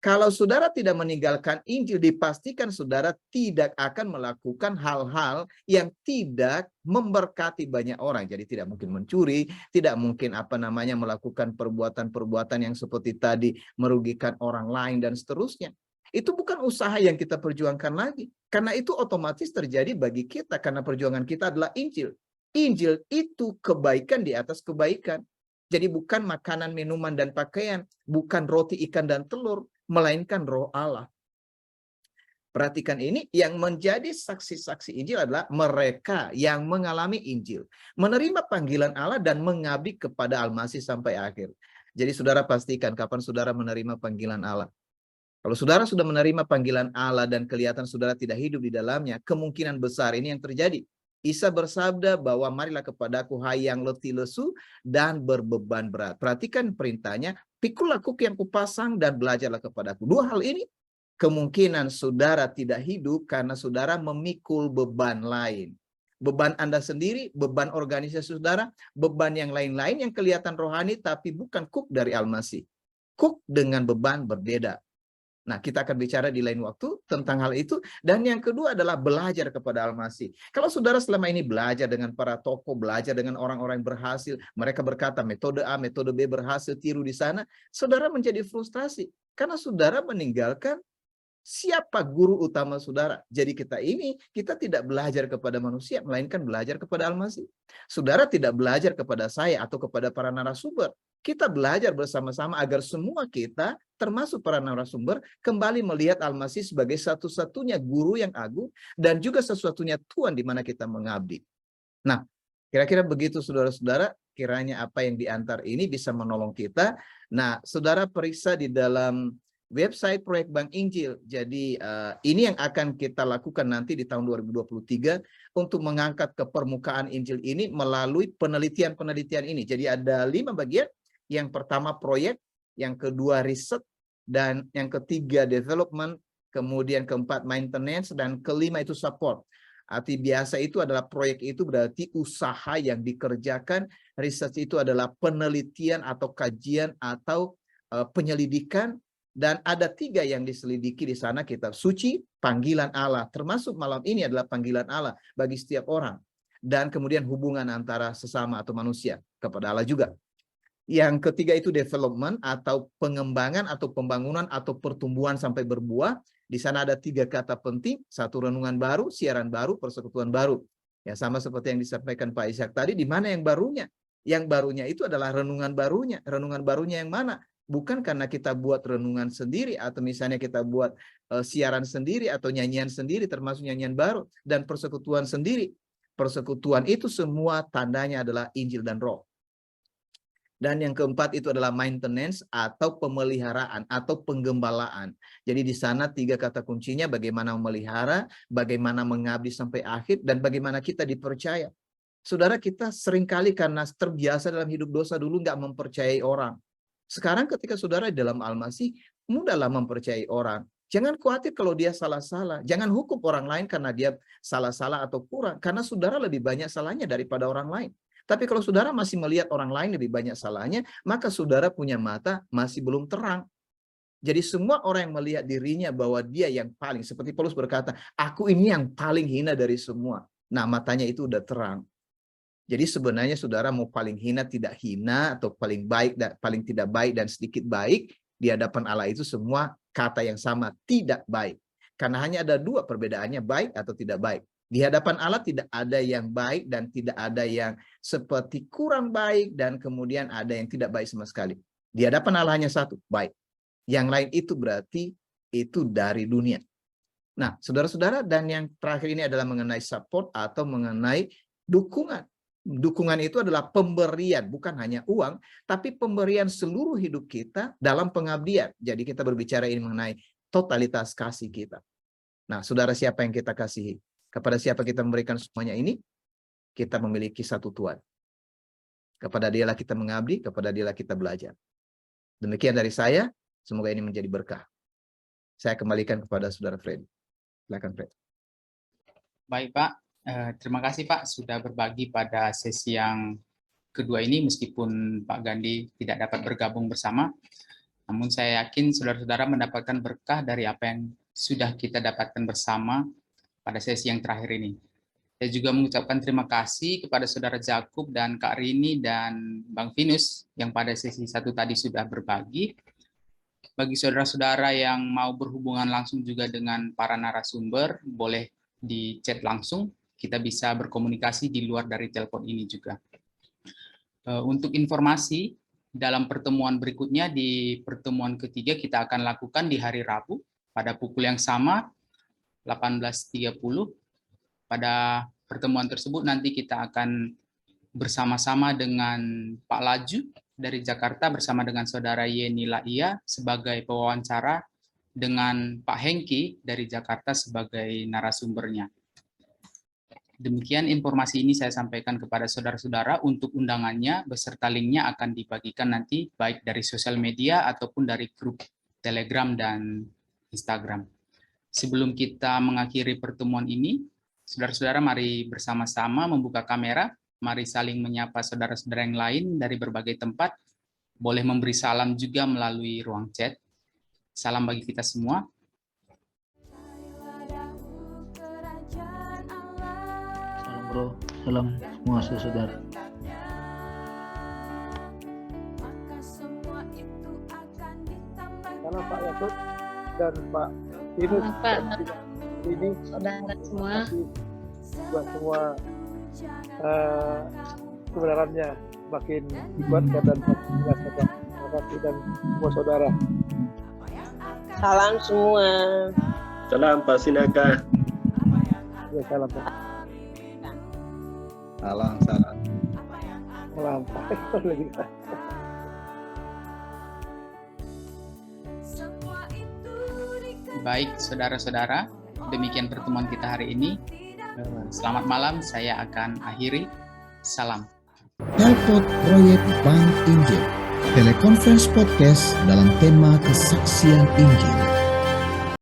Kalau saudara tidak meninggalkan Injil, dipastikan saudara tidak akan melakukan hal-hal yang tidak memberkati banyak orang. Jadi tidak mungkin mencuri, tidak mungkin melakukan perbuatan-perbuatan yang seperti tadi merugikan orang lain dan seterusnya. Itu bukan usaha yang kita perjuangkan lagi. Karena itu otomatis terjadi bagi kita karena perjuangan kita adalah Injil. Injil itu kebaikan di atas kebaikan. Jadi bukan makanan, minuman, dan pakaian. Bukan roti, ikan, dan telur. Melainkan roh Allah. Perhatikan ini, yang menjadi saksi-saksi Injil adalah mereka yang mengalami Injil. Menerima panggilan Allah dan mengabdi kepada Al-Masih sampai akhir. Jadi saudara pastikan kapan saudara menerima panggilan Allah. Kalau saudara sudah menerima panggilan Allah dan kelihatan saudara tidak hidup di dalamnya, kemungkinan besar ini yang terjadi. Isa bersabda bahwa marilah kepadaku hai yang letih lesu dan berbeban berat. Perhatikan perintahnya, pikulah kuk yang kupasang dan belajarlah kepadaku. Dua hal ini kemungkinan saudara tidak hidup karena saudara memikul beban lain. Beban Anda sendiri, beban organisasi saudara, beban yang lain-lain yang kelihatan rohani tapi bukan kuk dari Al-Masih. Kuk dengan beban berbeda. Nah, kita akan bicara di lain waktu tentang hal itu. Dan yang kedua adalah belajar kepada Al-Masih. Kalau saudara selama ini belajar dengan para tokoh, belajar dengan orang-orang yang berhasil, mereka berkata metode A, metode B berhasil, tiru di sana, saudara menjadi frustasi. Karena saudara meninggalkan siapa guru utama saudara. Jadi kita tidak belajar kepada manusia, melainkan belajar kepada Al-Masih. Saudara tidak belajar kepada saya atau kepada para narasumber. Kita belajar bersama-sama agar semua kita, termasuk para narasumber, kembali melihat Al-Masih sebagai satu-satunya guru yang agung dan juga satu-satunya Tuhan di mana kita mengabdi. Nah, kira-kira begitu saudara-saudara, kiranya apa yang diantar ini bisa menolong kita. Nah, saudara periksa di dalam website Proyek Bank Injil. Jadi ini yang akan kita lakukan nanti di tahun 2023 untuk mengangkat ke permukaan Injil ini melalui penelitian-penelitian ini. Jadi ada 5 bagian. Yang pertama proyek, yang kedua riset, dan yang ketiga development, kemudian keempat maintenance, dan kelima itu support. Arti biasa itu adalah proyek itu berarti usaha yang dikerjakan, riset itu adalah penelitian atau kajian atau penyelidikan, dan ada 3 yang diselidiki di sana, kitab suci, panggilan Allah, termasuk malam ini adalah panggilan Allah bagi setiap orang. dan kemudian hubungan antara sesama atau manusia kepada Allah juga. Yang ketiga itu development atau pengembangan atau pembangunan atau pertumbuhan sampai berbuah. Di sana ada 3 kata penting, 1 renungan baru, siaran baru, persekutuan baru. Ya, sama seperti yang disampaikan Pak Ishak tadi, di mana yang barunya? Yang barunya itu adalah renungan barunya. Renungan barunya yang mana? Bukan karena kita buat renungan sendiri atau misalnya kita buat siaran sendiri atau nyanyian sendiri termasuk nyanyian baru dan persekutuan sendiri. Persekutuan itu semua tandanya adalah Injil dan Roh. Dan yang keempat itu adalah maintenance atau pemeliharaan atau penggembalaan. Jadi di sana 3 kata kuncinya, bagaimana memelihara, bagaimana mengabdi sampai akhir, dan bagaimana kita dipercaya. Saudara, kita seringkali karena terbiasa dalam hidup dosa dulu nggak mempercayai orang. Sekarang ketika saudara dalam Al-Masih, mudahlah mempercayai orang. Jangan khawatir kalau dia salah-salah. Jangan hukum orang lain karena dia salah-salah atau kurang. Karena saudara lebih banyak salahnya daripada orang lain. Tapi kalau saudara masih melihat orang lain lebih banyak salahnya, maka saudara punya mata masih belum terang. Jadi semua orang yang melihat dirinya bahwa dia yang paling, seperti Paulus berkata, aku ini yang paling hina dari semua. Nah, matanya itu udah terang. Jadi sebenarnya saudara mau paling hina, tidak hina, atau paling baik, dan paling tidak baik, dan sedikit baik, di hadapan Allah itu semua kata yang sama, tidak baik. Karena hanya ada 2 perbedaannya, baik atau tidak baik. Di hadapan Allah tidak ada yang baik dan tidak ada yang seperti kurang baik dan kemudian ada yang tidak baik sama sekali. Di hadapan Allah hanya 1, baik. Yang lain itu berarti itu dari dunia. Nah, saudara-saudara, dan yang terakhir ini adalah mengenai support atau mengenai dukungan. Dukungan itu adalah pemberian, bukan hanya uang, tapi pemberian seluruh hidup kita dalam pengabdian. Jadi kita berbicara ini mengenai totalitas kasih kita. Nah, saudara, siapa yang kita kasihi? Kepada siapa kita memberikan semuanya ini? Kita memiliki satu Tuhan. Kepada Dialah kita mengabdi, kepada Dialah kita belajar. Demikian dari saya, semoga ini menjadi berkah. Saya kembalikan kepada saudara Fred. Silakan Fred.
Baik Pak, terima kasih Pak sudah berbagi pada sesi yang kedua ini, meskipun Pak Gandhi tidak dapat bergabung bersama. Namun saya yakin saudara-saudara mendapatkan berkah dari apa yang sudah kita dapatkan bersama pada sesi yang terakhir ini. Saya juga mengucapkan terima kasih kepada Saudara Jakub dan Kak Rini dan Bang Vinus yang pada sesi 1 tadi sudah berbagi. Bagi saudara-saudara yang mau berhubungan langsung juga dengan para narasumber, boleh di chat langsung. Kita bisa berkomunikasi di luar dari telepon ini juga. Untuk informasi, dalam pertemuan berikutnya, di pertemuan ketiga kita akan lakukan di hari Rabu pada pukul yang sama, 18.30. Pada pertemuan tersebut nanti kita akan bersama-sama dengan Pak Laju dari Jakarta bersama dengan Saudara Yeni Laia sebagai pewawancara dengan Pak Hengki dari Jakarta sebagai narasumbernya. Demikian informasi ini saya sampaikan kepada saudara-saudara. Untuk undangannya beserta linknya akan dibagikan nanti baik dari sosial media ataupun dari grup Telegram dan Instagram. Sebelum kita mengakhiri pertemuan ini, saudara-saudara mari bersama-sama membuka kamera, mari saling menyapa saudara-saudara yang lain dari berbagai tempat, boleh memberi salam juga melalui ruang chat. Salam bagi kita semua.
Salam bro, salam semua saudara.
Salam Pak Yakub dan Pak Vinus ini
saudara semua
buat semua kebenarannya makin dikuatkan dan makin jelas. Terima kasih dan semua saudara.
salam semua.
Salam Pak Sinaka.
Ya, salam Pak.
Salam.
Salam Pak.
Baik, saudara-saudara, demikian pertemuan kita hari ini. Selamat malam, saya akan akhiri. Salam.
Telpot Proyek Bank Injil, telekonferensi podcast dalam tema kesaksian Injil.